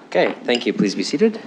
Okay, thank you. Please be seated.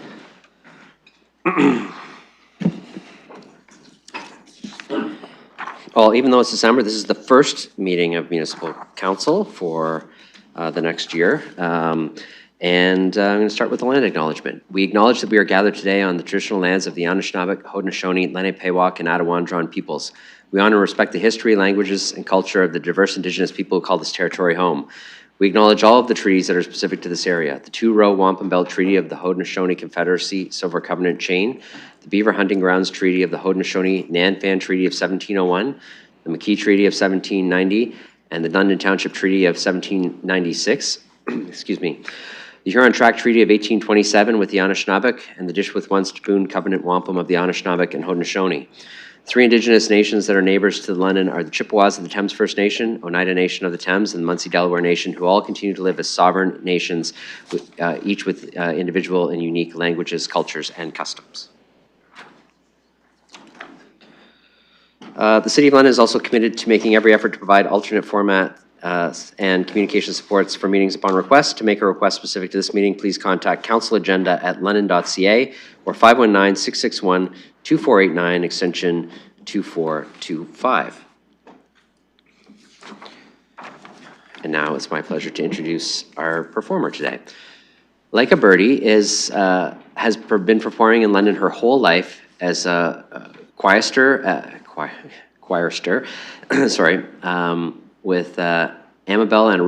Well, even though it's December, this is the first meeting of Municipal Council for the next year. I'm going to start with the land acknowledgement. We acknowledge that we are gathered today on the traditional lands of the Anishinaabe, Haudenosaunee, Lenape-Pewak, and Attawandaron peoples. We honor and respect the history, languages, and culture of the diverse Indigenous people who call this territory home. We acknowledge all of the treaties that are specific to this area: the Two-Row Wampum Belt Treaty of the Haudenosaunee Confederacy Silver Covenant Chain, the Beaver Hunting Grounds Treaty of the Haudenosaunee Nanfan Treaty of 1701, the McKee Treaty of 1790, and the London Township Treaty of 1796. Excuse me. The Huron Tract Treaty of 1827 with the Anishinaabe, and the Dish with One Spoon Covenant Wampum of the Anishinaabe and Haudenosaunee. Three Indigenous nations that are neighbors to London are the Chippewas of the Thames First Nation, Oneida Nation of the Thames, and the Munsee Delaware Nation, who all continue to live as sovereign nations, with, each with individual and unique languages, cultures, and customs. The City of London is also committed to making every effort to provide alternate format and communication supports for meetings upon request. To make a request specific to this meeting, please contact councilagenda@london.ca or 519-661-2489, extension 2425. And now it's my pleasure to introduce our performer today. Leica Birdie has been performing in London her whole life as a choirster, sorry, with Amabel and a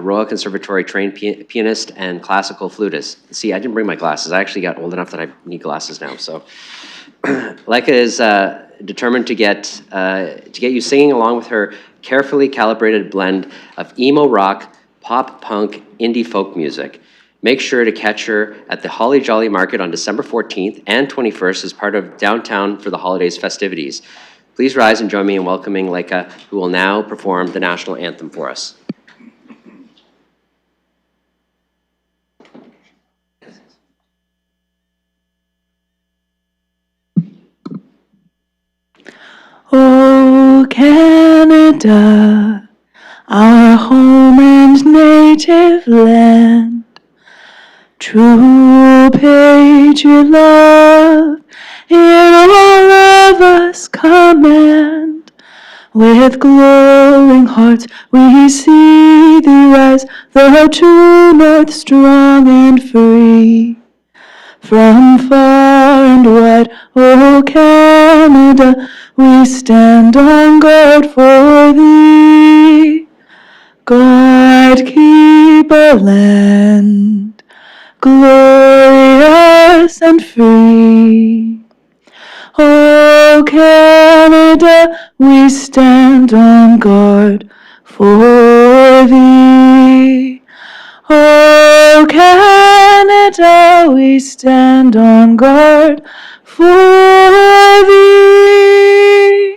Royal Conservatory trained pianist and classical flutist. See, I didn't bring my glasses. I actually got old enough that I need glasses now. So Leica is determined to get you singing along with her carefully calibrated blend of emo rock, pop punk, indie folk music. Make sure to catch her at the Holly Jolly Market on December 14th and 21st as part of Downtown for the Holidays festivities. Please rise and join me in welcoming Leica, who will now perform the national anthem for us. Oh, Canada, our home and native land, true patriot love in all of us command. With glowing hearts we see thee rise, the true north strong and free. From far and wide, O Canada, we stand on guard for thee. God keep our land glorious and free. O Canada, we stand on guard for thee. O Canada, we stand on guard for thee.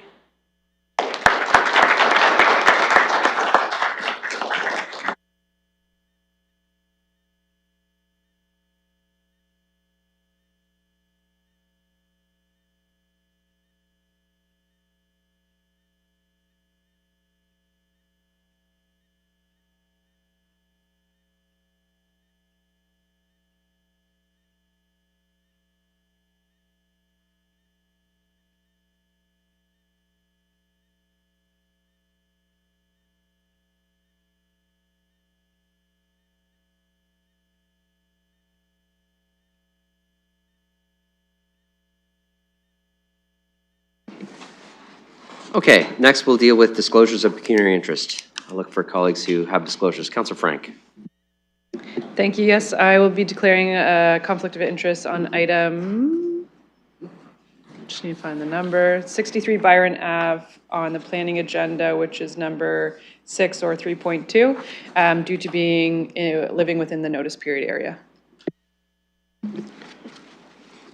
Okay, next we'll deal with disclosures of pecuniary interest. I'll look for colleagues who have disclosures. Councillor Frank. Thank you. Yes, I will be declaring a conflict of interest on item, just need to find the number, 63 Byron Ave on the planning agenda, which is number 6 or 3.2, due to being living within the notice period area.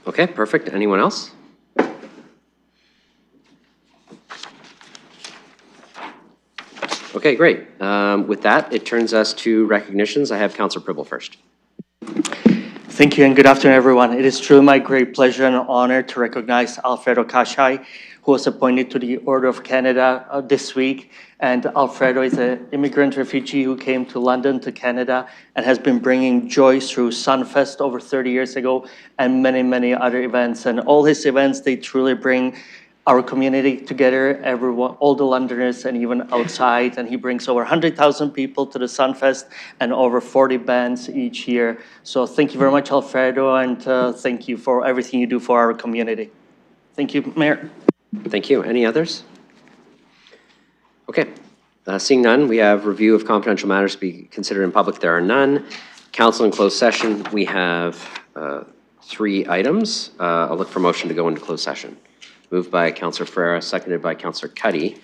Okay, perfect. Anyone else? Okay, great. With that, it turns us to recognitions. I have Councillor Pribble first. Thank you and good afternoon, everyone. It is truly my great pleasure and honor to recognize Alfredo Kashai, who was appointed to the Order of Canada this week. And Alfredo is an immigrant refugee who came to London, to Canada, and has been bringing joy through Sunfest over 30 years ago and many, many other events. And all his events, they truly bring our community together, everyone, all the Londoners, and even outside. And he brings over 100,000 people to the Sunfest and over 40 bands each year. So thank you very much, Alfredo, and thank you for everything you do for our community. Thank you, Mayor. Thank you. Any others? Okay. Seeing none, we have review of confidential matters to be considered in public. There are none. Council in closed session, we have 3 items. I'll look for motion to go into closed session. Moved by Councillor Ferreira, seconded by Councillor Cuddy.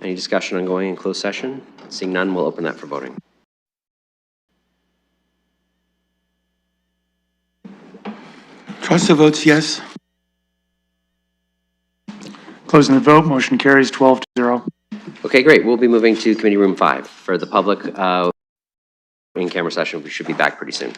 Any discussion on going in closed session? Seeing none, we'll open that for voting. Costa votes yes. Closing the vote, motion carries 12-0. Okay, great. We'll be moving to Committee Room 5. For the public in-camera session, we should be back pretty soon.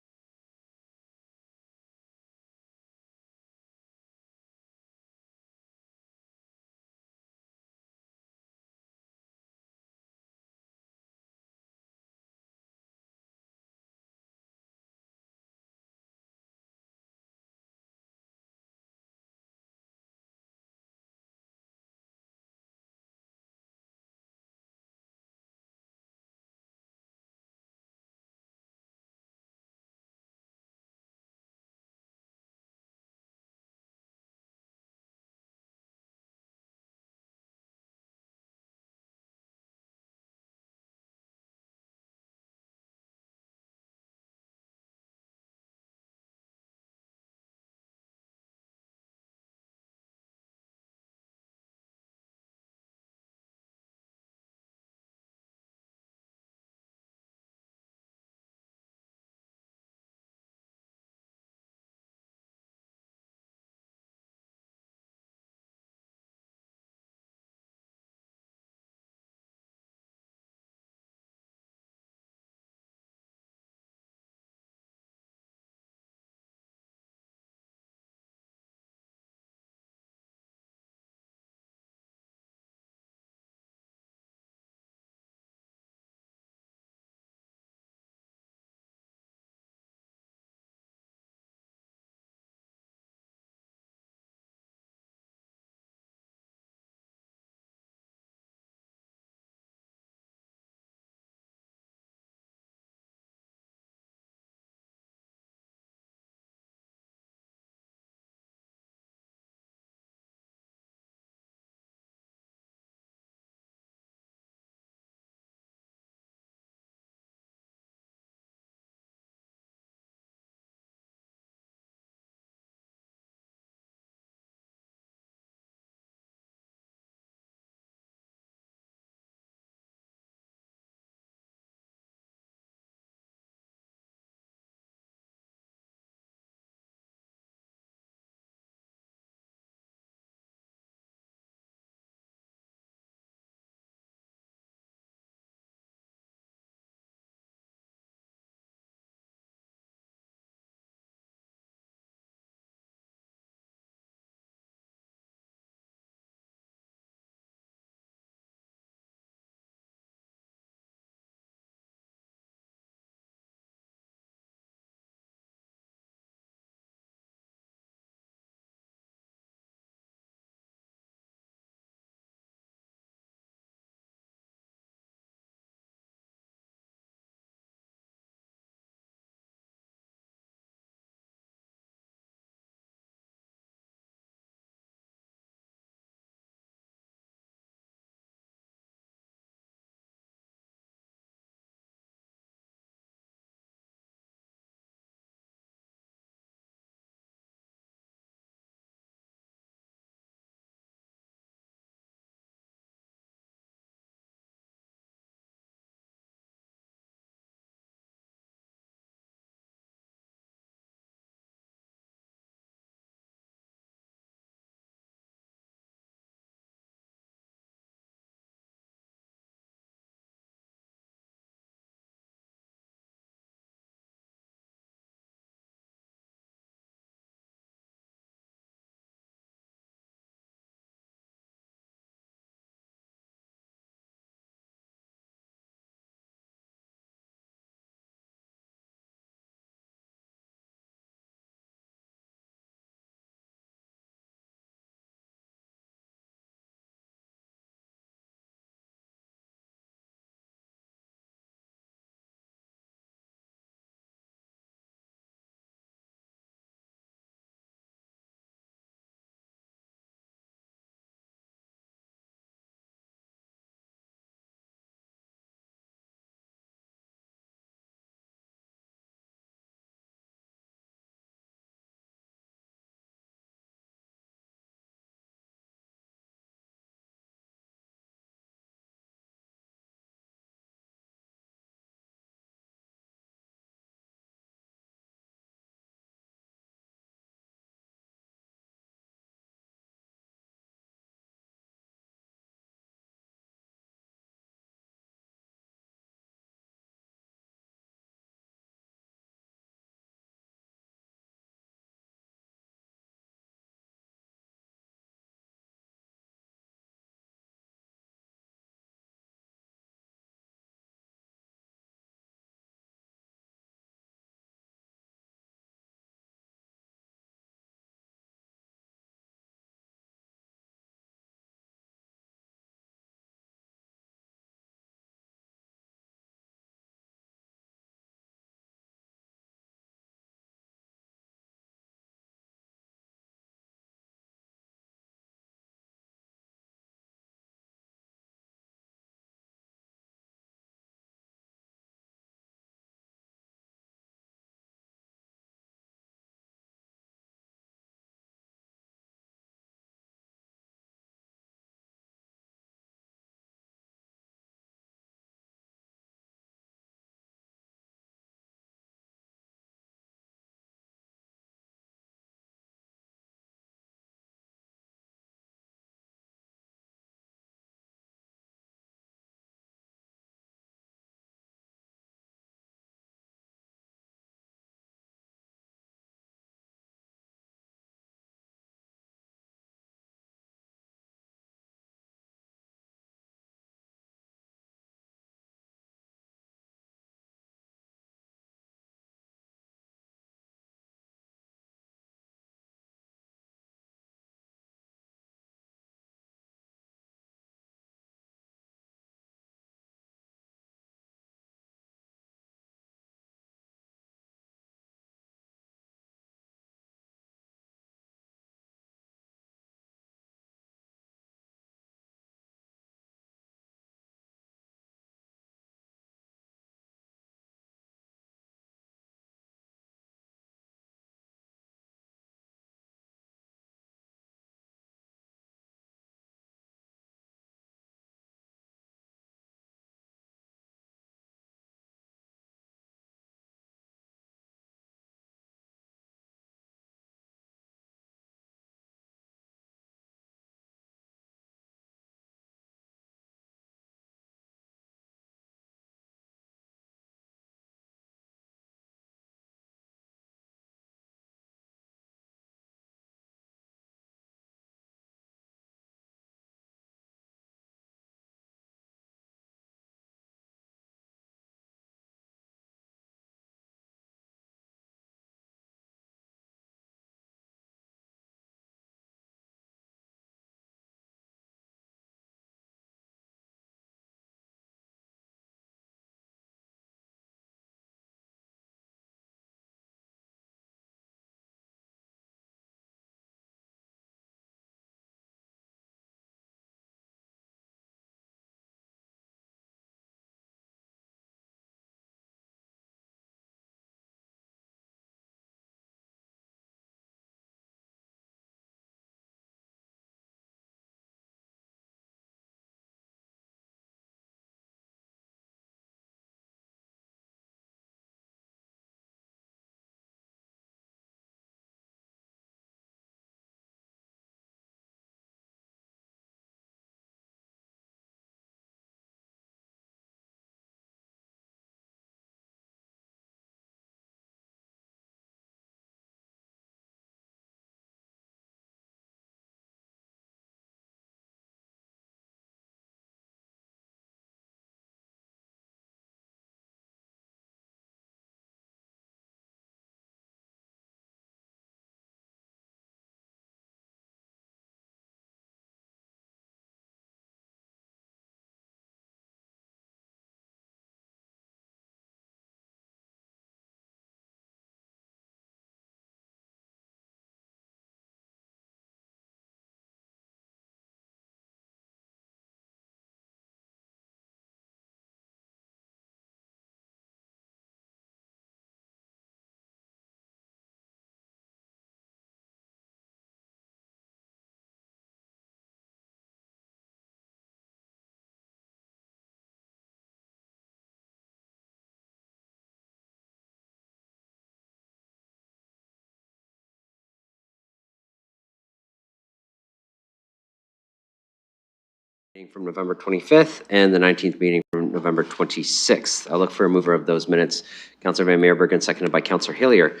Meeting from November 25th and the 19th meeting from November 26th. I'll look for a mover of ththose minutes. Councillor Van Meerbergen, seconded by Councillor Hillier.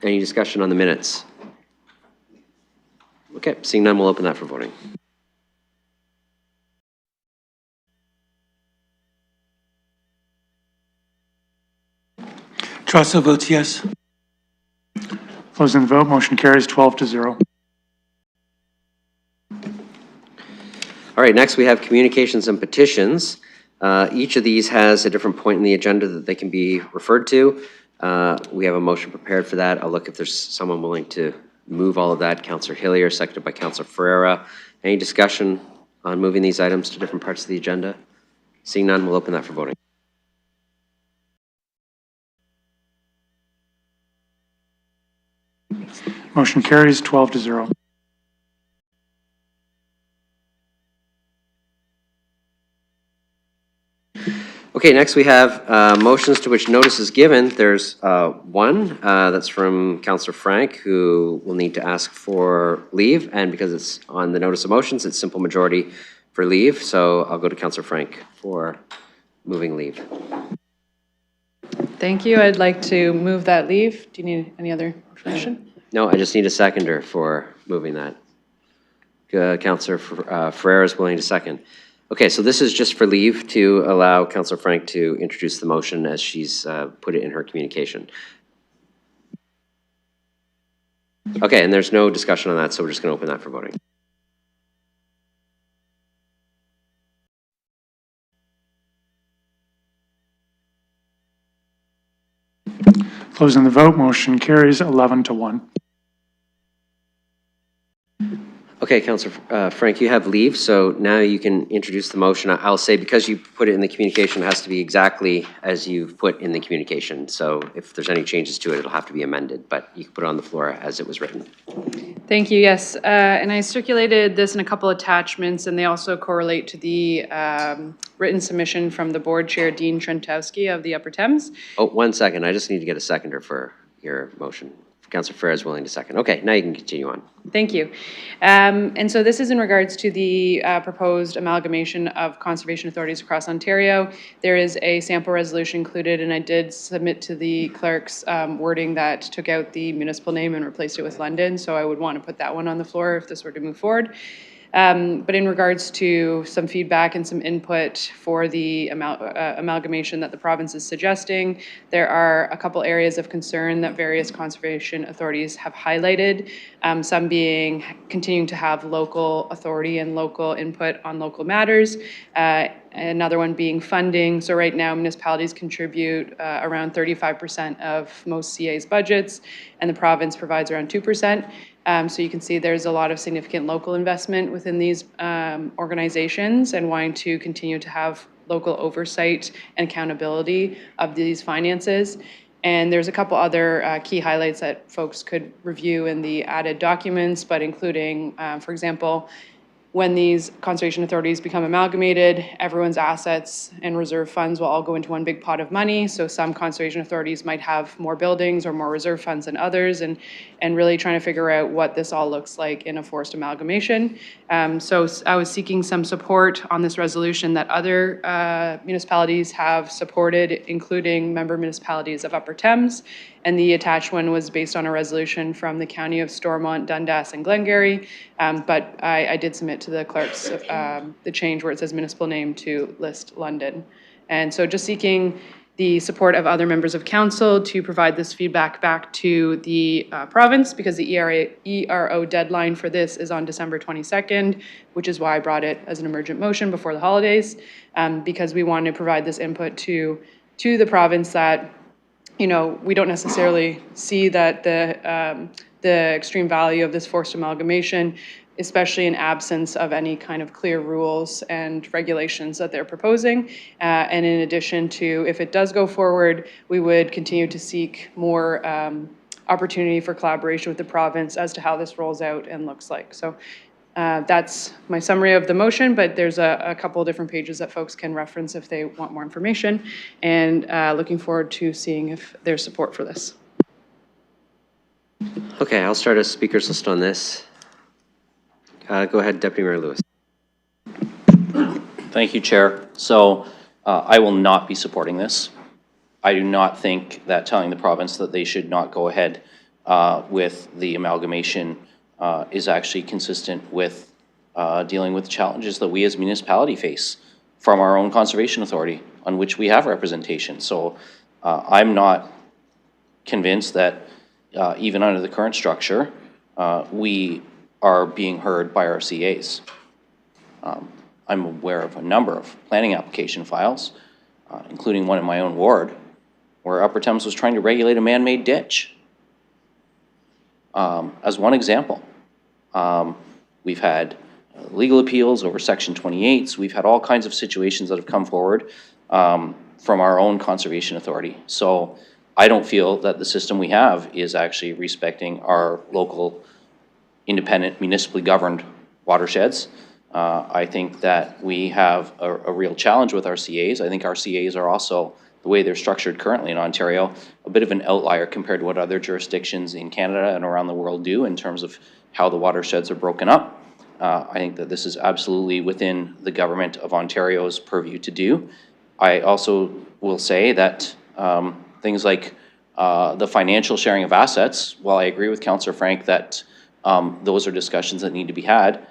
Any discussion on the minutes? Okay, seeing none, we'll open that for voting. Tressa votes yes. Closing the vote, motion carries 12-0. All right, next we have communications and petitions. Each of these has a different point in the agenda that they can be referred to. We have a motion prepared for that. I'll look if there's someone willing to move all of that. Councillor Hillier, seconded by Councillor Ferreira. Any discussion on moving these items to different parts of the agenda? Seeing none, we'll open that for voting. Motion carries 12-0. Okay, next we have motions to which notice is given. There's one that's from Councillor Frank, who will need to ask for leave, and because it's on the notice of motions, it's simple majority for leave. So I'll go to Councillor Frank for moving leave. Thank you. I'd like to move that leave. Do you need any other information? No, I just need a seconder for moving that. Councillor Ferreira is willing to second. Okay, so this is just for leave to allow Councillor Frank to introduce the motion as she's put it in her communication. Okay, and there's no discussion on that, so we're just going to open that for voting. Closing the vote, motion carries 11-1. Okay, Councillor Frank, you have leave, so now you can introduce the motion. I'll say because you put it in the communication, it has to be exactly as you've put in the communication. So if there's any changes to it, it'll have to be amended, but you can put it on the floor as it was written. Thank you, yes. And I circulated this in a couple attachments, and they also correlate to the written submission from the board chair, Dean Trentowski of the Upper Thames. Oh, 1 second, I just need to get a seconder for your motion. Councillor Ferreira is willing to second. Okay, now you can continue on. Thank you. And so this is in regards to the proposed amalgamation of conservation authorities across Ontario. There is a sample resolution included, and I did submit to the clerk's wording that took out the municipal name and replaced it with London, so I would want to put that one on the floor if this were to move forward. But in regards to some feedback and some input for the amalgamation that the province is suggesting, there are a couple areas of concern that various conservation authorities have highlighted, some being continuing to have local authority and local input on local matters, another one being funding. So right now municipalities contribute around 35% of most CA's budgets, and the province provides around 2%. So you can see there's a lot of significant local investment within these organizations and wanting to continue to have local oversight and accountability of these finances. And there's a couple other key highlights that folks could review in the added documents, but including, for example, when these conservation authorities become amalgamated, everyone's assets and reserve funds will all go into one big pot of money. So some conservation authorities might have more buildings or more reserve funds than others, and really trying to figure out what this all looks like in a forced amalgamation. So I was seeking some support on this resolution that other municipalities have supported, including member municipalities of Upper Thames. And the attached one was based on a resolution from the county of Stormont, Dundas, and Glengarry. But I did submit to the clerks the change where it says municipal name to list London. And so just seeking the support of other members of council to provide this feedback back to the province, because the ERO deadline for this is on December 22nd, which is why I brought it as an emergent motion before the holidays, because we want to provide this input to the province that, you know, we don't necessarily see that the extreme value of this forced amalgamation, especially in absence of any kind of clear rules and regulations that they're proposing. And in addition to, if it does go forward, we would continue to seek more opportunity for collaboration with the province as to how this rolls out and looks like. So that's my summary of the motion, but there's a couple of different pages that folks can reference if they want more information, and looking forward to seeing if there's support for this. Okay, I'll start a speakers list on this. Go ahead, Deputy Mayor Lewis. Thank you, Chair. So I will not be supporting this. I do not think that telling the province that they should not go ahead with the amalgamation is actually consistent with dealing with challenges that we as municipality face from our own conservation authority, on which we have representation. So I'm not convinced that even under the current structure, we are being heard by our CAs. I'm aware of a number of planning application files, including one in my own ward, where Upper Thames was trying to regulate a man-made ditch. As one example, we've had legal appeals over Section 28s. We've had all kinds of situations that have come forward from our own conservation authority. So I don't feel that the system we have is actually respecting our local, independent, municipally governed watersheds. I think that we have a real challenge with our CAs. I think our CAs are also, the way they're structured currently in Ontario, a bit of an outlier compared to what other jurisdictions in Canada and around the world do in terms of how the watersheds are broken up. I think that this is absolutely within the government of Ontario's purview to do. I also will say that things like the financial sharing of assets, while I agree with Councillor Frank that those are discussions that need to be had,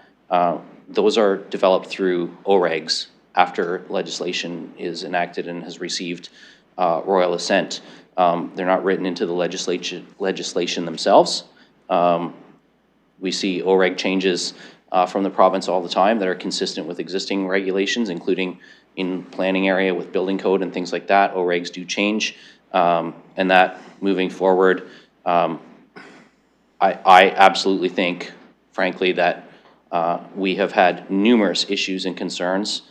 those are developed through OREGs after legislation is enacted and has received royal assent. They're not written into the legislation themselves. We see OREG changes from the province all the time that are consistent with existing regulations, including in planning area with building code and things like that. OREGs do change, and that moving forward, I absolutely think, frankly, that we have had numerous issues and concerns.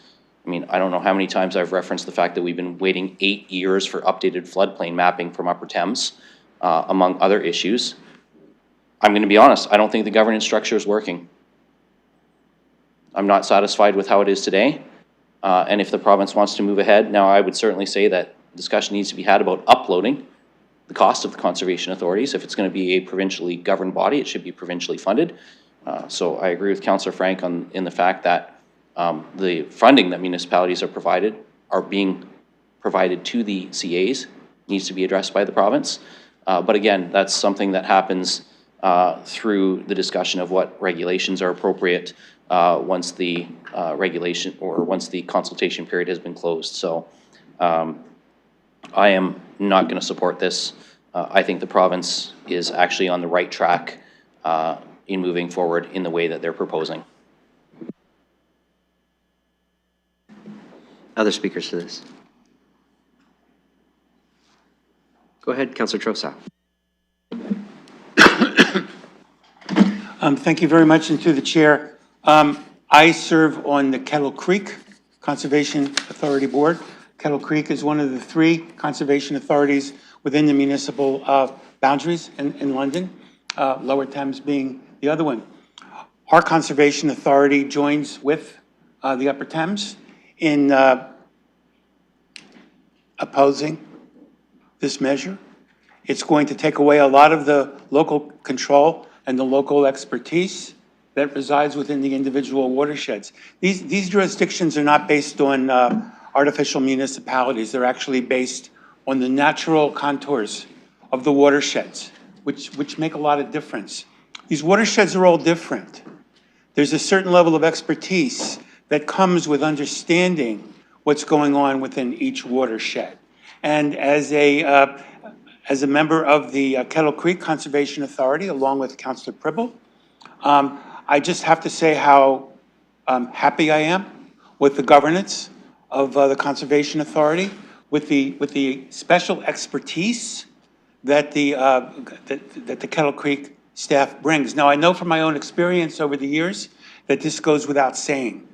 I mean, I don't know how many times I've referenced the fact that we've been waiting 8 years for updated floodplain mapping from Upper Thames, among other issues. I'm going to be honest, I don't think the governance structure is working. I'm not satisfied with how it is today. And if the province wants to move ahead, now I would certainly say that discussion needs to be had about uploading the cost of the conservation authorities. If it's going to be a provincially governed body, it should be provincially funded. So I agree with Councillor Frank in the fact that the funding that municipalities are being provided to the CAs needs to be addressed by the province. But again, that's something that happens through the discussion of what regulations are appropriate once the regulation or once the consultation period has been closed. So I am not going to support this. I think the province is actually on the right track in moving forward in the way that they're proposing. Other speakers to this? Go ahead, Councillor Trosa. Thank you very much, and to the chair. I serve on the Kettle Creek Conservation Authority Board. Kettle Creek is one of the 3 conservation authorities within the municipal boundaries in London, Lower Thames being the other one. Our conservation authority joins with the Upper Thames in opposing this measure. It's going to take away a lot of the local control and the local expertise that resides within the individual watersheds. These jurisdictions are not based on artificial municipalities. They're actually based on the natural contours of the watersheds, which make a lot of difference. These watersheds are all different. There's a certain level of expertise that comes with understanding what's going on within each watershed. And as a member of the Kettle Creek Conservation Authority, along with Councillor Pribble, I just have to say how happy I am with the governance of the Conservation Authority, with the special expertise that the Kettle Creek staff brings. Now, I know from my own experience over the years that this goes without saying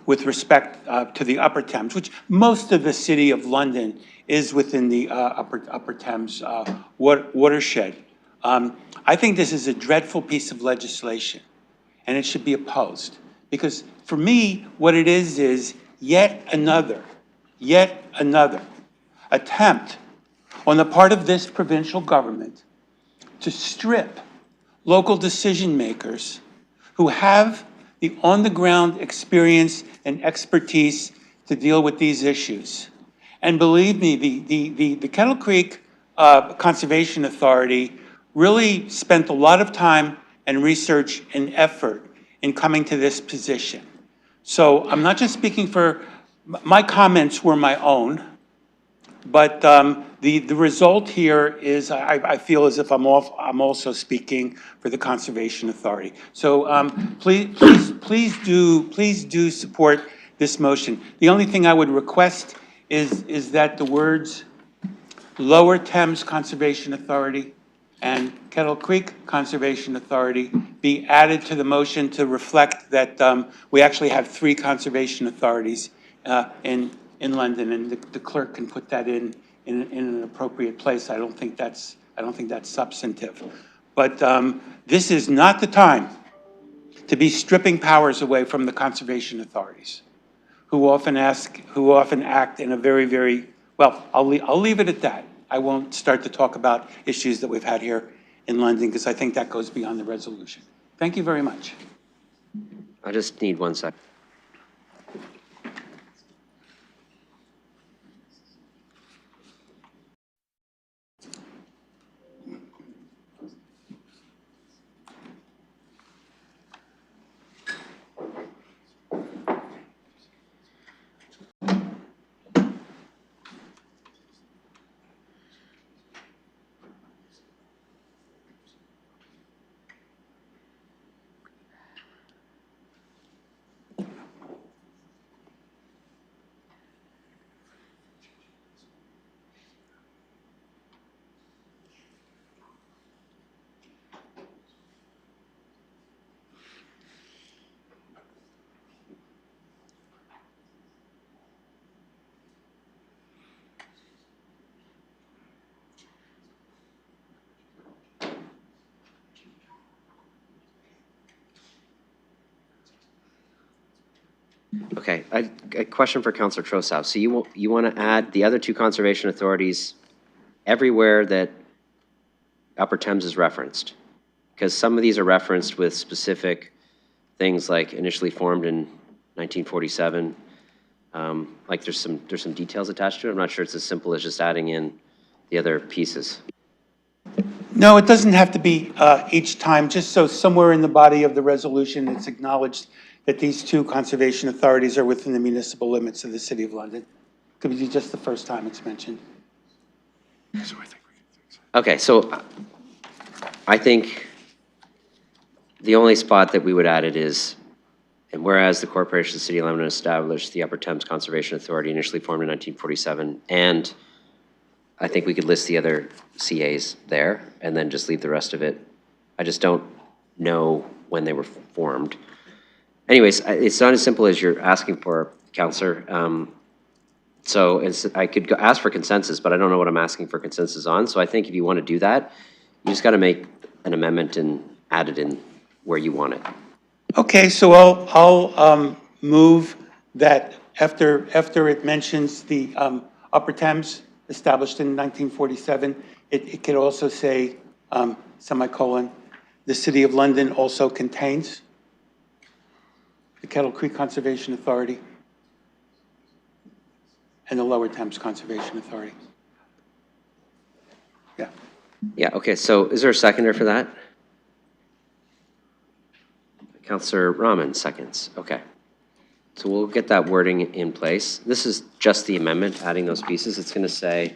with respect to the Upper Thames, which most of the city of London is within the Upper Thames watershed. I think this is a dreadful piece of legislation, and it should be opposed. Because for me, what it is yet another attempt on the part of this provincial government to strip local decision makers who have the on-the-ground experience and expertise to deal with these issues. And believe me, the Kettle Creek Conservation Authority really spent a lot of time and research and effort in coming to this position. So I'm not just speaking for, my comments were my own, but the result here is I feel as if I'm also speaking for the Conservation Authority. So please do support this motion. The only thing I would request is that the words Lower Thames Conservation Authority and Kettle Creek Conservation Authority be added to the motion to reflect that we actually have 3 conservation authorities in London, and the clerk can put that in an appropriate place. I don't think that's substantive. But this is not the time to be stripping powers away from the conservation authorities, who often act in a very, well, I'll leave it at that. I won't start to talk about issues that we've had here in London, because I think that goes beyond the resolution. Thank you very much. I just need 1 second. Okay, a question for Councillor Trosau. So you want to add the other 2 conservation authorities everywhere that Upper Thames is referenced? Because some of these are referenced with specific things like initially formed in 1947. Like there's some details attached to it. I'm not sure it's as simple as just adding in the other pieces. No, it doesn't have to be each time, just so somewhere in the body of the resolution it's acknowledged that these 2 conservation authorities are within the municipal limits of the City of London. Could be just the first time it's mentioned. Okay, so I think the only spot that we would add it is, and whereas the Corporation of the City of London established the Upper Thames Conservation Authority initially formed in 1947, and I think we could list the other CAs there and then just leave the rest of it. I just don't know when they were formed. Anyways, it's not as simple as you're asking for, Councillor. So I could ask for consensus, but I don't know what I'm asking for consensus on. So I think if you want to do that, you just got to make an amendment and add it in where you want it. Okay, so I'll move that after it mentions the Upper Thames established in 1947, it could also say, semicolon, the City of London also contains the Kettle Creek Conservation Authority and the Lower Thames Conservation Authority. Yeah. Yeah, okay, so is there a seconder for that? Councillor Rahman seconds, okay. So we'll get that wording in place. This is just the amendment, adding those pieces. It's going to say,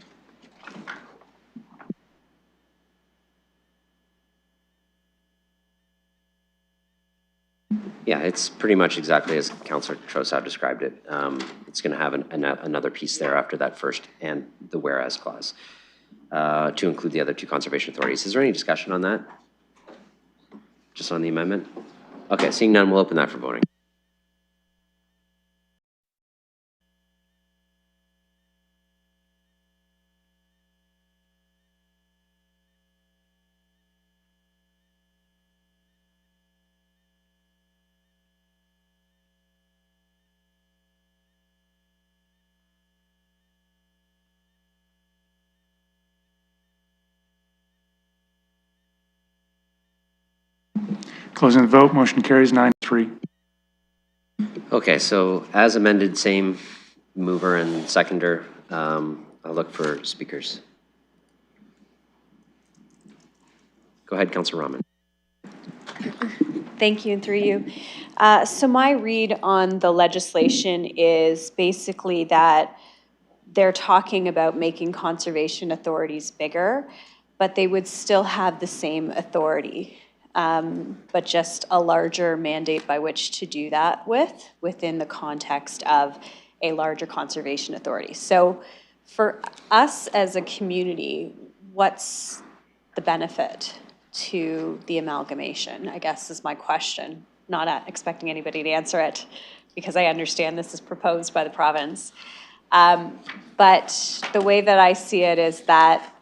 yeah, it's pretty much exactly as Councillor Trosau described it. It's going to have another piece there after that first and the whereas clause to include the other 2 conservation authorities. Is there any discussion on that? Just on the amendment? Okay, seeing none, we'll open that for voting. Closing the vote, motion carries 9-3. Okay, so as amended, same mover and seconder. I'll look for speakers. Go ahead, Councillor Rahman. Thank you, and through you. So my read on the legislation is basically that they're talking about making conservation authorities bigger, but they would still have the same authority, but just a larger mandate by which to do that within the context of a larger conservation authority. So for us as a community, what's the benefit to the amalgamation, I guess is my question. Not expecting anybody to answer it, because I understand this is proposed by the province. But the way that I see it is that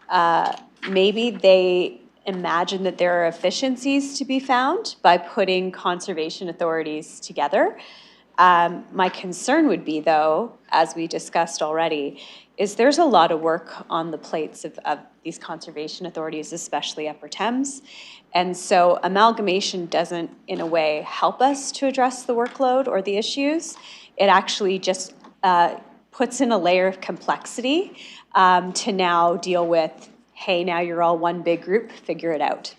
maybe they imagine that there are efficiencies to be found by putting conservation authorities together. My concern would be, though, as we discussed already, is there's a lot of work on the plates of these conservation authorities, especially Upper Thames. And so amalgamation doesn't, in a way, help us to address the workload or the issues. It actually just puts in a layer of complexity to now deal with, hey, now you're all one big group, figure it out.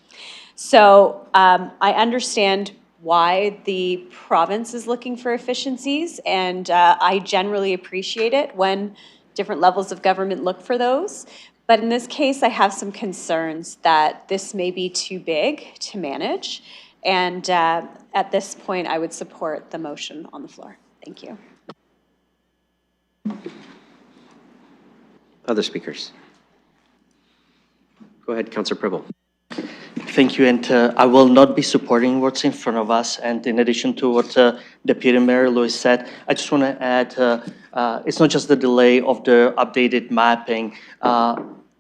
So I understand why the province is looking for efficiencies, and I generally appreciate it when different levels of government look for those. But in this case, I have some concerns that this may be too big to manage. And at this point, I would support the motion on the floor. Thank you. Other speakers? Go ahead, Councillor Pribble. Thank you, and I will not be supporting what's in front of us. And in addition to what Deputy Mayor Lewis said, I just want to add, it's not just the delay of the updated mapping.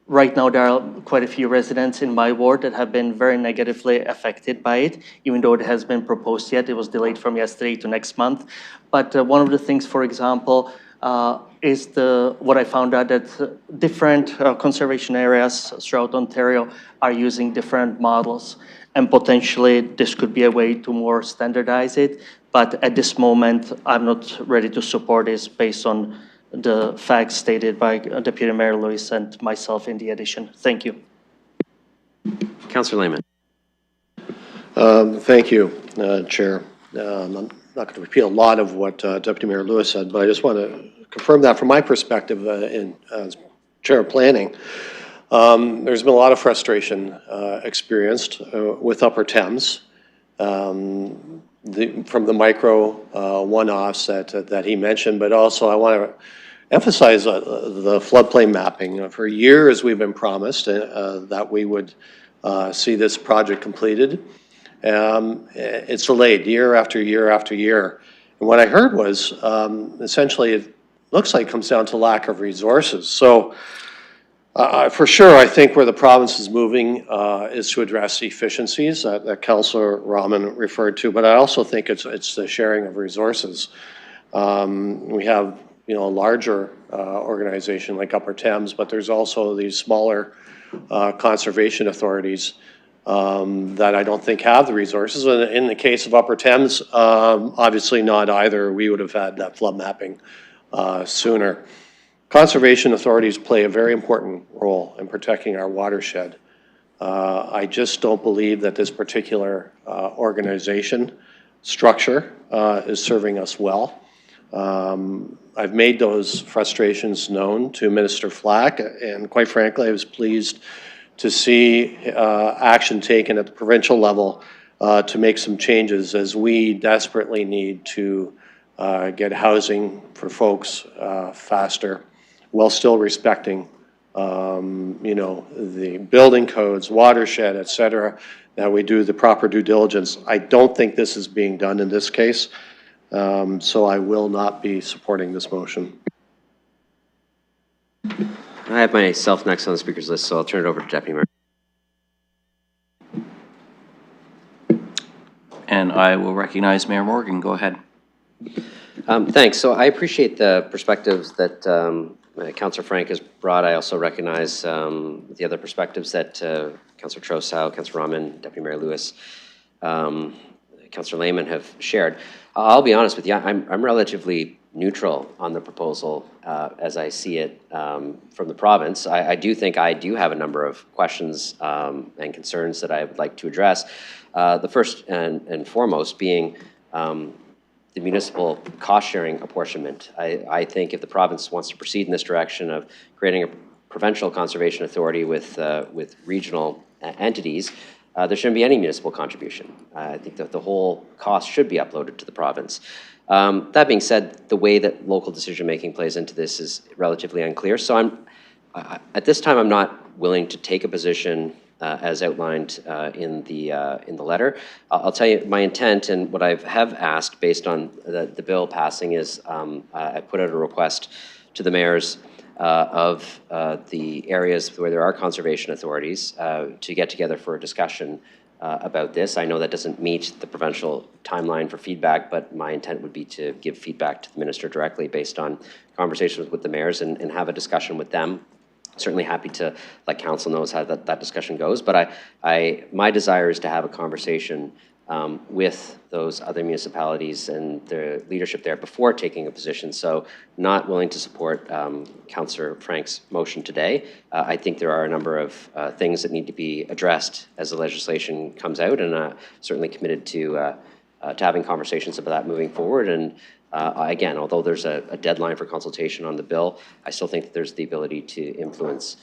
Right now, there are quite a few residents in my ward that have been very negatively affected by it, even though it has been proposed yet. It was delayed from yesterday to next month. But one of the things, for example, is what I found out that different conservation areas throughout Ontario are using different models, and potentially this could be a way to more standardize it. But at this moment, I'm not ready to support this based on the facts stated by Deputy Mayor Lewis and myself in the addition. Thank you. Councillor Lehman. Thank you, Chair. I'm not going to repeat a lot of what Deputy Mayor Lewis said, but I just want to confirm that from my perspective as Chair of Planning. There's been a lot of frustration experienced with Upper Thames from the micro one-offs that he mentioned, but also I want to emphasize the floodplain mapping. For years, we've been promised that we would see this project completed. It's delayed year after year after year. And what I heard was essentially it looks like it comes down to lack of resources. So for sure, I think where the province is moving is to address efficiencies that Councillor Rahman referred to, but I also think it's the sharing of resources. We have a larger organization like Upper Thames, but there's also these smaller conservation authorities that I don't think have the resources. And in the case of Upper Thames, obviously not either. We would have had that flood mapping sooner. Conservation authorities play a very important role in protecting our watershed. I just don't believe that this particular organization structure is serving us well. I've made those frustrations known to Minister Flack, and quite frankly, I was pleased to see action taken at the provincial level to make some changes, as we desperately need to get housing for folks faster, while still respecting, the building codes, watershed, et cetera, that we do the proper due diligence. I don't think this is being done in this case, so I will not be supporting this motion. I have myself next on the speakers list, so I'll turn it over to Deputy Mayor. And I will recognize Mayor Morgan. Go ahead. Thanks. So I appreciate the perspectives that Councillor Frank has brought. I also recognize the other perspectives that Councillor Trosau, Councillor Rahman, Deputy Mayor Lewis, Councillor Lehman have shared. I'll be honest with you, I'm relatively neutral on the proposal as I see it from the province. I do think I do have a number of questions and concerns that I would like to address. The first and foremost being the municipal cost-sharing apportionment. I think if the province wants to proceed in this direction of creating a provincial conservation authority with regional entities, there shouldn't be any municipal contribution. I think that the whole cost should be uploaded to the province. That being said, the way that local decision-making plays into this is relatively unclear. So at this time, I'm not willing to take a position as outlined in the letter. I'll tell you my intent and what I have asked based on the bill passing is I put out a request to the mayors of the areas where there are conservation authorities to get together for a discussion about this. I know that doesn't meet the provincial timeline for feedback, but my intent would be to give feedback to the minister directly based on conversations with the mayors and have a discussion with them. Certainly happy to let council knows how that discussion goes, but my desire is to have a conversation with those other municipalities and the leadership there before taking a position. So not willing to support Councillor Frank's motion today. I think there are a number of things that need to be addressed as the legislation comes out, and certainly committed to having conversations about that moving forward. And again, although there's a deadline for consultation on the bill, I still think that there's the ability to influence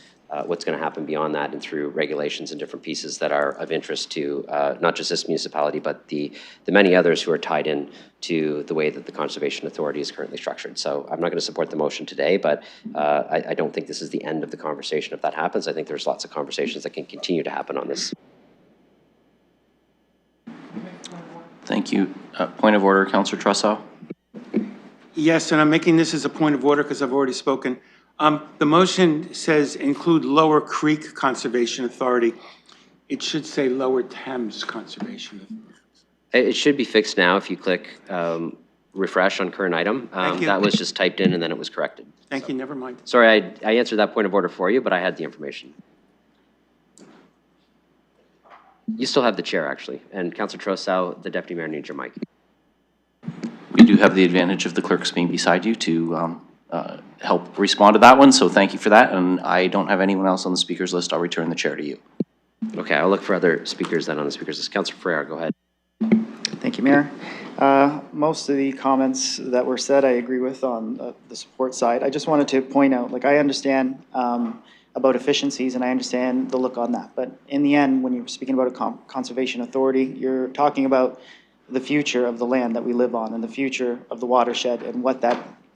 what's going to happen beyond that and through regulations and different pieces that are of interest to not just this municipality, but the many others who are tied in to the way that the Conservation Authority is currently structured. So I'm not going to support the motion today, but I don't think this is the end of the conversation if that happens. I think there's lots of conversations that can continue to happen on this. Thank you. Point of order, Councillor Trussow. Yes, and I'm making this as a point of order because I've already spoken. The motion says include Lower Creek Conservation Authority. It should say Lower Thames Conservation Authority. It should be fixed now if you click refresh on current item. Thank you. That was just typed in and then it was corrected. Thank you, never mind. Sorry, I answered that point of order for you, but I had the information. You still have the chair, actually, and Councillor Trosau, the deputy mayor, needs your mic. We do have the advantage of the clerks being beside you to help respond to that one, so thank you for that. And I don't have anyone else on the speakers list. I'll return the chair to you. Okay, I'll look for other speakers then on the speakers list. Councillor Ferreira, go ahead. Thank you, Mayor. Most of the comments that were said, I agree with on the support side. I just wanted to point out, like, I understand about efficiencies and I understand the look on that. But in the end, when you're speaking about a conservation authority, you're talking about the future of the land that we live on and the future of the watershed and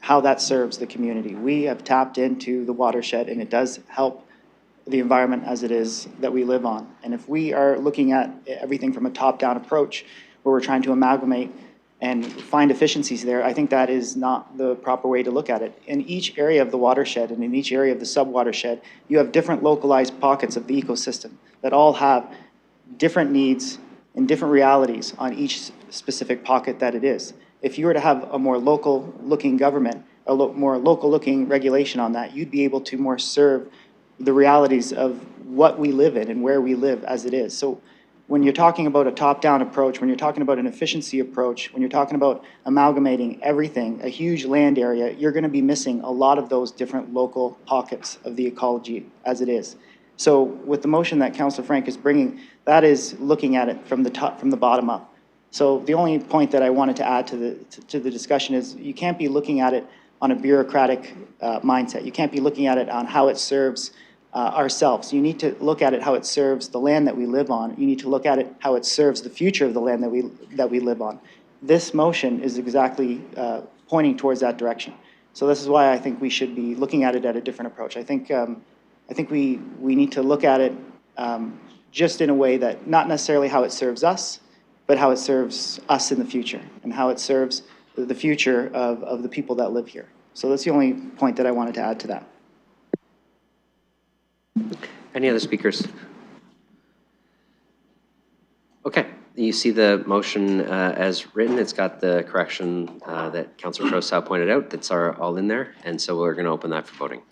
how that serves the community. We have tapped into the watershed and it does help the environment as it is that we live on. And if we are looking at everything from a top-down approach where we're trying to amalgamate and find efficiencies there, I think that is not the proper way to look at it. In each area of the watershed and in each area of the sub-watershed, you have different localized pockets of the ecosystem that all have different needs and different realities on each specific pocket that it is. If you were to have a more local-looking government, a more local-looking regulation on that, you'd be able to more serve the realities of what we live in and where we live as it is. So when you're talking about a top-down approach, when you're talking about an efficiency approach, when you're talking about amalgamating everything, a huge land area, you're going to be missing a lot of those different local pockets of the ecology as it is. So with the motion that Councillor Frank is bringing, that is looking at it from the top, from the bottom up. So the only point that I wanted to add to the discussion is you can't be looking at it on a bureaucratic mindset. You can't be looking at it on how it serves ourselves. You need to look at it how it serves the land that we live on. You need to look at it how it serves the future of the land that we live on. This motion is exactly pointing towards that direction. So this is why I think we should be looking at it at a different approach. I think we need to look at it just in a way that not necessarily how it serves us, but how it serves us in the future and how it serves the future of the people that live here. So that's the only point that I wanted to add to that. Any other speakers? Okay, you see the motion as written. It's got the correction that Councillor Trosau pointed out. That's all in there. And so we're going to open that for voting.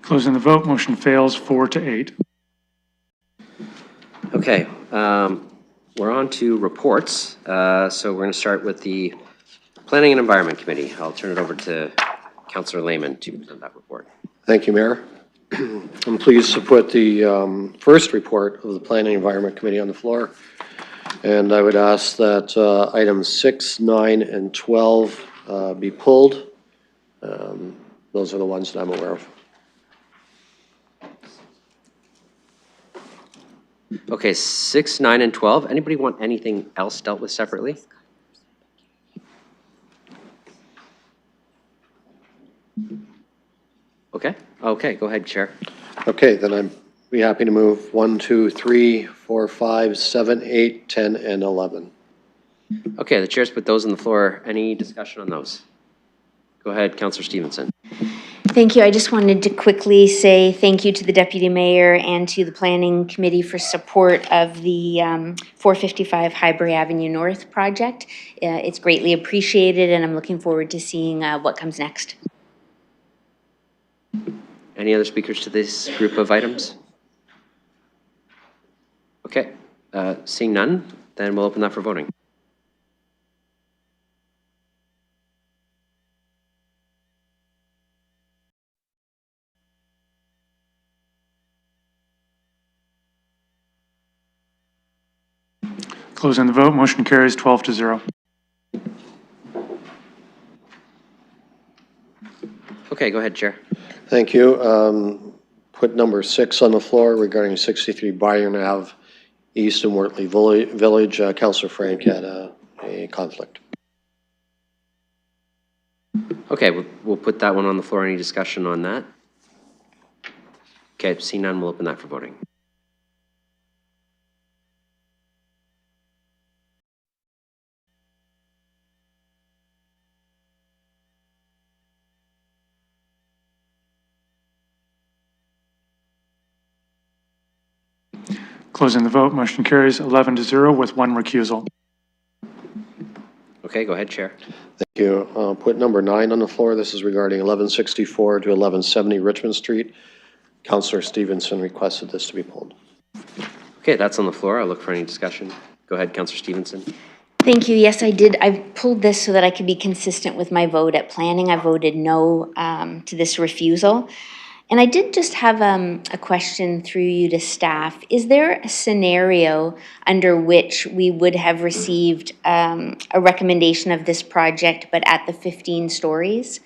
Closing the vote, motion fails 4-8. Okay, we're on to reports. So we're going to start with the Planning and Environment Committee. I'll turn it over to Councillor Lehman to present that report. Thank you, Mayor. I'm pleased to put the first report of the Planning and Environment Committee on the floor. And I would ask that items 6, 9, and 12 be pulled. Those are the ones that I'm aware of. Okay, 6, 9, and 12. Anybody want anything else dealt with separately? Okay, go ahead, Chair. Okay, then I'd be happy to move 1, 2, 3, 4, 5, 7, 8, 10, and 11. Okay, the Chair's put those on the floor. Any discussion on those? Go ahead, Councillor Stevenson. Thank you. I just wanted to quickly say thank you to the Deputy Mayor and to the Planning Committee for support of the 455 Highbury Avenue North project. It's greatly appreciated, and I'm looking forward to seeing what comes next. Any other speakers to this group of items? Okay, seeing none, then we'll open that for voting. Closing the vote, motion carries 12-0. Okay, go ahead, Chair. Thank you. Put number 6 on the floor regarding 63 Byron Ave East in Wortley Village. Councillor Frank had a conflict. Okay, we'll put that one on the floor. Any discussion on that? Okay, seeing none, we'll open that for voting. Closing the vote, motion carries 11-0 with 1 recusal. Okay, go ahead, Chair. Thank you. Put number 9 on the floor. This is regarding 1164 to 1170 Richmond Street. Councillor Stevenson requested this to be pulled. Okay, that's on the floor. I'll look for any discussion. Go ahead, Councillor Stevenson. Thank you. Yes, I did. I pulled this so that I could be consistent with my vote at planning. I voted no to this refusal. And I did just have a question through you to staff. Is there a scenario under which we would have received a recommendation of this project, but at the 15 stories?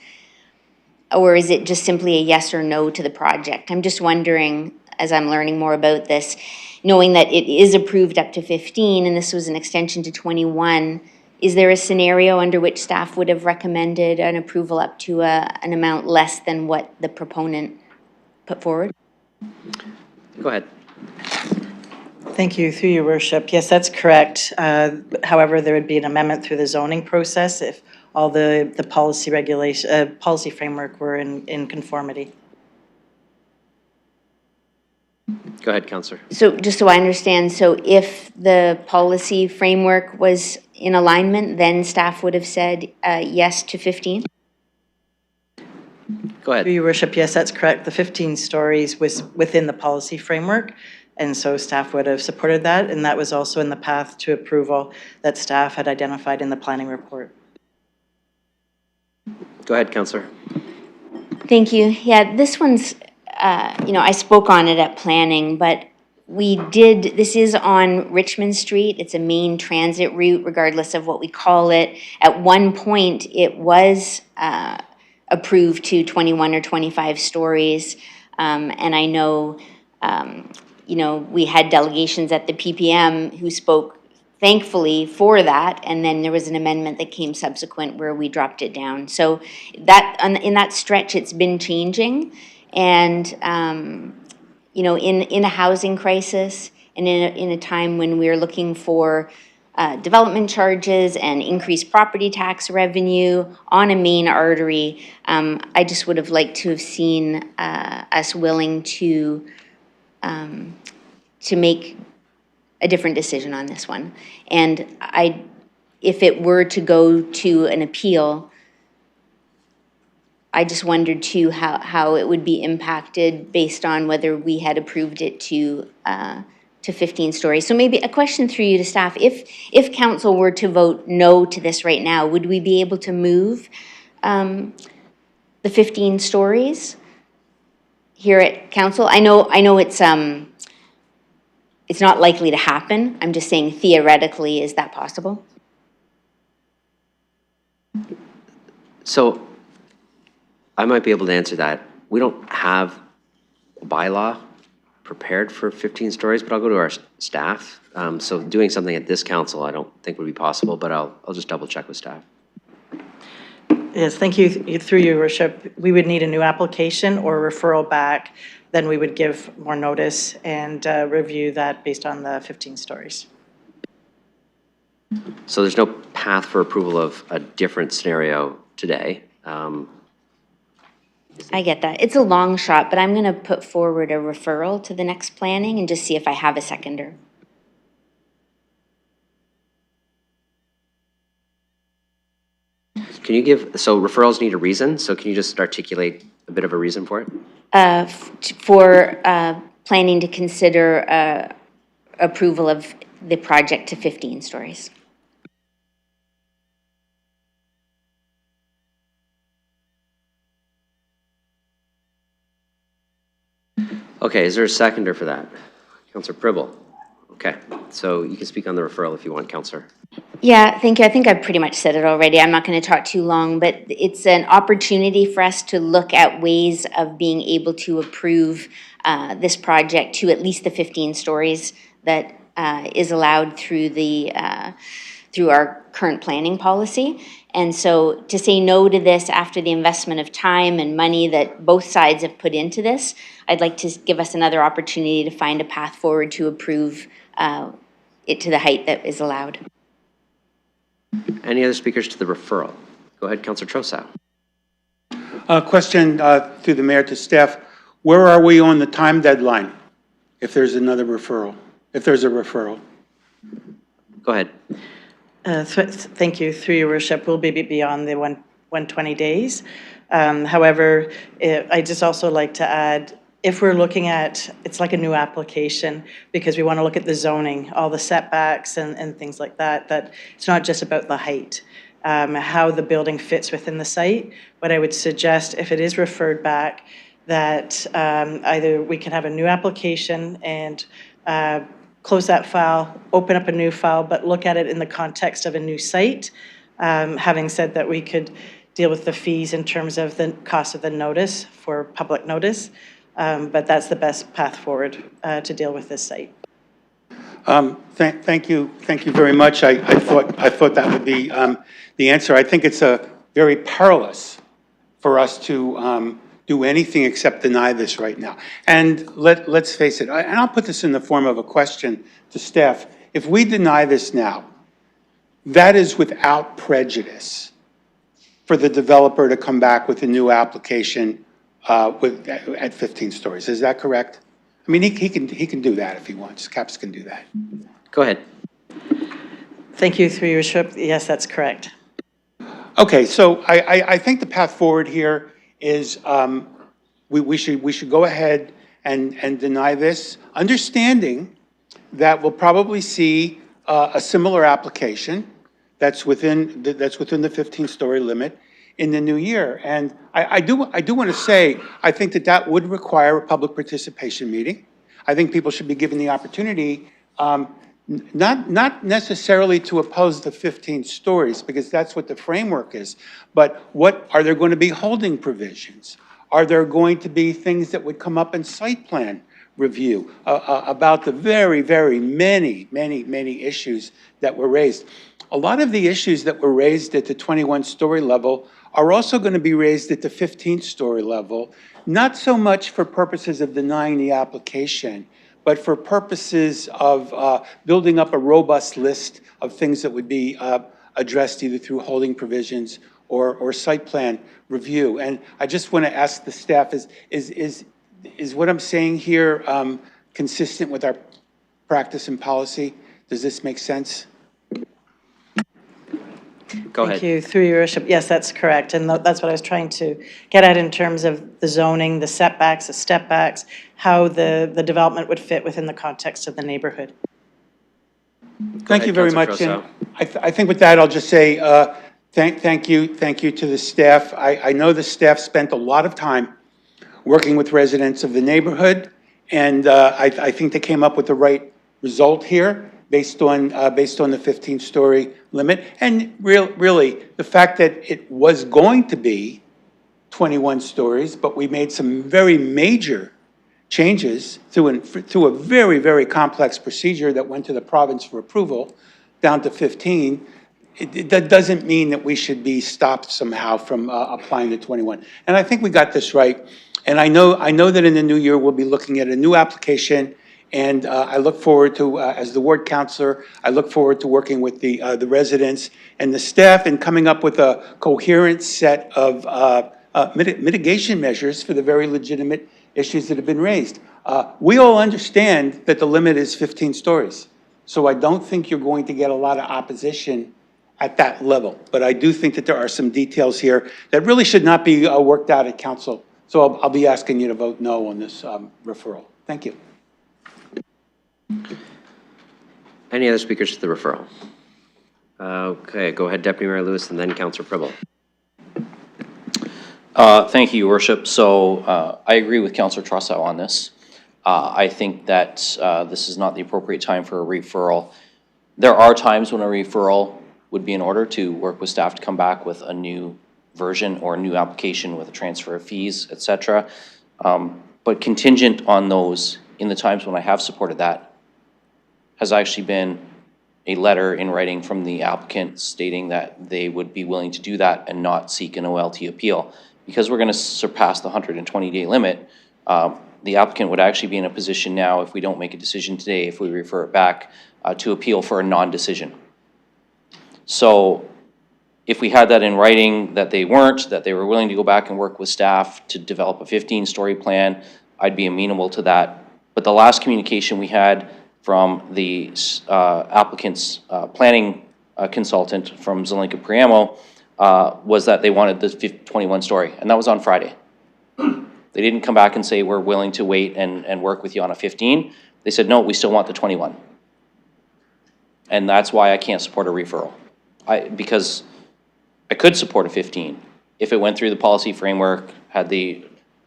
Or is it just simply a yes or no to the project? I'm just wondering, as I'm learning more about this, knowing that it is approved up to 15 and this was an extension to 21, is there a scenario under which staff would have recommended an approval up to an amount less than what the proponent put forward? Go ahead. Thank you, through your worship. Yes, that's correct. However, there would be an amendment through the zoning process if all the policy regulation, policy framework were in conformity. Go ahead, Councillor. So just so I understand, so if the policy framework was in alignment, then staff would have said yes to 15? Go ahead. Through your worship, yes, that's correct. The 15 stories was within the policy framework, and so staff would have supported that, and that was also in the path to approval that staff had identified in the planning report. Go ahead, Councillor. Thank you. Yeah, this one's, I spoke on it at planning, but this is on Richmond Street. It's a main transit route, regardless of what we call it. At one point, it was approved to 21 or 25 stories. And I know, we had delegations at the PPM who spoke thankfully for that, and then there was an amendment that came subsequent where we dropped it down. So that in that stretch, it's been changing, and in a housing crisis and in a time when we're looking for development charges and increased property tax revenue on a main artery, I just would have liked to have seen us willing to make a different decision on this one. And if it were to go to an appeal, I just wondered too how it would be impacted based on whether we had approved it to 15 stories. So maybe a question through you to staff. If council were to vote no to this right now, would we be able to move the 15 stories here at council? I know it's not likely to happen. I'm just saying theoretically, is that possible? So I might be able to answer that. We don't have a bylaw prepared for 15 stories, but I'll go to our staff. So doing something at this council, I don't think would be possible, but I'll just double check with staff. Yes, thank you. Through you, Worship. We would need a new application or referral back. Then we would give more notice and review that based on the 15 stories. So there's no path for approval of a different scenario today. I get that. It's a long shot, but I'm going to put forward a referral to the next planning and just see if I have a seconder. Can you give, so referrals need a reason, so can you just articulate a bit of a reason for it? For planning to consider approval of the project to 15 stories. Okay, is there a seconder for that? Councillor Pribble. Okay, so you can speak on the referral if you want, Councillor. Yeah, thank you. I think I pretty much said it already. I'm not going to talk too long, but it's an opportunity for us to look at ways of being able to approve this project to at least the 15 stories that is allowed through through our current planning policy. And so to say no to this after the investment of time and money that both sides have put into this, I'd like to give us another opportunity to find a path forward to approve it to the height that is allowed. Any other speakers to the referral? Go ahead, Councillor Trossau. Question through the mayor to staff. Where are we on the time deadline if there's another referral, if there's a referral? Go ahead. Thank you. Through your worship, we'll be beyond the 120 days. However, I just also like to add, if we're looking at, it's like a new application because we want to look at the zoning, all the setbacks and things like that, that it's not just about the height, how the building fits within the site. But I would suggest if it is referred back that either we can have a new application and close that file, open up a new file, but look at it in the context of a new site. Having said that, we could deal with the fees in terms of the cost of the notice for public notice. But that's the best path forward to deal with this site. Thank you very much. I thought that would be the answer. I think it's very perilous for us to do anything except deny this right now. And let's face it, and I'll put this in the form of a question to staff. If we deny this now, that is without prejudice for the developer to come back with a new application at 15 stories. Is that correct? I mean, he can do that if he wants. CAPS can do that. Go ahead. Thank you, through your worship. Yes, that's correct. Okay, so I think the path forward here is we should go ahead and deny this, understanding that we'll probably see a similar application that's within the 15-story limit in the new year. And I do want to say, I think that would require a public participation meeting. I think people should be given the opportunity, not necessarily to oppose the 15 stories, because that's what the framework is, but what are there going to be holding provisions? Are there going to be things that would come up in site plan review about the very, very many issues that were raised? A lot of the issues that were raised at the 21-story level are also going to be raised at the 15-story level, not so much for purposes of denying the application, but for purposes of building up a robust list of things that would be addressed either through holding provisions or site plan review. And I just want to ask the staff, is what I'm saying here consistent with our practice and policy? Does this make sense? Go ahead. Thank you, through your worship. Yes, that's correct, and that's what I was trying to get at in terms of the zoning, the setbacks, the step backs, how the development would fit within the context of the neighborhood. Thank you very much. And I think with that, I'll just say thank you to the staff. I know the staff spent a lot of time working with residents of the neighborhood, and I think they came up with the right result here based on the 15-story limit. And really, the fact that it was going to be 21 stories, but we made some very major changes through a very, very complex procedure that went to the province for approval, down to 15, that doesn't mean that we should be stopped somehow from applying to 21. And I think we got this right. And I know that in the new year, we'll be looking at a new application. And I look forward to, as the ward councillor, I look forward to working with the residents and the staff and coming up with a coherent set of mitigation measures for the very legitimate issues that have been raised. We all understand that the limit is 15 stories. So I don't think you're going to get a lot of opposition at that level. But I do think that there are some details here that really should not be worked out at council. So I'll be asking you to vote no on this referral. Thank you. Any other speakers to the referral? Okay, go ahead, Deputy Mayor Lewis, and then Councillor Pribble. Thank you, Your Worship. So I agree with Councillor Trossow on this. I think that this is not the appropriate time for a referral. There are times when a referral would be in order to work with staff to come back with a new version or a new application with a transfer of fees, etc. But contingent on those, in the times when I have supported that, has actually been a letter in writing from the applicant stating that they would be willing to do that and not seek an OLT appeal. Because we're going to surpass the 120-day limit, the applicant would actually be in a position now, if we don't make a decision today, if we refer it back, to appeal for a non-decision. So if we had that in writing that they weren't, that they were willing to go back and work with staff to develop a 15-story plan, I'd be amenable to that. But the last communication we had from the applicant's planning consultant from Zelenka Priamo was that they wanted the 21-story, and that was on Friday. They didn't come back and say, we're willing to wait and work with you on a 15. They said, no, we still want the 21. And that's why I can't support a referral. Because I could support a 15 if it went through the policy framework, had the,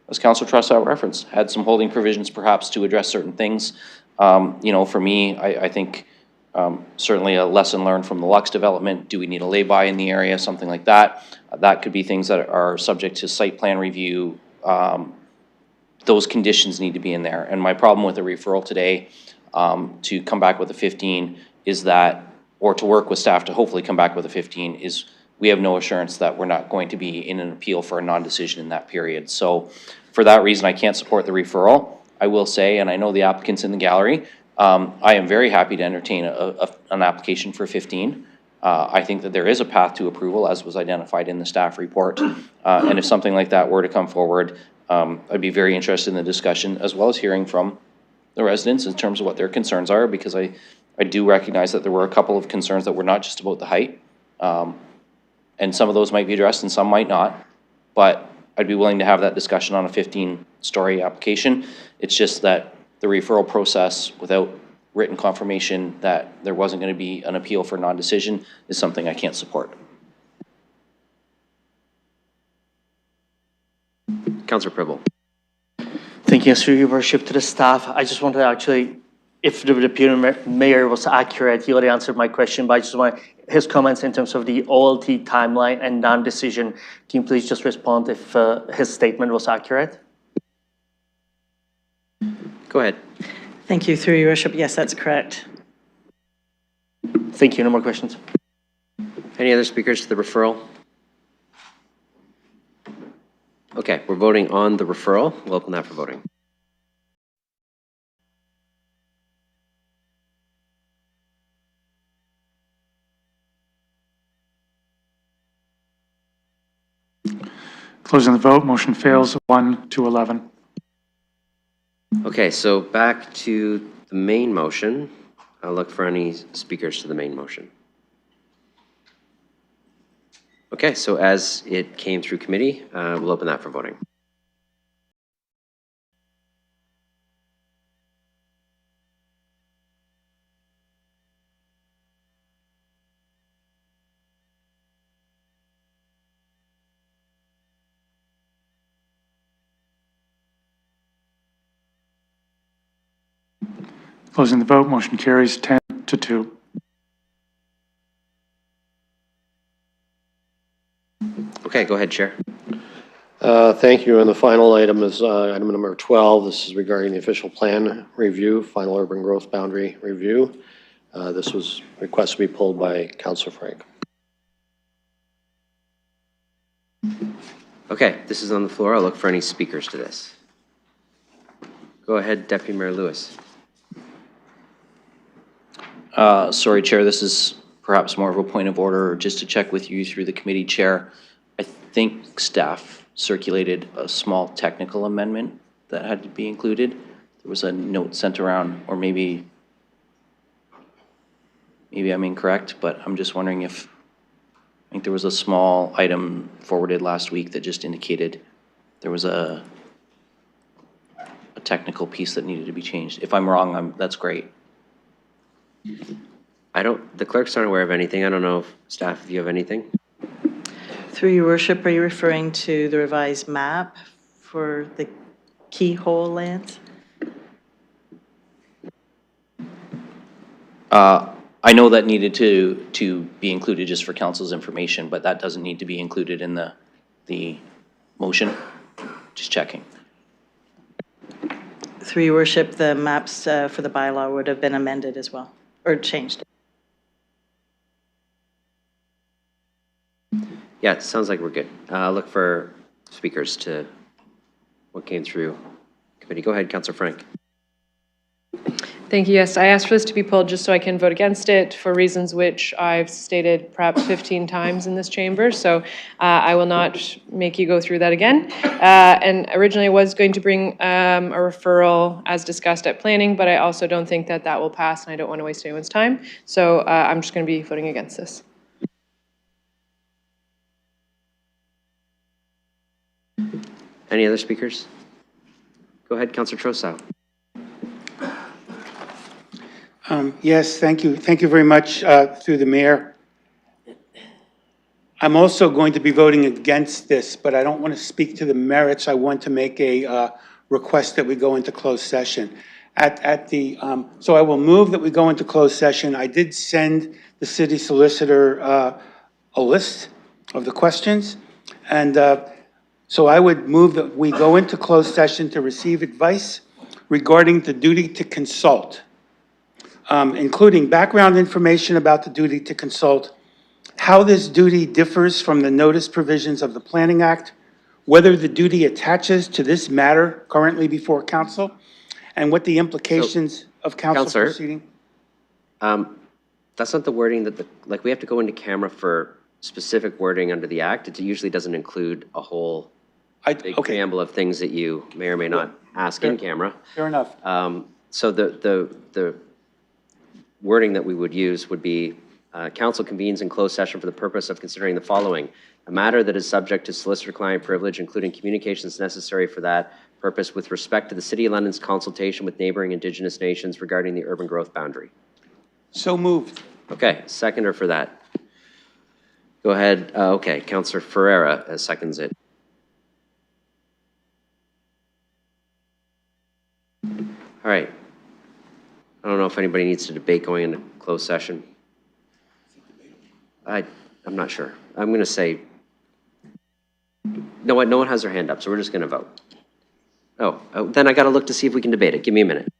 as Councillor Trossow referenced, had some holding provisions perhaps to address certain things. You know, for me, I think certainly a lesson learned from the Lux development. Do we need a lay-by in the area? Something like that. That could be things that are subject to site plan review. Those conditions need to be in there. And my problem with the referral today to come back with a 15 is that, or to work with staff to hopefully come back with a 15, is we have no assurance that we're not going to be in an appeal for a non-decision in that period. So for that reason, I can't support the referral. I will say, and I know the applicants in the gallery, I am very happy to entertain an application for 15. I think that there is a path to approval, as was identified in the staff report. And if something like that were to come forward, I'd be very interested in the discussion, as well as hearing from the residents in terms of what their concerns are, because I do recognize that there were a couple of concerns that were not just about the height. And some of those might be addressed and some might not. But I'd be willing to have that discussion on a 15-story application. It's just that the referral process without written confirmation that there wasn't going to be an appeal for non-decision is something I can't support. Councillor Pribble. Thank you, through your worship, to the staff. I just wanted to actually, if the deputy mayor was accurate, he already answered my question, but I just want his comments in terms of the OLT timeline and non-decision. Can you please just respond if his statement was accurate? Go ahead. Thank you, through your worship. Yes, that's correct. Thank you. No more questions. Any other speakers to the referral? Okay, we're voting on the referral. We'll open that for voting. Closing the vote, motion fails 1 to 11. Okay, so back to the main motion. I'll look for any speakers to the main motion. Okay, so as it came through committee, we'll open that for voting. Closing the vote, motion carries 10-2. Okay, go ahead, Chair. Thank you. And the final item is item number 12. This is regarding the official plan review, final urban growth boundary review. This was requested to be pulled by Councillor Frank. Okay, this is on the floor. I'll look for any speakers to this. Go ahead, Deputy Mayor Lewis. Sorry, Chair, this is perhaps more of a point of order, just to check with you through the committee chair. I think staff circulated a small technical amendment that had to be included. There was a note sent around, or maybe I'm incorrect, but I'm just wondering if, I think there was a small item forwarded last week that just indicated there was a technical piece that needed to be changed. If I'm wrong, that's great. The clerks aren't aware of anything. I don't know if staff, if you have anything. Through your worship, are you referring to the revised map for the keyhole lands? I know that needed to be included just for council's information, but that doesn't need to be included in the motion. Just checking. Through your worship, the maps for the bylaw would have been amended as well, or changed. Yeah, it sounds like we're good. Look for speakers to what came through committee. Go ahead, Councillor Frank. Thank you. Yes, I asked for this to be pulled just so I can vote against it for reasons which I've stated perhaps 15 times in this chamber. So I will not make you go through that again. And originally I was going to bring a referral as discussed at planning, but I also don't think that that will pass and I don't want to waste anyone's time. So I'm just going to be voting against this. Any other speakers? Go ahead, Councillor Trossau. Yes, thank you. Thank you very much through the mayor. I'm also going to be voting against this, but I don't want to speak to the merits. I want to make a request that we go into closed session. So I will move that we go into closed session. I did send the city solicitor a list of the questions. And so I would move that we go into closed session to receive advice regarding the duty to consult. Including background information about the duty to consult, how this duty differs from the notice provisions of the Planning Act, whether the duty attaches to this matter currently before council, and what the implications of council proceeding. That's not the wording that like we have to go into camera for specific wording under the Act. It usually doesn't include a whole big preamble of things that you may or may not ask in camera. Fair enough. So the wording that we would use would be, council convenes in closed session for the purpose of considering the following: a matter that is subject to solicitor-client privilege, including communications necessary for that purpose with respect to the City of London's consultation with neighboring Indigenous nations regarding the urban growth boundary. So moved. Okay, seconder for that. Go ahead. Okay, Councillor Ferreira seconds it. All right. I don't know if anybody needs to debate going into closed session. I'm not sure. I'm going to say, no, no one has their hand up, so we're just going to vote. Oh, then I got to look to see if we can debate it. Give me a minute.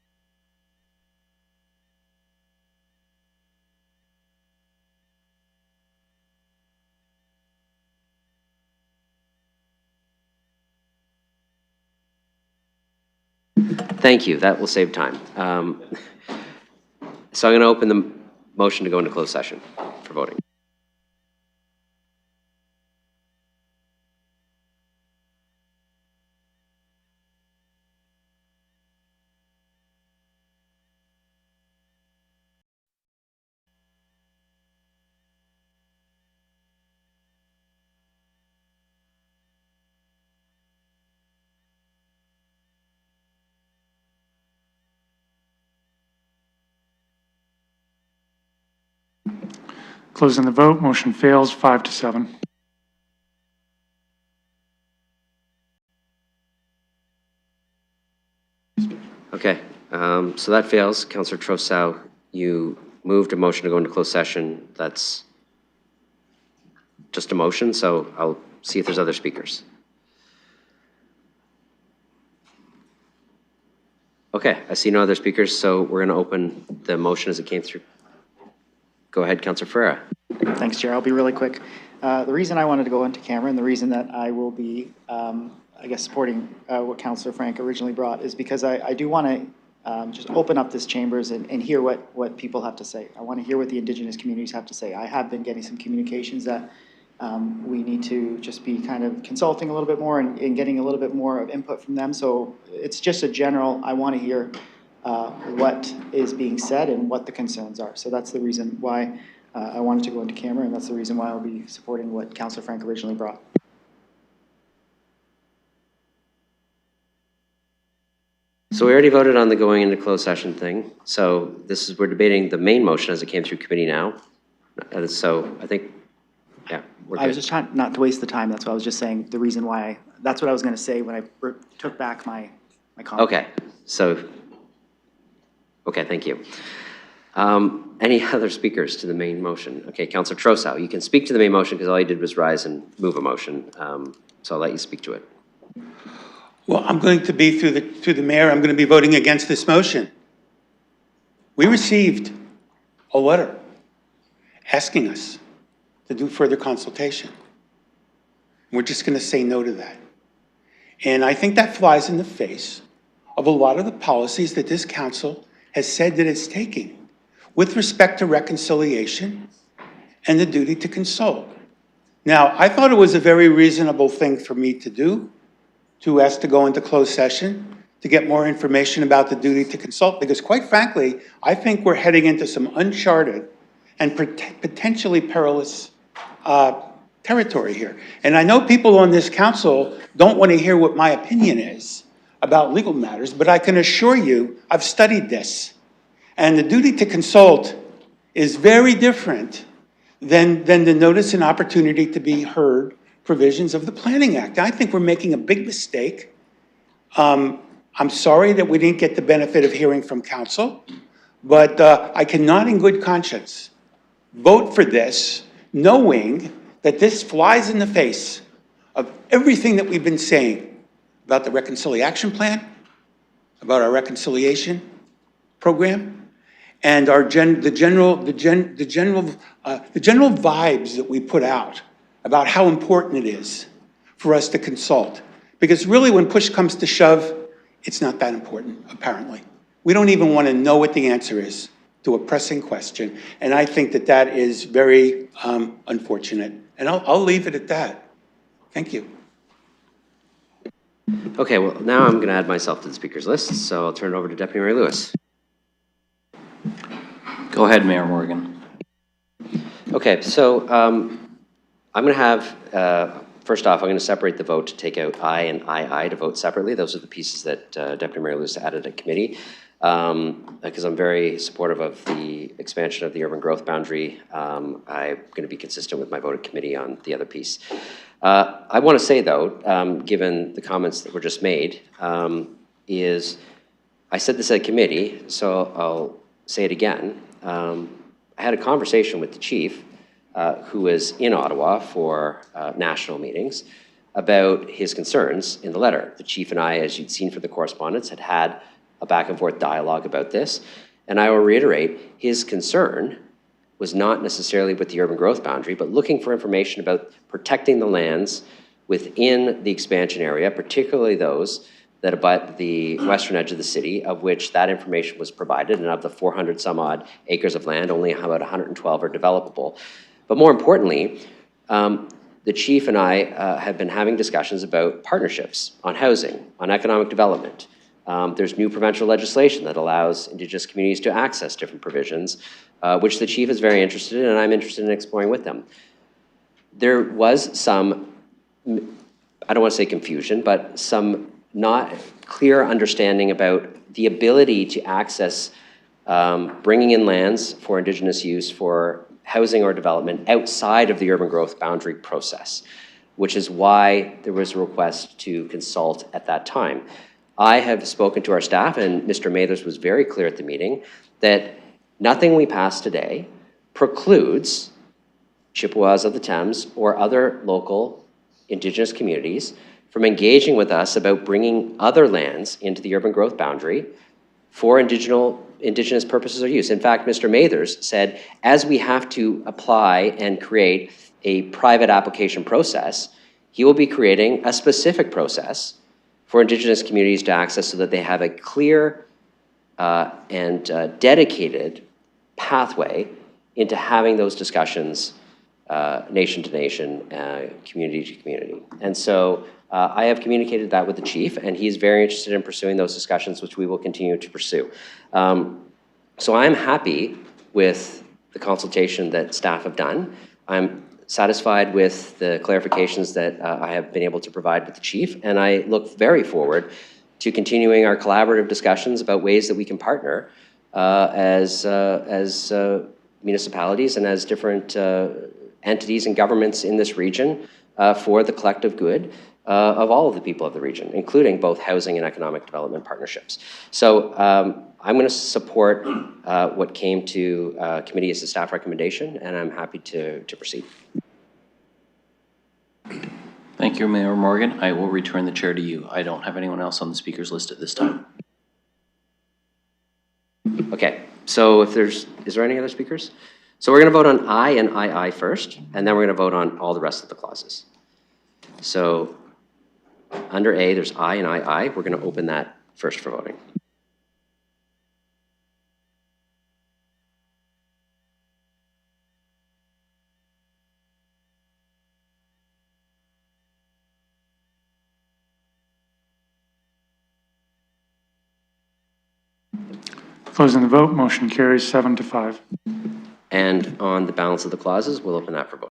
Thank you. That will save time. So I'm going to open the motion to go into closed session for voting. Closing the vote, motion fails 5-7. Okay, so that fails. Councillor Trossau, you moved a motion to go into closed session. That's just a motion, so I'll see if there's other speakers. Okay, I see no other speakers, so we're going to open the motion as it came through. Go ahead, Councillor Ferreira. Thanks, Chair. I'll be really quick. The reason I wanted to go into camera and the reason that I will be, I guess, supporting what Councillor Frank originally brought is because I do want to just open up this chambers and hear what people have to say. I want to hear what the Indigenous communities have to say. I have been getting some communications that we need to just be kind of consulting a little bit more and getting a little bit more of input from them. So it's just a general, I want to hear what is being said and what the concerns are. So that's the reason why I wanted to go into camera, and that's the reason why I'll be supporting what Councillor Frank originally brought. So we already voted on the going into closed session thing. So we're debating the main motion as it came through committee now. So I think, yeah, we're good. I was just trying not to waste the time. That's what I was just saying. The reason why, that's what I was going to say when I took back my comment. Okay, so, okay, thank you. Any other speakers to the main motion? Okay, Councillor Trossau, you can speak to the main motion because all you did was rise and move a motion. So I'll let you speak to it. Well, I'm going to be, through the mayor, I'm going to be voting against this motion. We received a letter asking us to do further consultation. We're just going to say no to that. And I think that flies in the face of a lot of the policies that this council has said that it's taking with respect to reconciliation and the duty to consult. Now, I thought it was a very reasonable thing for me to do, to ask to go into closed session, to get more information about the duty to consult, because quite frankly, I think we're heading into some uncharted and potentially perilous territory here. And I know people on this council don't want to hear what my opinion is about legal matters, but I can assure you, I've studied this. And the duty to consult is very different than the notice and opportunity to be heard provisions of the Planning Act. I think we're making a big mistake. I'm sorry that we didn't get the benefit of hearing from council, but I cannot in good conscience vote for this, knowing that this flies in the face of everything that we've been saying about the reconciliation plan, about our reconciliation program, and our the general vibes that we put out about how important it is for us to consult. Because really, when push comes to shove, it's not that important, apparently. We don't even want to know what the answer is to a pressing question, and I think that that is very unfortunate. And I'll leave it at that. Thank you. Okay, well, now I'm going to add myself to the speakers list, so I'll turn it over to Deputy Mayor Lewis. Go ahead, Mayor Morgan. Okay, so I'm going to have, first off, I'm going to separate the vote to take out I and II to vote separately. Those are the pieces that Deputy Mayor Lewis added at committee, because I'm very supportive of the expansion of the urban growth boundary. I'm going to be consistent with my vote at committee on the other piece. I want to say, though, given the comments that were just made, is I said this at committee, so I'll say it again. I had a conversation with the chief, who was in Ottawa for national meetings, about his concerns in the letter. The chief and I, as you'd seen from the correspondence, had a back and forth dialogue about this. And I will reiterate, his concern was not necessarily with the urban growth boundary, but looking for information about protecting the lands within the expansion area, particularly those that abut the western edge of the city, of which that information was provided, and of the 400 some odd acres of land, only about 112 are developable. But more importantly, the chief and I have been having discussions about partnerships on housing, on economic development. There's new provincial legislation that allows Indigenous communities to access different provisions, which the chief is very interested in, and I'm interested in exploring with them. There was some, I don't want to say confusion, but some not clear understanding about the ability to access bringing in lands for Indigenous use for housing or development outside of the urban growth boundary process, which is why there was a request to consult at that time. I have spoken to our staff, and Mr. Mathers was very clear at the meeting that nothing we pass today precludes Chippewas of the Thames or other local Indigenous communities from engaging with us about bringing other lands into the urban growth boundary for Indigenous purposes or use. In fact, Mr. Mathers said, as we have to apply and create a private application process, he will be creating a specific process for Indigenous communities to access so that they have a clear and dedicated pathway into having those discussions nation to nation, community to community. And so I have communicated that with the chief, and he's very interested in pursuing those discussions, which we will continue to pursue. So I'm happy with the consultation that staff have done. I'm satisfied with the clarifications that I have been able to provide with the chief, and I look very forward to continuing our collaborative discussions about ways that we can partner as municipalities and as different entities and governments in this region for the collective good of all of the people of the region, including both housing and economic development partnerships. So I'm going to support what came to committee as a staff recommendation, and I'm happy to proceed. Thank you, Mayor Morgan. I will return the chair to you. I don't have anyone else on the speakers list at this time. Okay, so if is there any other speakers? So we're going to vote on I and II first, and then we're going to vote on all the rest of the clauses. So under A, there's I and II. We're going to open that first for voting. Closing the vote, motion carries 7-5. And on the balance of the clauses, we'll open that for vote.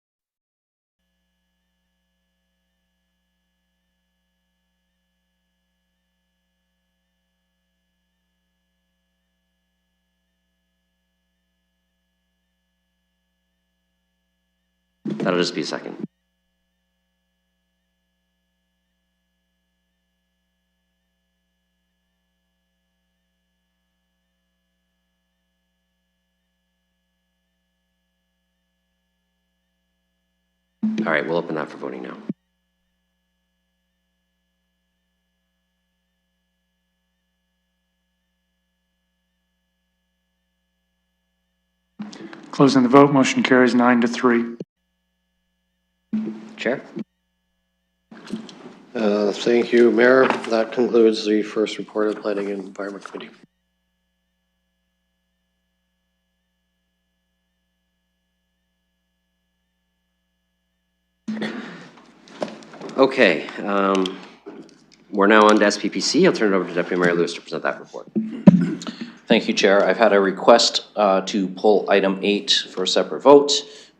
That'll just be a second. All right, we'll open that for voting now. Closing the vote, motion carries 9-3. Chair? Thank you, Mayor. That concludes the first report of Planning and Environment Committee. Okay, we're now on to SPPC. I'll turn it over to Deputy Mayor Lewis to present that report. Thank you, Chair. I've had a request to pull item 8 for a separate vote.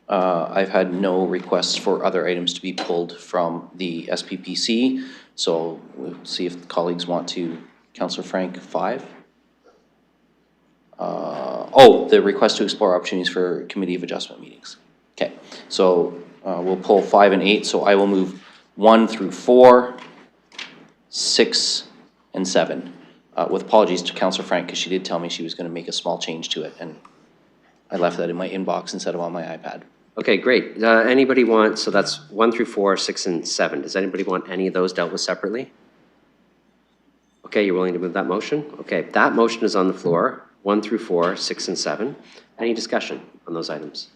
I've had no requests for other items to be pulled from the SPPC. So we'll see if the colleagues want to. Councillor Frank, 5. Oh, the request to explore opportunities for Committee of Adjustment meetings. Okay, so we'll pull 5 and 8. So I will move 1 through 4, 6, and 7. With apologies to Councillor Frank, because she did tell me she was going to make a small change to it, and I left that in my inbox instead of on my iPad. Okay, great. Anybody want, so that's 1 through 4, 6, and 7. Does anybody want any of those dealt with separately? Okay, you're willing to move that motion? Okay, that motion is on the floor, 1 through 4, 6, and 7. Any discussion on those items?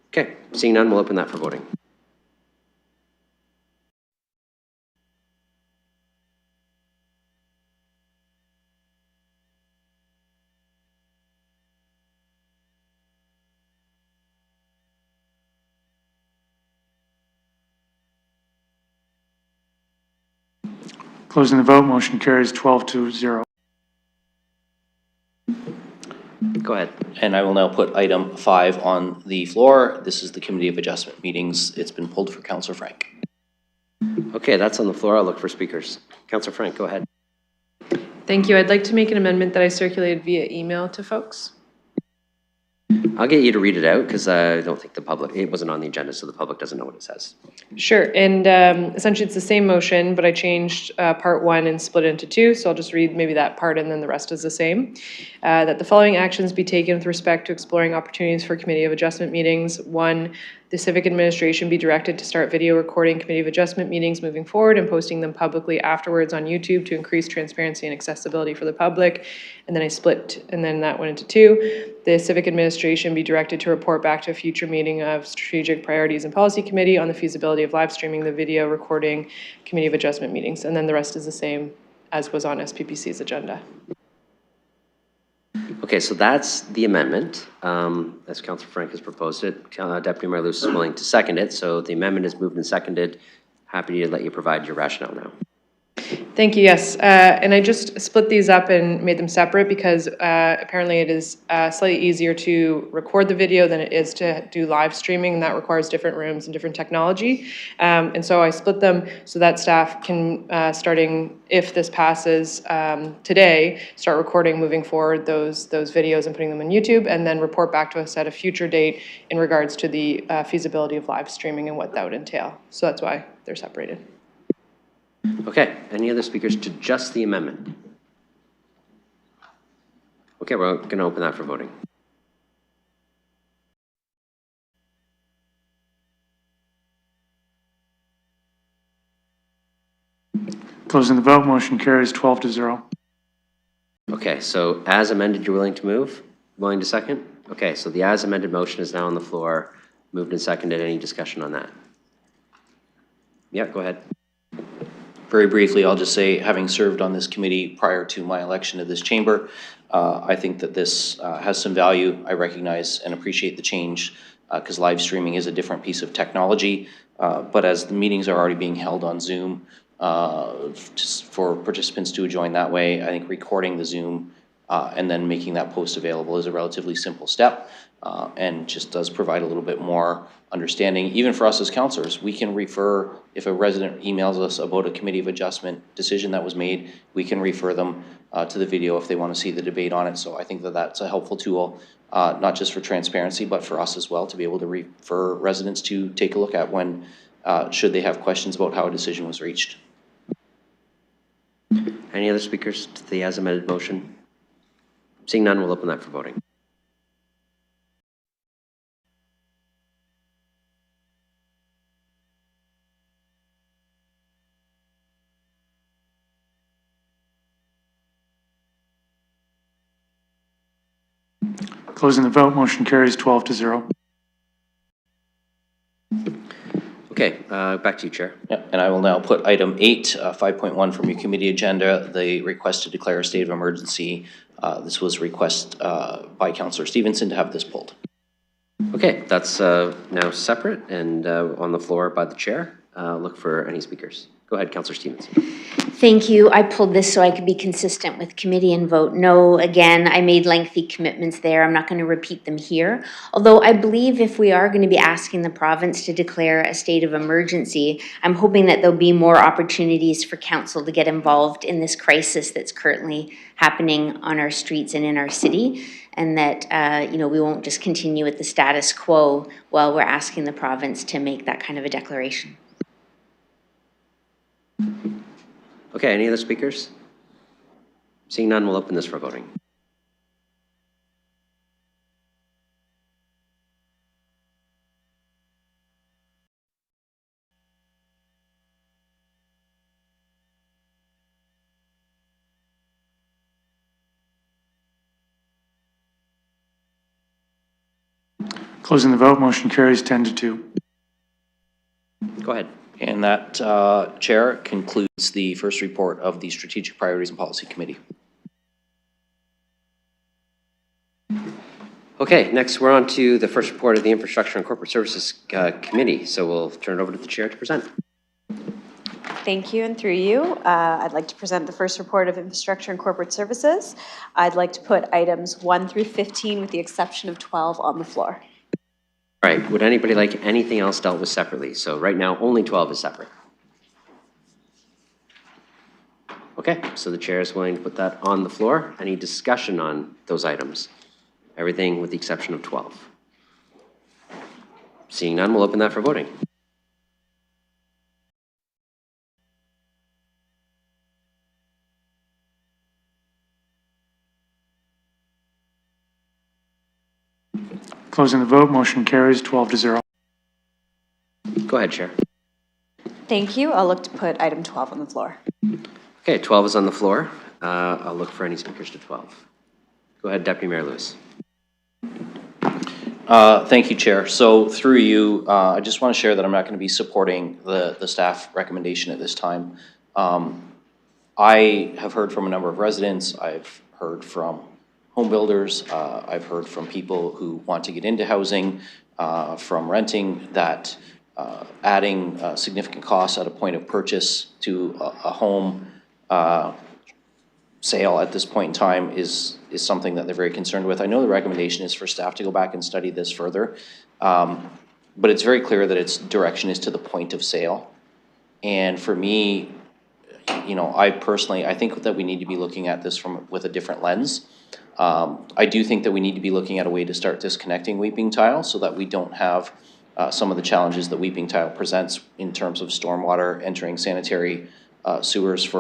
Okay, seeing none, we'll open that for voting. Closing the vote, motion carries 12-0. Go ahead. And I will now put item 5 on the floor. This is the Committee of Adjustment meetings. It's been pulled for Councillor Frank. Okay, that's on the floor. I'll look for speakers. Councillor Frank, go ahead. Thank you. I'd like to make an amendment that I circulated via email to folks. I'll get you to read it out because I don't think the public, it wasn't on the agenda, so the public doesn't know what it says. Sure, and essentially it's the same motion, but I changed part one and split it into two, so I'll just read maybe that part and then the rest is the same. That the following actions be taken with respect to exploring opportunities for Committee of Adjustment meetings. One, the Civic Administration be directed to start video recording Committee of Adjustment meetings moving forward and posting them publicly afterwards on YouTube to increase transparency and accessibility for the public. And then I split, and then that went into two. The Civic Administration be directed to report back to a future meeting of Strategic Priorities and Policy Committee on the feasibility of live streaming the video recording Committee of Adjustment meetings. And then the rest is the same as was on SPPC's agenda. Okay, so that's the amendment, as Councillor Frank has proposed it. Deputy Mayor Lewis is willing to second it, so the amendment is moved and seconded. Happy to let you provide your rationale now. Thank you, yes. And I just split these up and made them separate because apparently it is slightly easier to record the video than it is to do live streaming, and that requires different rooms and different technology. And so I split them so that staff can, starting, if this passes today, start recording moving forward those videos and putting them on YouTube, and then report back to us at a future date in regards to the feasibility of live streaming and what that would entail. So that's why they're separated. Okay, any other speakers to just the amendment? Okay, we're going to open that for voting. Closing the vote, motion carries 12-0. Okay, so as amended, you're willing to move? Willing to second? Okay, so the as amended motion is now on the floor, moved and seconded. Any discussion on that? Yeah, go ahead. Very briefly, I'll just say, having served on this committee prior to my election to this chamber, I think that this has some value. I recognize and appreciate the change because live streaming is a different piece of technology. But as the meetings are already being held on Zoom, just for participants to join that way, I think recording the Zoom and then making that post available is a relatively simple step and just does provide a little bit more understanding. Even for us as councillors, we can refer, if a resident emails us about a Committee of Adjustment decision that was made, we can refer them to the video if they want to see the debate on it. So I think that that's a helpful tool, not just for transparency, but for us as well, to be able to refer residents to take a look at when, should they have questions about how a decision was reached. Any other speakers to the as amended motion? Seeing none, we'll open that for voting. Closing the vote, motion carries 12-0. Okay, back to you, Chair. Yeah, and I will now put item 8, 5.1 from your committee agenda, the request to declare a state of emergency. This was a request by Councillor Stevenson to have this pulled. Okay, that's now separate and on the floor by the chair. Look for any speakers. Go ahead, Councillor Stevenson. Thank you. I pulled this so I could be consistent with committee and vote no. Again, I made lengthy commitments there. I'm not going to repeat them here. Although I believe if we are going to be asking the province to declare a state of emergency, I'm hoping that there'll be more opportunities for council to get involved in this crisis that's currently happening on our streets and in our city, and that we won't just continue with the status quo while we're asking the province to make that kind of a declaration. Okay, any other speakers? Seeing none, we'll open this for voting. Closing the vote, motion carries 10-2. Go ahead. And that, Chair, concludes the first report of the Strategic Priorities and Policy Committee. Okay, next we're on to the first report of the Infrastructure and Corporate Services Committee. So we'll turn it over to the chair to present. Thank you, and through you, I'd like to present the first report of Infrastructure and Corporate Services. I'd like to put items 1 through 15 with the exception of 12 on the floor. All right, would anybody like anything else dealt with separately? So right now, only 12 is separate. Okay, so the chair is willing to put that on the floor. Any discussion on those items? Everything with the exception of 12. Seeing none, we'll open that for voting. Closing the vote, motion carries 12-0. Go ahead, Chair. Thank you. I'll look to put item 12 on the floor. Okay, 12 is on the floor. I'll look for any speakers to 12. Go ahead, Deputy Mayor Lewis. Thank you, Chair. So through you, I just want to share that I'm not going to be supporting the staff recommendation at this time. I have heard from a number of residents. I've heard from home builders. I've heard from people who want to get into housing, from renting, that adding significant costs at a point of purchase to a home sale at this point in time is something that they're very concerned with. I know the recommendation is for staff to go back and study this further, but it's very clear that its direction is to the point of sale. And for me, you know, I think that we need to be looking at this with a different lens. I do think that we need to be looking at a way to start disconnecting Weeping Tile so that we don't have some of the challenges that Weeping Tile presents in terms of stormwater entering sanitary sewers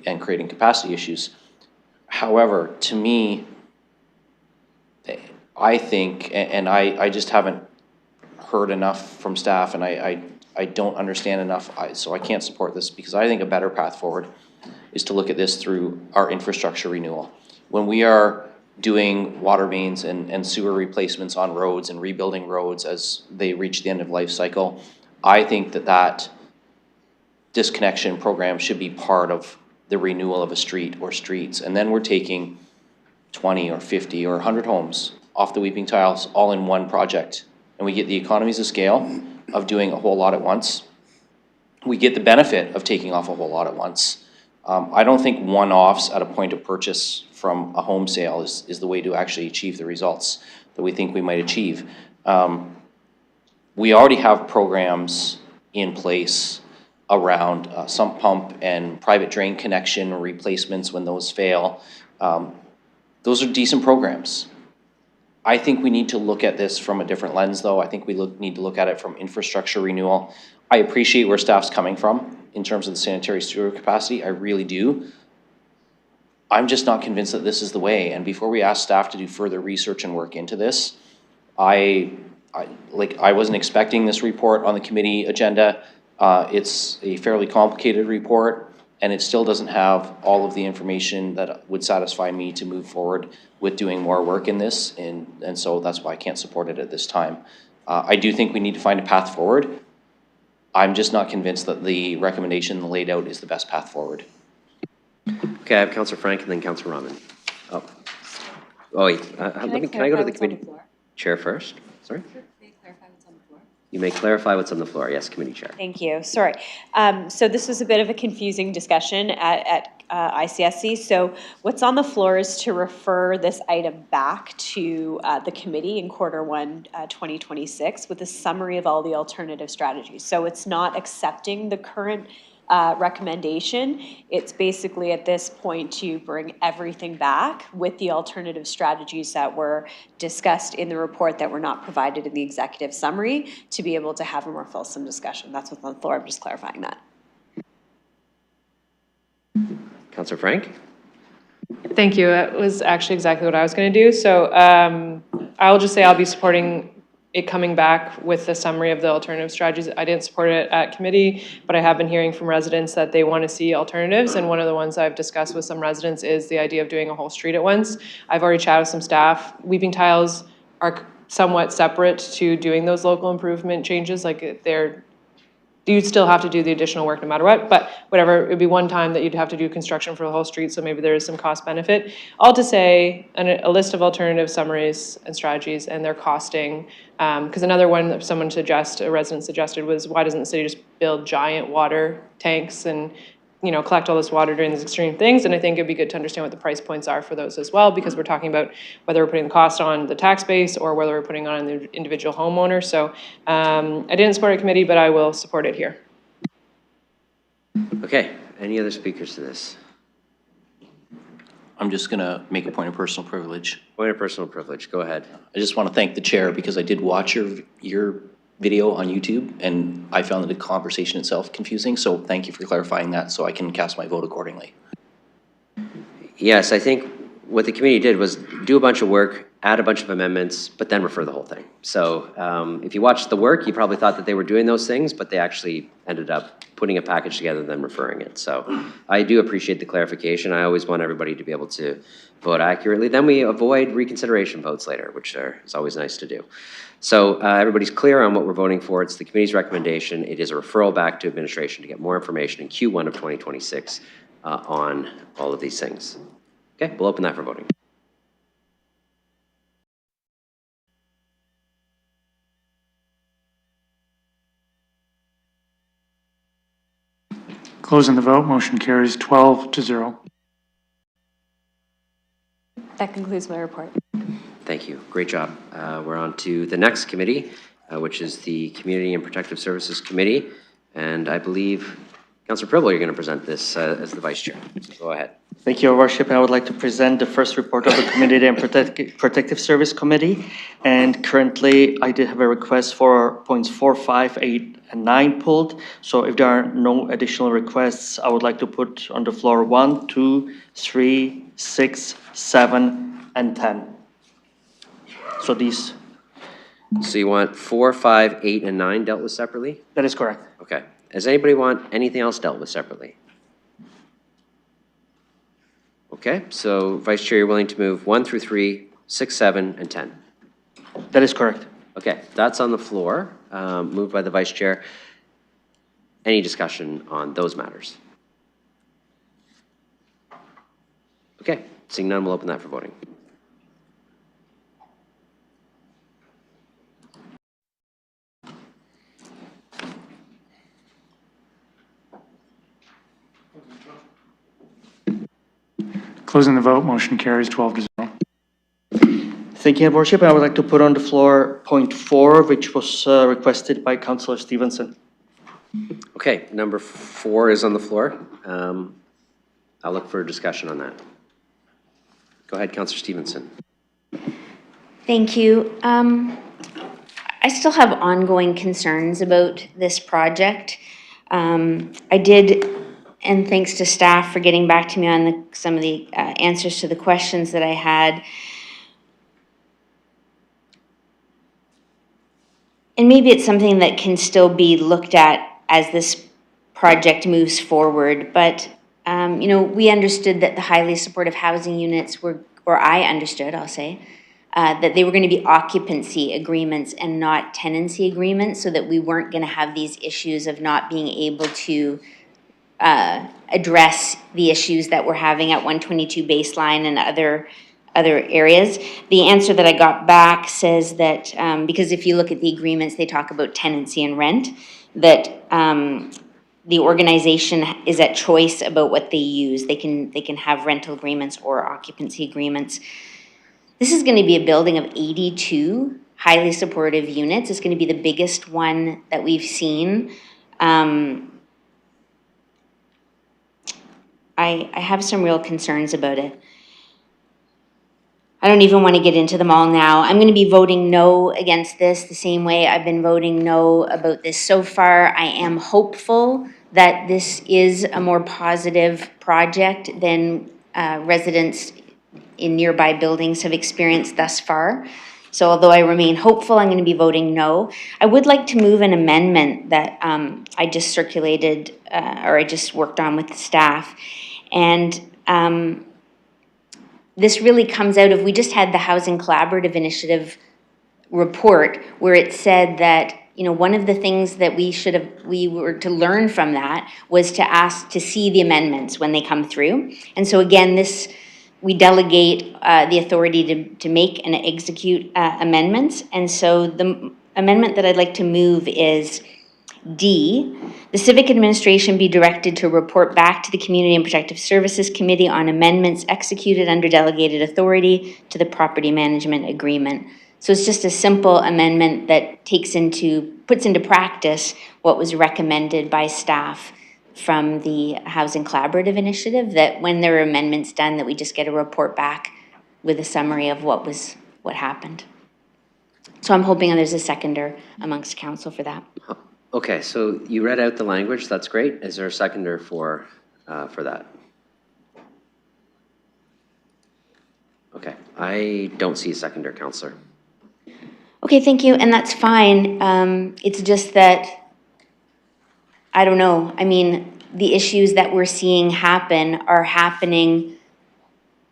and creating capacity issues. However, to me, I think, and I just haven't heard enough from staff, and I don't understand enough, so I can't support this, because I think a better path forward is to look at this through our infrastructure renewal. When we are doing water mains and sewer replacements on roads and rebuilding roads as they reach the end of life cycle, I think that disconnection program should be part of the renewal of a street or streets. And then we're taking 20 or 50 or 100 homes off the Weeping Tiles all in one project. And we get the economies of scale of doing a whole lot at once. We get the benefit of taking off a whole lot at once. I don't think one-offs at a point of purchase from a home sale is the way to actually achieve the results that we think we might achieve. We already have programs in place around sump pump and private drain connection replacements when those fail. Those are decent programs. I think we need to look at this from a different lens, though. I think we need to look at it from infrastructure renewal. I appreciate where staff's coming from in terms of the sanitary sewer capacity. I really do. I'm just not convinced that this is the way. And before we ask staff to do further research and work into this, I wasn't expecting this report on the committee agenda. It's a fairly complicated report, and it still doesn't have all of the information that would satisfy me to move forward with doing more work in this, and so that's why I can't support it at this time. I do think we need to find a path forward. I'm just not convinced that the recommendation laid out is the best path forward. Okay, I have Councillor Frank and then Councillor Rahman. Oh, wait, can I go to the committee chair first? Sorry? You may clarify what's on the floor. Yes, committee chair. Thank you. Sorry. So this was a bit of a confusing discussion at ICSC. So what's on the floor is to refer this item back to the committee in Q1 2026 with a summary of all the alternative strategies. So it's not accepting the current recommendation. It's basically at this point to bring everything back with the alternative strategies that were discussed in the report that were not provided in the executive summary to be able to have a more fulsome discussion. That's what's on the floor. I'm just clarifying that. Councillor Frank? Thank you. That was actually exactly what I was going to do. So I'll just say I'll be supporting it coming back with the summary of the alternative strategies. I didn't support it at committee, but I have been hearing from residents that they want to see alternatives. And one of the ones I've discussed with some residents is the idea of doing a whole street at once. I've already chatted with some staff. Weeping Tiles are somewhat separate to doing those local improvement changes. Like you'd still have to do the additional work no matter what, but whatever, it'd be one time that you'd have to do construction for the whole street, so maybe there is some cost benefit. All to say, a list of alternative summaries and strategies and their costing, because another one that a resident suggested was, why doesn't the city just build giant water tanks and collect all this water during these extreme things? And I think it'd be good to understand what the price points are for those as well, because we're talking about whether we're putting the cost on the tax base or whether we're putting on the individual homeowner. So I didn't support it committee, but I will support it here. Okay, any other speakers to this? I'm just going to make a point of personal privilege. Point of personal privilege, go ahead. I just want to thank the chair because I did watch your video on YouTube and I found the conversation itself confusing. So thank you for clarifying that so I can cast my vote accordingly. Yes, I think what the committee did was do a bunch of work, add a bunch of amendments, but then refer the whole thing. So if you watched the work, you probably thought that they were doing those things, but they actually ended up putting a package together and then referring it. So I do appreciate the clarification. I always want everybody to be able to vote accurately. Then we avoid reconsideration votes later, which is always nice to do. So everybody's clear on what we're voting for. It's the committee's recommendation. It is a referral back to administration to get more information in Q1 of 2026 on all of these things. Okay, we'll open that for voting. Closing the vote, motion carries 12-0. That concludes my report. Thank you. Great job. We're on to the next committee, which is the Community and Protective Services Committee. And I believe, Councillor Pribble, you're going to present this as the Vice Chair. So go ahead. Thank you, Your Worship. I would like to present the first report of the Community and Protective Service Committee. And currently, I did have a request for points 4, 5, 8, and 9 pulled. So if there are no additional requests, I would like to put on the floor 1, 2, 3, 6, 7, and 10. So these. So you want 4, 5, 8, and 9 dealt with separately? That is correct. Okay. Does anybody want anything else dealt with separately? Okay, so Vice Chair, you're willing to move 1 through 3, 6, 7, and 10? That is correct. Okay, that's on the floor, moved by the Vice Chair. Any discussion on those matters? Okay, seeing none, we'll open that for voting. Closing the vote, motion carries 12-0. Thank you, Your Worship. I would like to put on the floor point 4, which was requested by Councillor Stevenson. Okay, number 4 is on the floor. I'll look for a discussion on that. Go ahead, Councillor Stevenson. Thank you. I still have ongoing concerns about this project. I did, and thanks to staff for getting back to me on some of the answers to the questions that I had. And maybe it's something that can still be looked at as this project moves forward, but you know, we understood that the highly supportive housing units were, or I understood, I'll say, that they were going to be occupancy agreements and not tenancy agreements, so that we weren't going to have these issues of not being able to address the issues that we're having at 122 Baseline and other areas. The answer that I got back says that, because if you look at the agreements, they talk about tenancy and rent, that the organization is at choice about what they use. They can have rental agreements or occupancy agreements. This is going to be a building of 82 highly supportive units. It's going to be the biggest one that we've seen. I have some real concerns about it. I don't even want to get into them all now. I'm going to be voting no against this the same way I've been voting no about this so far. I am hopeful that this is a more positive project than residents in nearby buildings have experienced thus far. So although I remain hopeful, I'm going to be voting no. I would like to move an amendment that I just circulated, or I just worked on with the staff. And this really comes out of, we just had the Housing Collaborative Initiative report where it said that, you know, one of the things that we were to learn from that was to ask to see the amendments when they come through. And so again, we delegate the authority to make and execute amendments. And so the amendment that I'd like to move is D, the Civic Administration be directed to report back to the Community and Protective Services Committee on amendments executed under delegated authority to the Property Management Agreement. So it's just a simple amendment that puts into practice what was recommended by staff from the Housing Collaborative Initiative, that when there are amendments done, that we just get a report back with a summary of what happened. So I'm hoping there's a seconder amongst council for that. Okay, so you read out the language, that's great. Is there a seconder for that? Okay, I don't see a seconder, Councillor. Okay, thank you, and that's fine. It's just that, I don't know, I mean, the issues that we're seeing happen are happening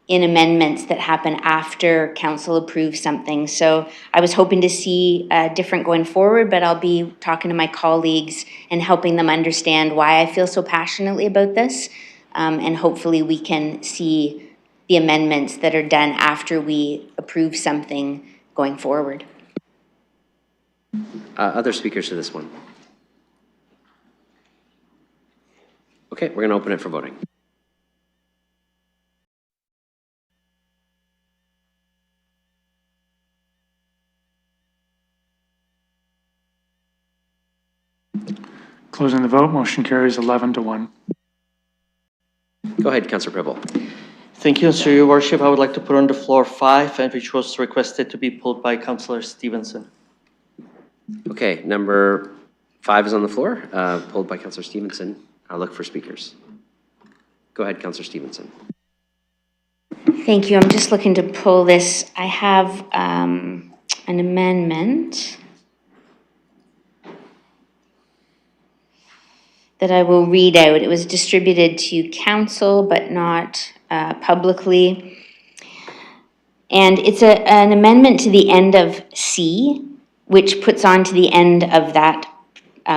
in amendments that happen after council approves something. So I was hoping to see different going forward, but I'll be talking to my colleagues and helping them understand why I feel so passionately about this. And hopefully we can see the amendments that are done after we approve something going forward. Other speakers to this one? Okay, we're going to open it for voting. Closing the vote, motion carries 11-1. Go ahead, Councillor Pribble. Thank you, Sir, Your Worship. I would like to put on the floor 5, and which was requested to be pulled by Councillor Stevenson. Okay, number 5 is on the floor, pulled by Councillor Stevenson. I'll look for speakers. Go ahead, Councillor Stevenson. Thank you. I'm just looking to pull this. I have an amendment that I will read out. It was distributed to council, but not publicly. And it's an amendment to the end of C, which puts on to the end of that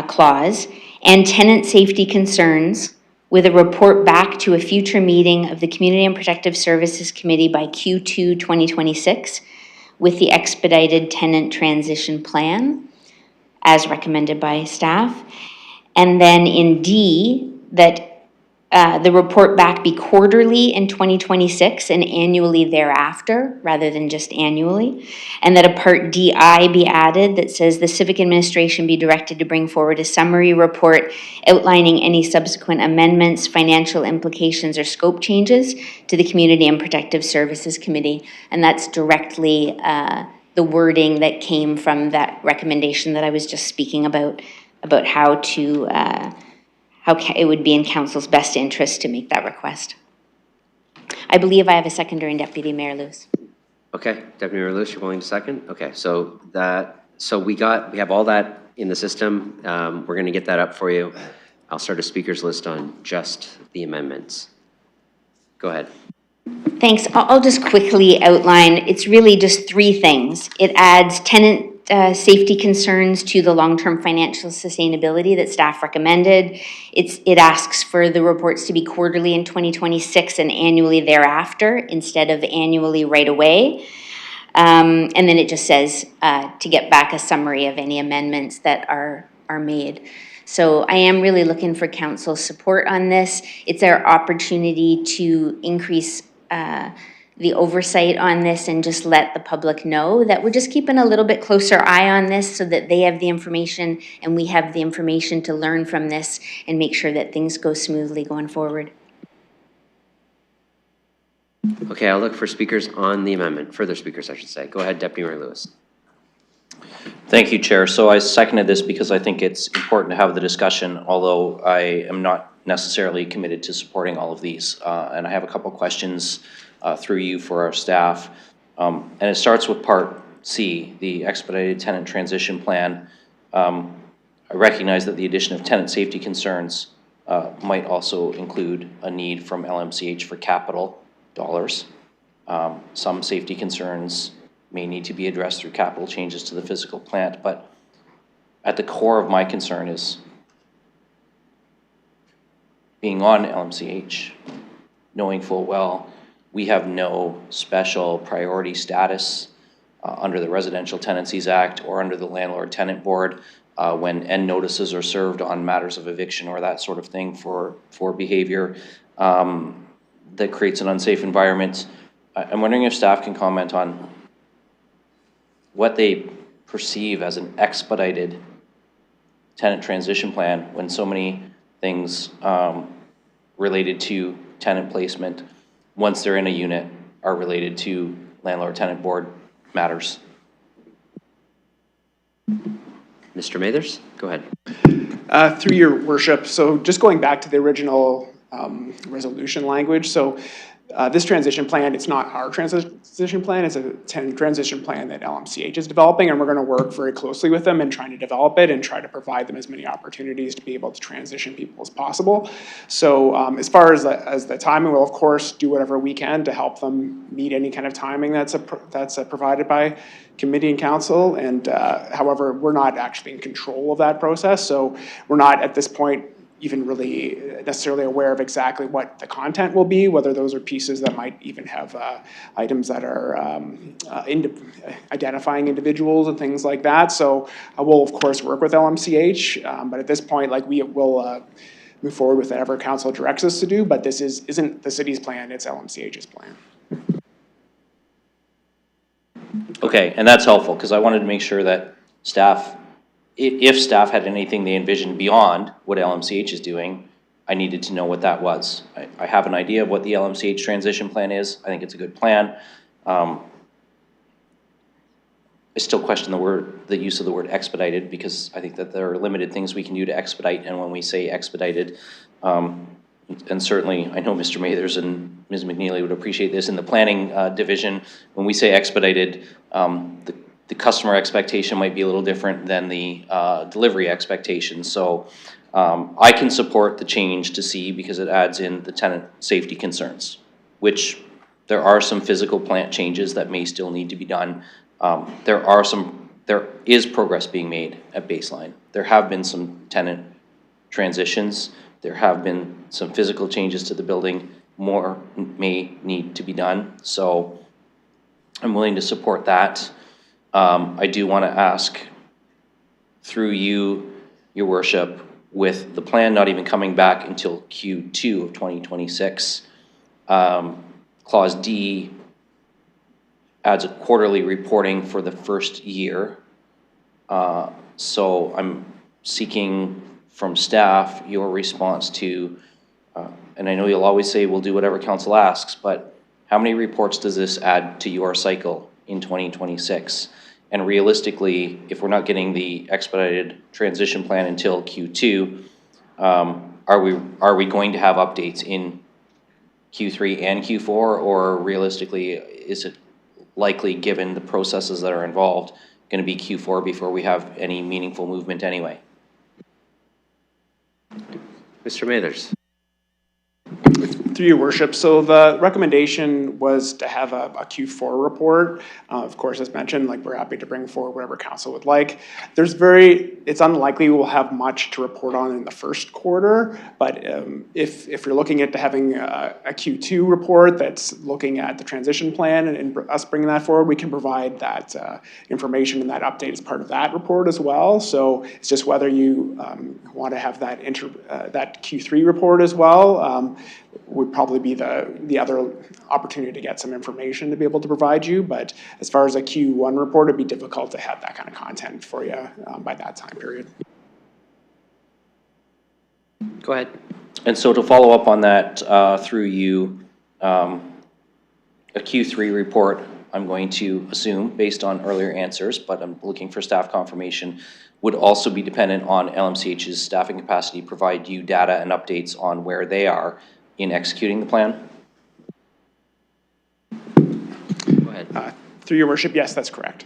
clause, and tenant safety concerns with a report back to a future meeting of the Community and Protective Services Committee by Q2 2026 with the expedited tenant transition plan as recommended by staff. And then in D, that the report back be quarterly in 2026 and annually thereafter, rather than just annually. And that a part DI be added that says the Civic Administration be directed to bring forward a summary report outlining any subsequent amendments, financial implications, or scope changes to the Community and Protective Services Committee. And that's directly the wording that came from that recommendation that I was just speaking about how to it would be in council's best interest to make that request. I believe I have a seconder in Deputy Mayor Lewis. Okay, Deputy Mayor Lewis, you're willing to second? Okay, so we have all that in the system. We're going to get that up for you. I'll start a speakers list on just the amendments. Go ahead. Thanks. I'll just quickly outline. It's really just 3 things. It adds tenant safety concerns to the long-term financial sustainability that staff recommended. It asks for the reports to be quarterly in 2026 and annually thereafter instead of annually right away. And then it just says to get back a summary of any amendments that are made. So I am really looking for council support on this. It's our opportunity to increase the oversight on this and just let the public know that we're just keeping a little bit closer eye on this so that they have the information and we have the information to learn from this and make sure that things go smoothly going forward. Okay, I'll look for speakers on the amendment, further speakers, I should say. Go ahead, Deputy Mayor Lewis. Thank you, Chair. So I seconded this because I think it's important to have the discussion, although I am not necessarily committed to supporting all of these. And I have a couple questions through you for our staff. And it starts with Part C, the expedited tenant transition plan. I recognize that the addition of tenant safety concerns might also include a need from LMCH for capital dollars. Some safety concerns may need to be addressed through capital changes to the physical plant, but at the core of my concern is being on LMCH, knowing full well we have no special priority status under the Residential Tenancies Act or under the Landlord Tenant Board when end notices are served on matters of eviction or that sort of thing for behavior that creates an unsafe environment. I'm wondering if staff can comment on what they perceive as an expedited tenant transition plan when so many things related to tenant placement, once they're in a unit, are related to landlord-tenant board matters. Mr. Mathers, go ahead. Through your worship, so just going back to the original resolution language, so this transition plan, it's not our transition plan, it's a transition plan that LMCH is developing, and we're gonna work very closely with them in trying to develop it and try to provide them as many opportunities to be able to transition people as possible. So as far as the timing, we'll of course do whatever we can to help them meet any kind of timing that's provided by committee and council, and however, we're not actually in control of that process, so we're not at this point even really necessarily aware of exactly what the content will be, whether those are pieces that might even have items that are identifying individuals and things like that. So we'll of course work with LMCH, but at this point, like we will move forward with whatever council directs us to do, but this isn't the city's plan, it's LMCH's plan. Okay, and that's helpful, because I wanted to make sure that staff, if staff had anything they envisioned beyond what LMCH is doing, I needed to know what that was. I have an idea of what the LMCH transition plan is. I think it's a good plan. I still question the use of the word expedited, because I think that there are limited things we can do to expedite, and when we say expedited, and certainly I know Mr. Mathers and Ms. McNeely would appreciate this in the planning division, when we say expedited, the customer expectation might be a little different than the delivery expectation. So I can support the change to C because it adds in the tenant safety concerns, which there are some physical plant changes that may still need to be done. There is progress being made at Baseline. There have been some tenant transitions. There have been some physical changes to the building. More may need to be done. So I'm willing to support that. I do want to ask, through you, your worship, with the plan not even coming back until Q2 of 2026, Clause D adds a quarterly reporting for the first year. So I'm seeking from staff your response to, and I know you'll always say we'll do whatever council asks, but how many reports does this add to your cycle in 2026? And realistically, if we're not getting the expedited transition plan until Q2, are we going to have updates in Q3 and Q4, or realistically, is it likely, given the processes that are involved, going to be Q4 before we have any meaningful movement anyway? Mr. Mathers. Through your worship, so the recommendation was to have a Q4 report. Of course, as mentioned, like we're happy to bring forward whatever council would like. It's unlikely we'll have much to report on in the first quarter, but if you're looking at having a Q2 report that's looking at the transition plan and us bringing that forward, we can provide that information and that update as part of that report as well. So it's just whether you want to have that that Q3 report as well. Would probably be the other opportunity to get some information to be able to provide you. But as far as a Q1 report, it'd be difficult to have that kind of content for you by that time period. Go ahead. And so to follow up on that, through you, a Q3 report, I'm going to assume, based on earlier answers, but I'm looking for staff confirmation, would also be dependent on LMCH's staffing capacity to provide you data and updates on where they are in executing the plan? Go ahead. Through your worship, yes, that's correct.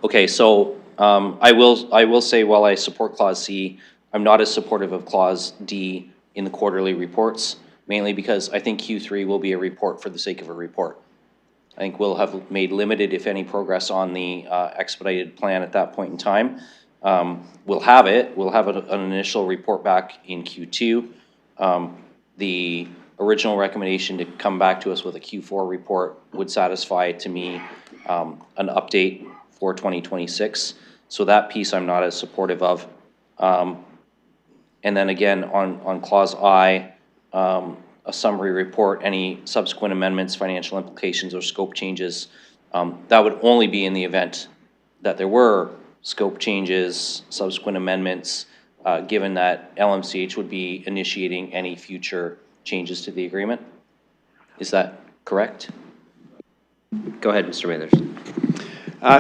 Okay, so I will say, while I support Clause C, I'm not as supportive of Clause D in the quarterly reports, mainly because I think Q3 will be a report for the sake of a report. I think we'll have made limited, if any, progress on the expedited plan at that point in time. We'll have an initial report back in Q2. The original recommendation to come back to us with a Q4 report would satisfy, to me, an update for 2026. So that piece I'm not as supportive of. And then again, on Clause I, a summary report, any subsequent amendments, financial implications, or scope changes, that would only be in the event that there were scope changes, subsequent amendments, given that LMCH would be initiating any future changes to the agreement. Is that correct? Go ahead, Mr. Mathers.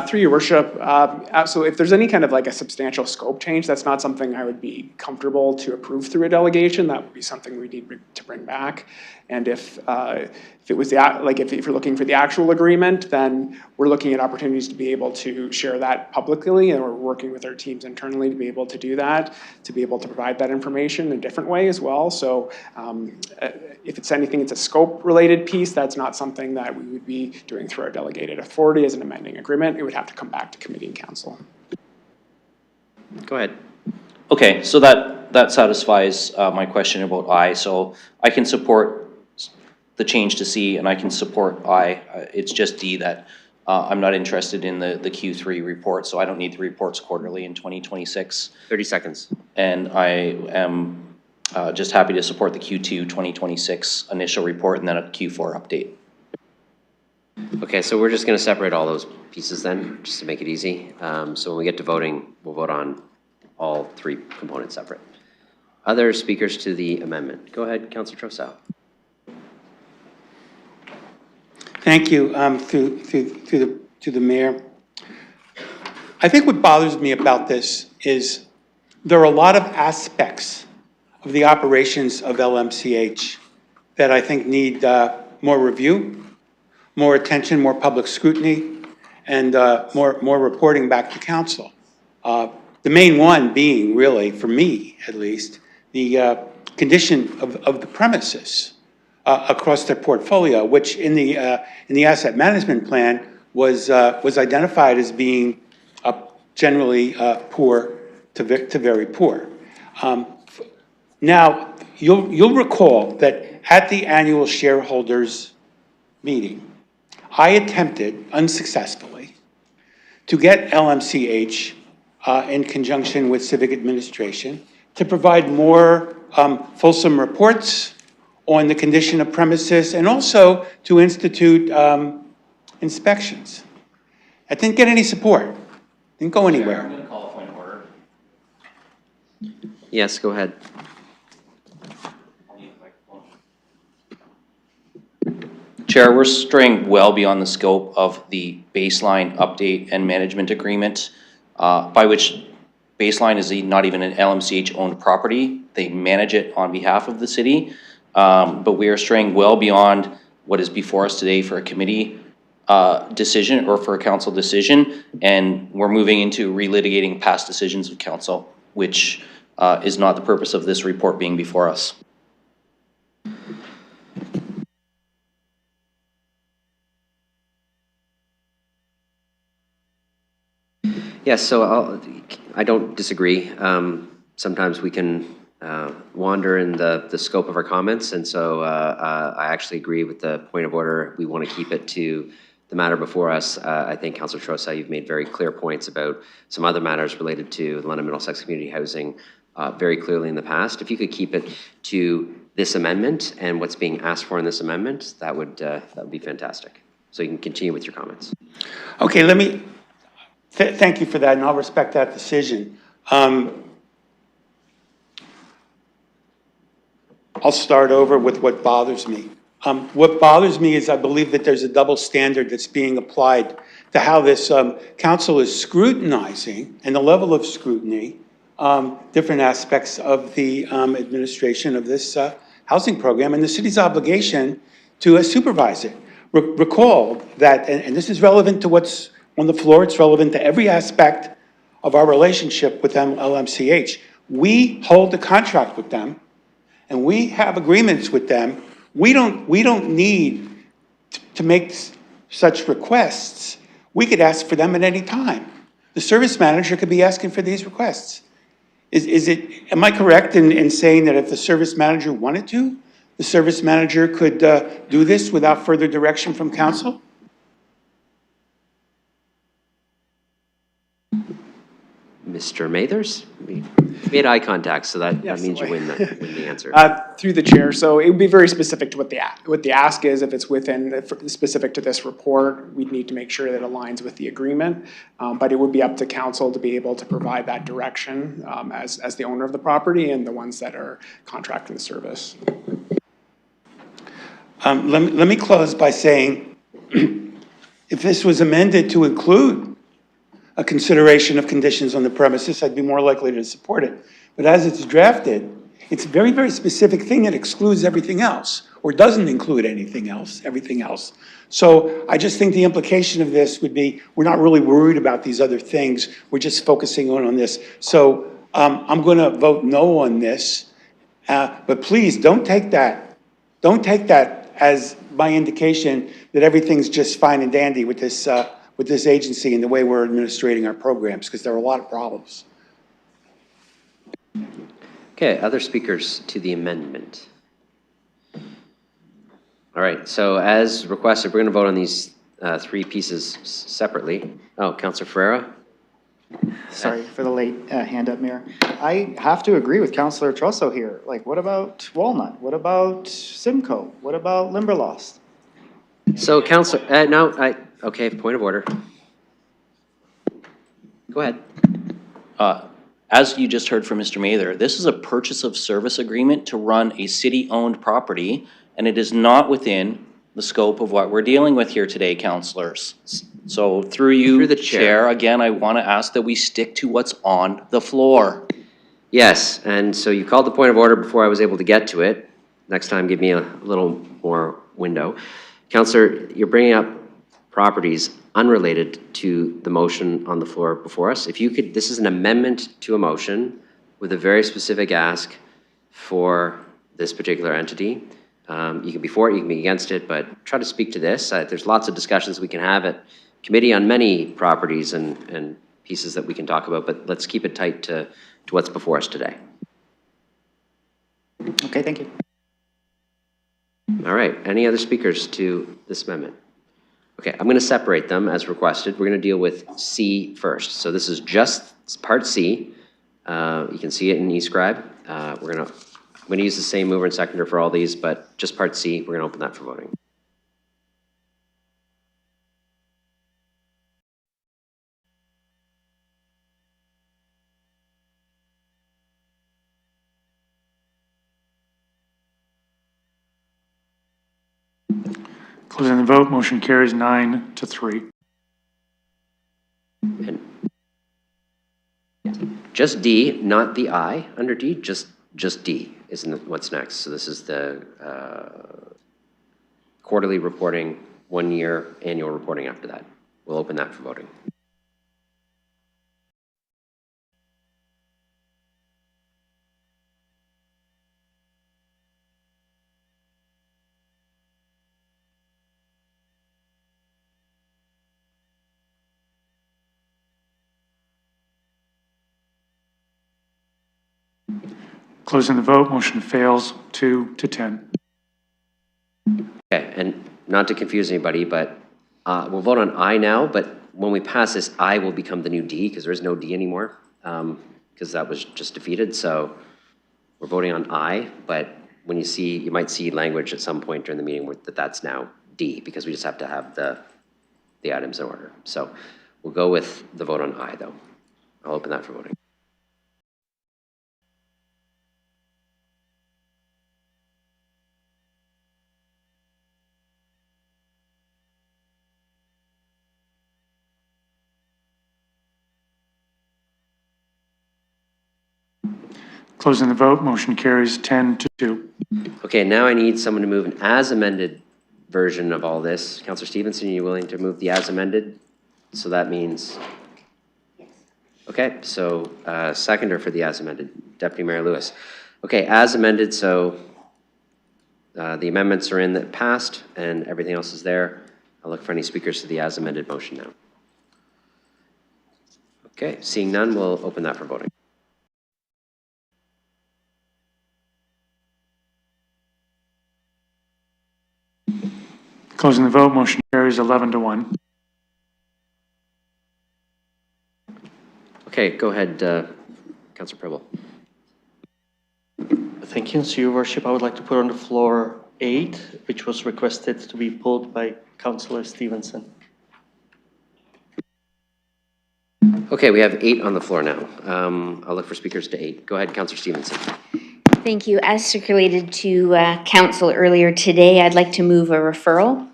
Through your worship, absolutely. If there's any kind of like a substantial scope change, that's not something I would be comfortable to approve through a delegation. That would be something we need to bring back. And if it was if you're looking for the actual agreement, then we're looking at opportunities to be able to share that publicly, and we're working with our teams internally to be able to do that, to be able to provide that information in a different way as well. So if it's anything, it's a scope-related piece. That's not something that we would be doing through our delegated authority as an amending agreement. It would have to come back to committee and council. Go ahead. Okay, so that satisfies my question about I. So I can support the change to C, and I can support I. It's just D that I'm not interested in the Q3 report, so I don't need the reports quarterly in 2026. 30 seconds. And I am just happy to support the Q2 2026 initial report and then a Q4 update. Okay, so we're just going to separate all those pieces then, just to make it easy. So when we get to voting, we'll vote on all three components separate. Other speakers to the amendment? Go ahead, Councillor Trosao. Thank you, to the mayor. I think what bothers me about this is there are a lot of aspects of the operations of LMCH that I think need more review, more attention, more public scrutiny, and more reporting back to council. The main one being really, for me at least, the condition of the premises across their portfolio, which in the asset management plan was identified as being generally poor to very poor. Now, you'll recall that at the annual shareholders meeting, I attempted unsuccessfully to get LMCH in conjunction with civic administration to provide more fulsome reports on the condition of premises and also to institute inspections. I didn't get any support. Didn't go anywhere. I'm going to call a point of order. Yes, go ahead. Chair, we're straying well beyond the scope of the baseline update and management agreement, by which baseline is not even an LMCH owned property. They manage it on behalf of the city. But we are straying well beyond what is before us today for a committee decision or for a council decision, and we're moving into relitigating past decisions of council, which is not the purpose of this report being before us. Yes, so I don't disagree. Sometimes we can wander in the scope of our comments, and so I actually agree with the point of order. We want to keep it to the matter before us. I think, Councillor Trosao, you've made very clear points about some other matters related to London Middlesex community housing very clearly in the past. If you could keep it to this amendment and what's being asked for in this amendment, that would be fantastic. So you can continue with your comments. Okay, let me thank you for that, and I'll respect that decision. I'll start over with what bothers me. What bothers me is I believe that there's a double standard that's being applied to how this council is scrutinizing, and the level of scrutiny, different aspects of the administration of this housing program and the city's obligation to supervise it. Recall that, and this is relevant to what's on the floor, it's relevant to every aspect of our relationship with LMCH. We hold a contract with them, and we have agreements with them. We don't need to make such requests. We could ask for them at any time. The service manager could be asking for these requests. Am I correct in saying that if the service manager wanted to, the service manager could do this without further direction from council? Mr. Mathers, we made eye contact, so that Yes, means you I- win the answer. Through the chair, so it would be very specific to what the ask is. If it's specific to this report, we'd need to make sure that it aligns with the agreement. But it would be up to council to be able to provide that direction as the owner of the property and the ones that are contracting the service. Let me close by saying, if this was amended to include a consideration of conditions on the premises, I'd be more likely to support it. But as it's drafted, it's a very, very specific thing that excludes everything else, or doesn't include anything else, everything else. So I just think the implication of this would be, we're not really worried about these other things, we're just focusing on this. So I'm gonna vote no on this, but please, don't take that as my indication that everything's just fine and dandy with this agency and the way we're administrating our programs, because there are a lot of problems. Okay, other speakers to the amendment? All right, so as requested, we're going to vote on these three pieces separately. Oh, Councilor Ferreira? Sorry for the late hand up, Mayor. I have to agree with Councillor Trosso here. Like, what about Walnut? What about Simcoe? What about Limberlost? So Councilor, okay, point of order. Go ahead. As you just heard from Mr. Mather, this is a purchase of service agreement to run a city-owned property, and it is not within the scope of what we're dealing with here today, councilors. So through you, Through the chair. again, I want to ask that we stick to what's on the floor. Yes, and so you called the point of order before I was able to get to it. Next time, give me a little more window. Councilor, you're bringing up properties unrelated to the motion on the floor before us. If you could, this is an amendment to a motion with a very specific ask for this particular entity. You can be for it, you can be against it, but try to speak to this. There's lots of discussions we can have at committee on many properties and pieces that we can talk about, but let's keep it tight to what's before us today. Okay, thank you. All right, any other speakers to this amendment? Okay, I'm going to separate them as requested. We're going to deal with C first. So this is just part C. You can see it in eScribe. I'm going to use the same mover and seconder for all these, but just part C, we're going to open that for voting. Closing the vote, motion carries 9-3. And just D, not the I under D, just D is what's next. So this is the quarterly reporting, 1 year annual reporting after that. We'll open that for voting. Closing the vote, motion fails 2-10. Okay, and not to confuse anybody, but we'll vote on I now, but when we pass this, I will become the new D, because there is no D anymore, because that was just defeated. So we're voting on I, but when you might see language at some point during the meeting that's now D, because we just have to have the items in order. So we'll go with the vote on I, though. I'll open that for voting. Closing the vote, motion carries 10-2. Okay, now I need someone to move an as amended version of all this. Councillor Stevenson, are you willing to move the as amended? So that means, okay, so seconder for the as amended, Deputy Mayor Lewis. Okay, as amended, so the amendments are in that passed and everything else is there. I'll look for any speakers to the as amended motion now. Okay, seeing none, we'll open that for voting. Closing the vote, motion carries 11-1. Okay, go ahead, Councillor Preble. Thank you. So, Your Worship, I would like to put on the floor 8, which was requested to be pulled by Councillor Stevenson. Okay, we have 8 on the floor now. I'll look for speakers to 8. Go ahead, Councillor Stevenson. Thank you. As circulated to council earlier today, I'd like to move a referral.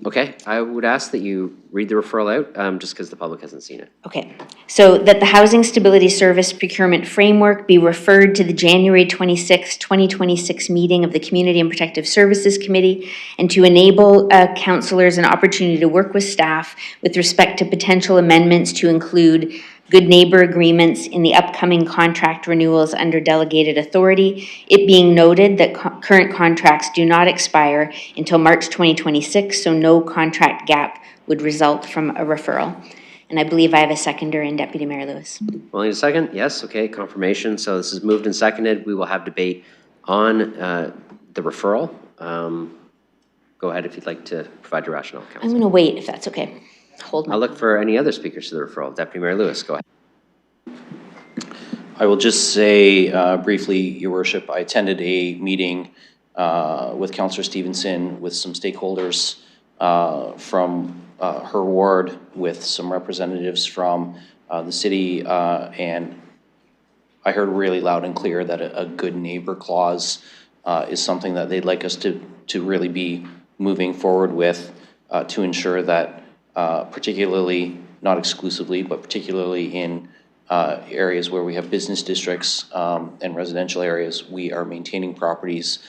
Okay, I would ask that you read the referral out, just because the public hasn't seen it. Okay, so that the Housing Stability Service Procurement Framework be referred to the January 26, 2026 meeting of the Community and Protective Services Committee, and to enable councillors an opportunity to work with staff with respect to potential amendments to include good neighbor agreements in the upcoming contract renewals under delegated authority, it being noted that current contracts do not expire until March 2026, so no contract gap would result from a referral. And I believe I have a seconder in Deputy Mayor Lewis. Willing a second? Yes, okay, confirmation. So this is moved and seconded. We will have debate on the referral. Go ahead if you'd like to provide your rationale, Council. I'm going to wait if that's okay. Hold my. I'll look for any other speakers to the referral. Deputy Mayor Lewis, go ahead. I will just say briefly, Your Worship, I attended a meeting with Councillor Stevenson with some stakeholders from her ward, with some representatives from the city, and I heard really loud and clear that a good neighbor clause is something that they'd like us to really be moving forward with to ensure that particularly, not exclusively, but particularly in areas where we have business districts and residential areas, we are maintaining properties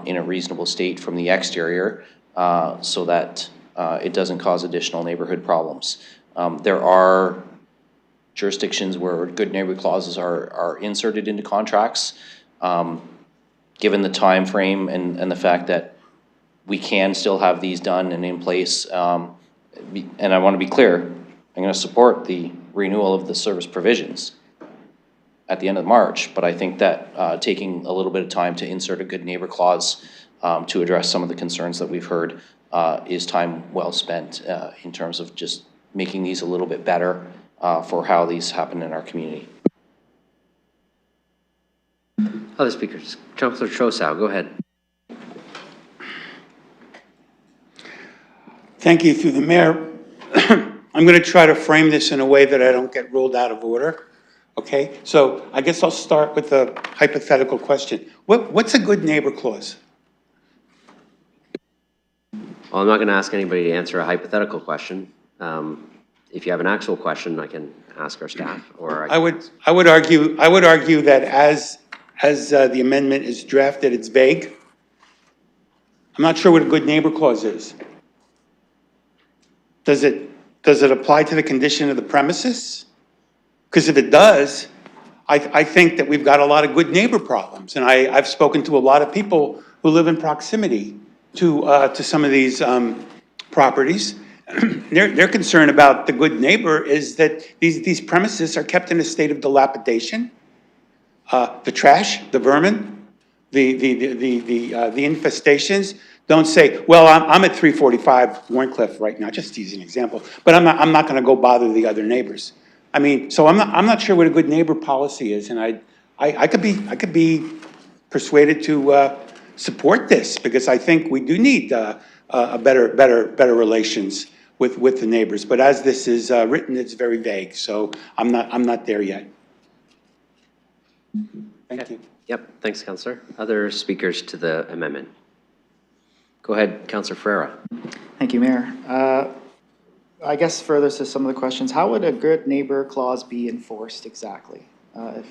in a reasonable state from the exterior so that it doesn't cause additional neighborhood problems. There are jurisdictions where good neighbor clauses are inserted into contracts. Given the time frame and the fact that we can still have these done and in place, and I want to be clear, I'm going to support the renewal of the service provisions at the end of March, but I think that taking a little bit of time to insert a good neighbor clause to address some of the concerns that we've heard is time well spent in terms of just making these a little bit better for how these happen in our community. Other speakers. Councillor Chosow, go ahead. Thank you, through the mayor. I'm going to try to frame this in a way that I don't get ruled out of order. Okay, so I guess I'll start with a hypothetical question. What's a good neighbor clause? Well, I'm not going to ask anybody to answer a hypothetical question. If you have an actual question, I can ask our staff, or I would argue that as the amendment is drafted, it's vague. I'm not sure what a good neighbor clause is. Does it apply to the condition of the premises? Because if it does, I think that we've got a lot of good neighbor problems. And I've spoken to a lot of people who live in proximity to some of these properties. Their concern about the good neighbor is that these premises are kept in a state of dilapidation. The trash, the vermin, the infestations. Don't say, well, I'm at 345 Warncliffe right now, just to use an example, but I'm not going to go bother the other neighbors. I mean, so I'm not sure what a good neighbor policy is, and I could be persuaded to support this, because I think we do need a better relations with the neighbors. But as this is written, it's very vague, so I'm not there yet. Thank you. Yep, thanks, Councillor. Other speakers to the amendment? Go ahead, Councillor Ferreira. Thank you, Mayor. I guess further to some of the questions, how would a good neighbor clause be enforced exactly? I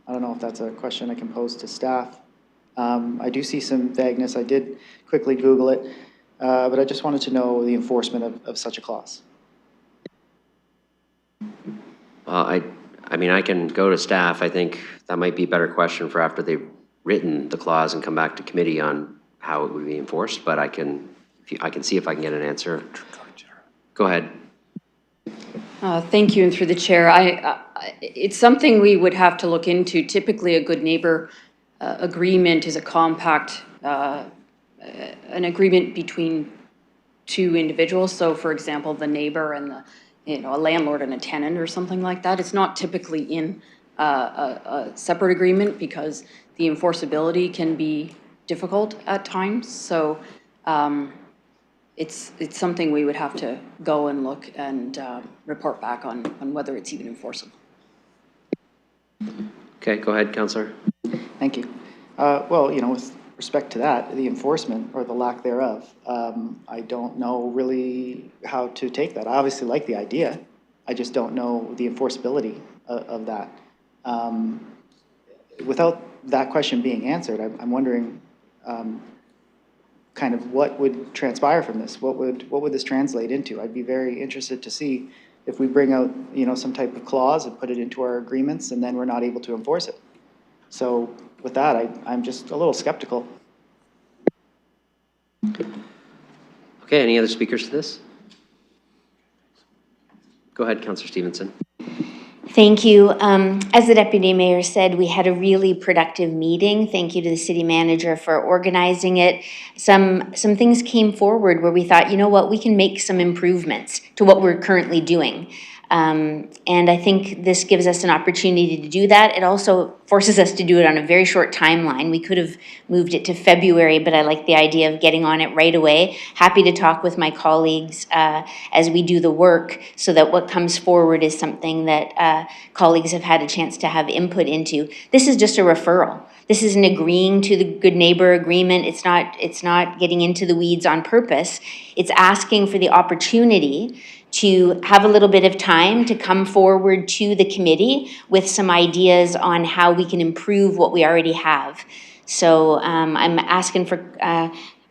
don't know if that's a question I can pose to staff. I do see some vagueness. I did quickly Google it, but I just wanted to know the enforcement of such a clause. Well, I mean, I can go to staff. I think that might be a better question for after they've written the clause and come back to committee on how it would be enforced, but I can see if I can get an answer. Go ahead. Thank you, and through the chair, it's something we would have to look into. Typically, a good neighbor agreement is a compact, an agreement between two individuals. So, for example, the neighbor and a landlord and a tenant or something like that. It's not typically in a separate agreement because the enforceability can be difficult at times. So it's something we would have to go and look and report back on whether it's even enforceable. Okay, go ahead, Councillor. Thank you. Well, with respect to that, the enforcement or the lack thereof, I don't know really how to take that. I obviously like the idea. I just don't know the enforceability of that. Without that question being answered, I'm wondering kind of what would transpire from this? What would this translate into? I'd be very interested to see if we bring out, some type of clause and put it into our agreements and then we're not able to enforce it. So with that, I'm just a little skeptical. Okay, any other speakers to this? Go ahead, Councillor Stevenson. Thank you. As the Deputy Mayor said, we had a really productive meeting. Thank you to the City Manager for organizing it. Some things came forward where we thought, we can make some improvements to what we're currently doing. And I think this gives us an opportunity to do that. It also forces us to do it on a very short timeline. We could have moved it to February, but I like the idea of getting on it right away. Happy to talk with my colleagues as we do the work so that what comes forward is something that colleagues have had a chance to have input into. This is just a referral. This isn't agreeing to the Good Neighbor Agreement. It's not getting into the weeds on purpose. It's asking for the opportunity to have a little bit of time to come forward to the committee with some ideas on how we can improve what we already have. So I'm asking for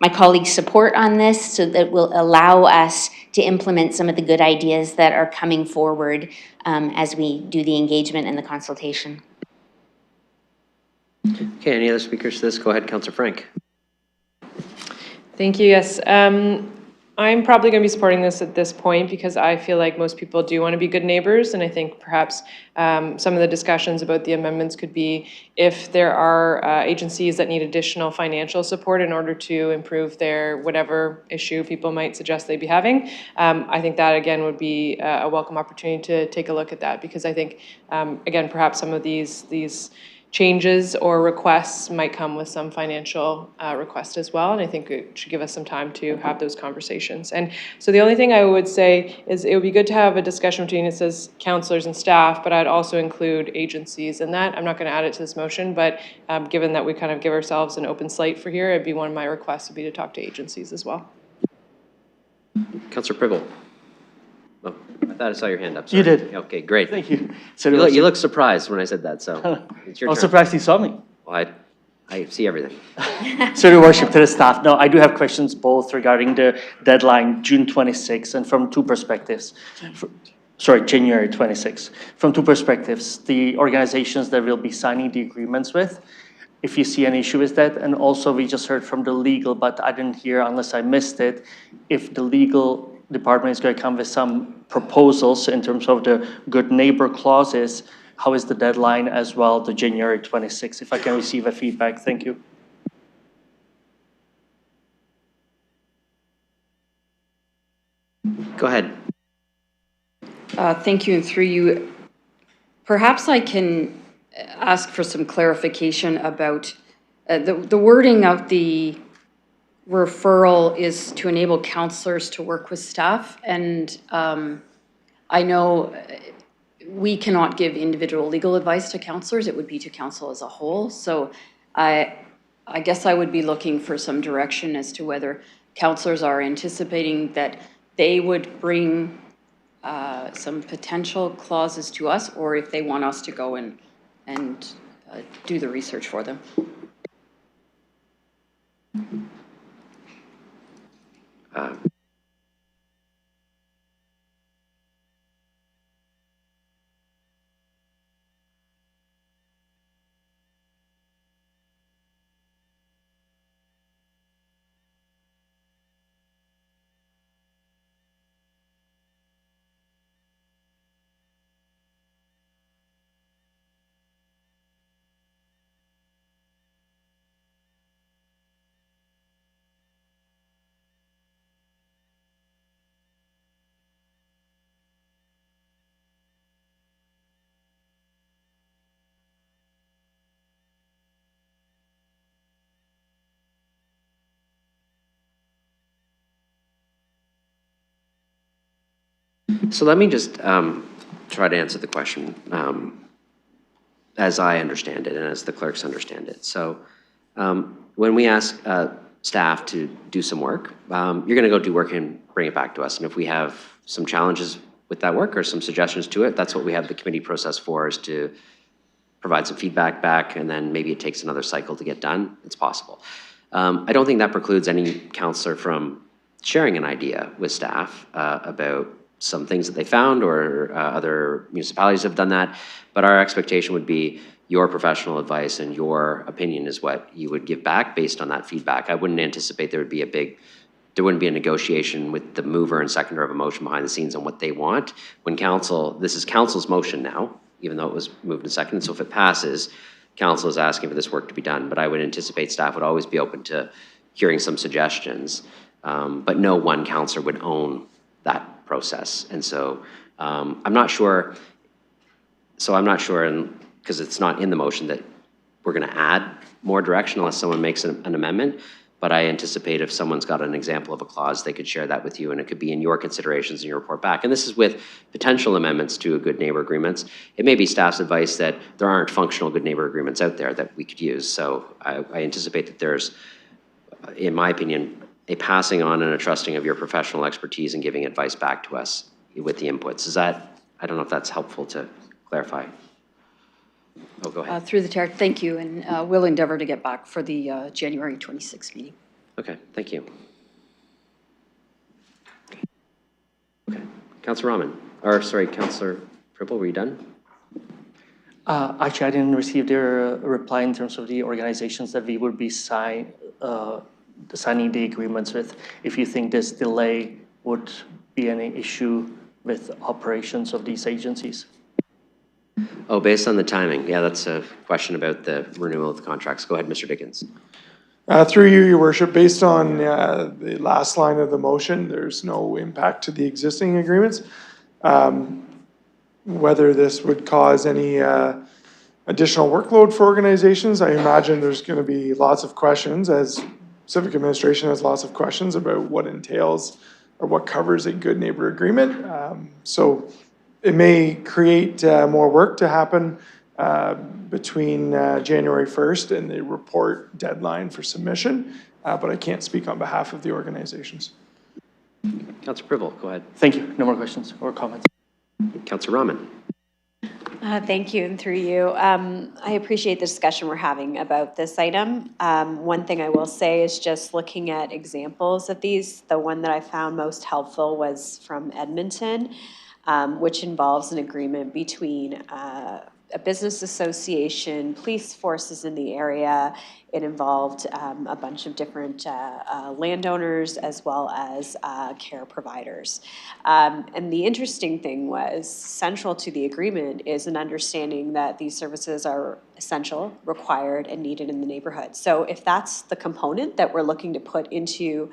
my colleagues' support on this so that will allow us to implement some of the good ideas that are coming forward as we do the engagement and the consultation. Okay, any other speakers to this? Go ahead, Councillor Frank. Thank you, yes. I'm probably going to be supporting this at this point because I feel like most people do want to be good neighbors, and I think perhaps some of the discussions about the amendments could be if there are agencies that need additional financial support in order to improve their whatever issue people might suggest they'd be having. I think that, again, would be a welcome opportunity to take a look at that because I think, again, perhaps some of these changes or requests might come with some financial request as well, and I think it should give us some time to have those conversations. And so the only thing I would say is it would be good to have a discussion between, it says councillors and staff, but I'd also include agencies in that. I'm not going to add it to this motion, but given that we kind of give ourselves an open slate for here, it'd be one of my requests would be to talk to agencies as well. Councillor Pribble. Oh, I thought I saw your hand up. You Sorry. did. Okay, great. Thank you. You look surprised when I said that, so it's your I was turn. surprised you saw me. Well, I see everything. So your worship, to the staff. No, I do have questions both regarding the deadline, June 26th, and from two perspectives. January 26th. From two perspectives, the organizations that we'll be signing the agreements with, if you see any issue with that, and also we just heard from the legal, but I didn't hear unless I missed it, if the legal department is going to come with some proposals in terms of the good neighbor clauses. How is the deadline as well, the January 26th? If I can receive a feedback, thank you. Go ahead. Thank you, and through you, perhaps I can ask for some clarification about the wording of the referral is to enable counselors to work with staff, and I know we cannot give individual legal advice to counselors. It would be to council as a whole. So I guess I would be looking for some direction as to whether counselors are anticipating that they would bring some potential clauses to us, or if they want us to go and do the research for them. So let me just try to answer the question as I understand it and as the clerks understand it. So when we ask staff to do some work, you're going to go do work and bring it back to us. And if we have some challenges with that work or some suggestions to it, that's what we have the committee process for, is to provide some feedback back, and then maybe it takes another cycle to get done. It's possible. I don't think that precludes any counselor from sharing an idea with staff about some things that they found, or other municipalities have done that. But our expectation would be your professional advice and your opinion is what you would give back based on that feedback. I wouldn't anticipate there wouldn't be a negotiation with the mover and seconder of a motion behind the scenes on what they want. When this is council's motion now, even though it was moved and seconded. So if it passes, council is asking for this work to be done. But I would anticipate staff would always be open to hearing some suggestions. But no one counselor would own that process. And so I'm not sure, and because it's not in the motion, that we're going to add more direction unless someone makes an amendment. But I anticipate if someone's got an example of a clause, they could share that with you, and it could be in your considerations in your report back. And this is with potential amendments to a good neighbor agreements. It may be staff's advice that there aren't functional good neighbor agreements out there that we could use. So I anticipate that there's, in my opinion, a passing on and a trusting of your professional expertise and giving advice back to us with the inputs. Is that, I don't know if that's helpful to clarify. Oh, go ahead. Through the chair, thank you, and we'll endeavor to get back for the January 26th meeting. Okay, thank you. Okay, Councillor Councillor Pribble, were you done? Actually, I didn't receive their reply in terms of the organizations that we would be signing the agreements with. If you think this delay would be any issue with operations of these agencies. Oh, based on the timing. Yeah, that's a question about the renewal of the contracts. Go ahead, Mr. Dickens. Through you, Your Worship, based on the last line of the motion, there's no impact to the existing agreements. Whether this would cause any additional workload for organizations, I imagine there's going to be lots of questions, as Civic Administration has lots of questions about what entails or what covers a good neighbor agreement. So it may create more work to happen between January 1st and the report deadline for submission, but I can't speak on behalf of the organizations. Councillor Pribble, go ahead. Thank you. No more questions or comments. Councillor Rahman. Thank you, and through you. I appreciate the discussion we're having about this item. One thing I will say is just looking at examples of these, the one that I found most helpful was from Edmonton, which involves an agreement between a business association, police forces in the area. It involved a bunch of different landowners as well as care providers. And the interesting thing was, central to the agreement is an understanding that these services are essential, required, and needed in the neighborhood. So if that's the component that we're looking to put into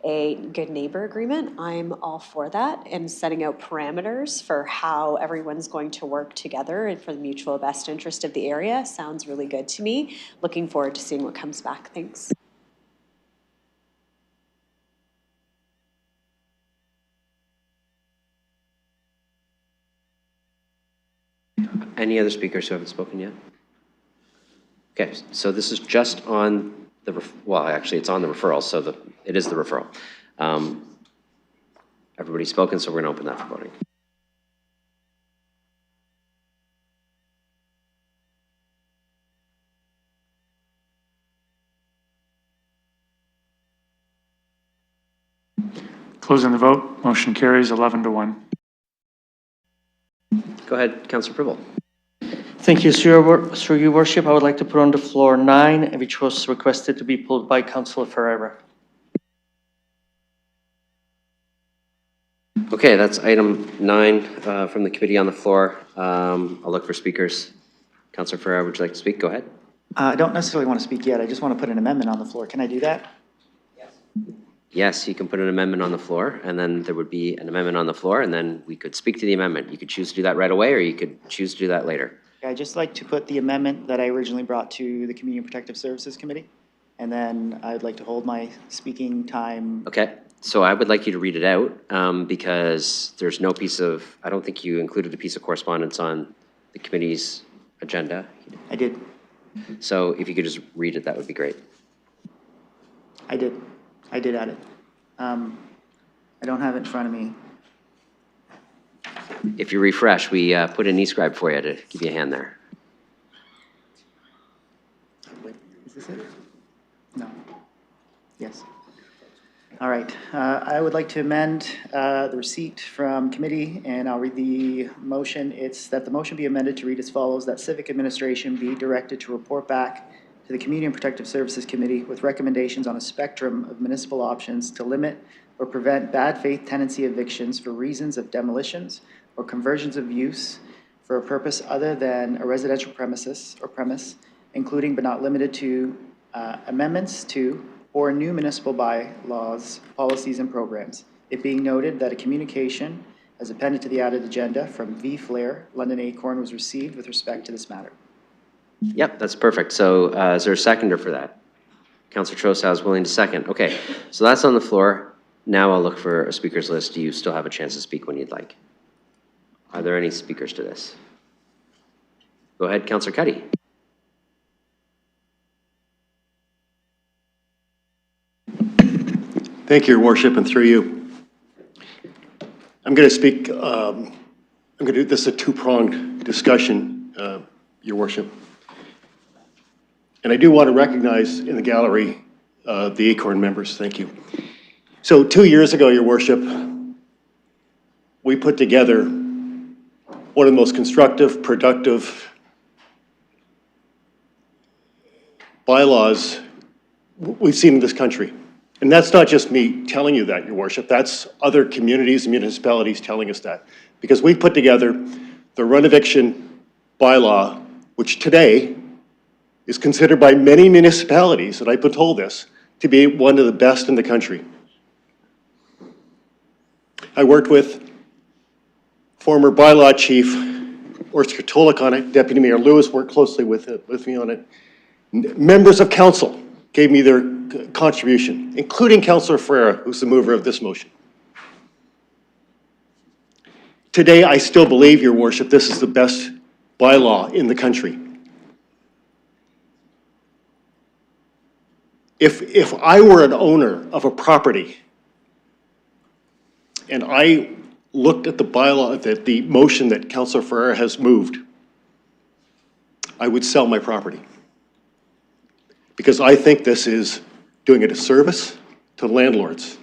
a good neighbor agreement, I'm all for that, and setting out parameters for how everyone's going to work together and for the mutual best interest of the area sounds really good to me. Looking forward to seeing what comes back. Thanks. Any other speakers who haven't spoken yet? Okay, so this is just on the, well, actually, it's on the referral, so it is the referral. Everybody's spoken, so we're going to open that for voting. Closing the vote, motion carries 11-1. Go ahead, Councillor Pribble. Thank you, through your worship. I would like to put on the floor 9, which was requested to be pulled by Councillor Ferreira. Okay, that's item 9 from the committee on the floor. I'll look for speakers. Councillor Ferreira, would you like to speak? Go ahead. I don't necessarily want to speak yet. I just want to put an amendment on the floor. Can I do that? Yes, you can put an amendment on the floor, and then there would be an amendment on the floor, and then we could speak to the amendment. You could choose to do that right away, or you could choose to do that later. I'd just like to put the amendment that I originally brought to the Community and Protective Services Committee, and then I'd like to hold my speaking time. Okay. So I would like you to read it out because there's no piece of, I don't think you included a piece of correspondence on the committee's agenda. I did. So if you could just read it, that would be great. I did add it. I don't have it in front of me. If you refresh, we put an e-scribe for you to give you a hand there. Is this it? No. Yes. All right. I would like to amend the receipt from committee, and I'll read the motion. It's that the motion be amended to read as follows, that Civic Administration be directed to report back to the Community and Protective Services Committee with recommendations on a spectrum of municipal options to limit or prevent bad faith tenancy evictions for reasons of demolitions or conversions of use for a purpose other than a residential premises or premise, including but not limited to amendments to or new municipal bylaws, policies, and programs. It being noted that a communication as appended to the added agenda from V. Flair, London Acorn, was received with respect to this matter. Yep, that's perfect. So is there a seconder for that? Councillor Trosa is willing to second. Okay, so that's on the floor. Now I'll look for a speaker's list. Do you still have a chance to speak when you'd like? Are there any speakers to this? Go ahead, Councillor Cuddy. Thank you, Your Worship, and through you. I'm going to speak, this is a two-pronged discussion, Your Worship. And I do want to recognize in the gallery the Acorn members. Thank you. So 2 years ago, Your Worship, we put together one of the most constructive, productive bylaws we've seen in this country. And that's not just me telling you that, Your Worship. That's other communities and municipalities telling us that. Because we put together the run eviction bylaw, which today is considered by many municipalities, and I've been told this, to be one of the best in the country. I worked with former bylaw chief Orst Katolik on it. Deputy Mayor Lewis worked closely with me on it. Members of council gave me their contribution, including Councillor Ferreira, who's the mover of this motion. Today, I still believe, Your Worship, this is the best bylaw in the country. If I were an owner of a property and I looked at the bylaw, that the motion that Councillor Ferreira has moved, I would sell my property. Because I think this is doing a disservice to landlords.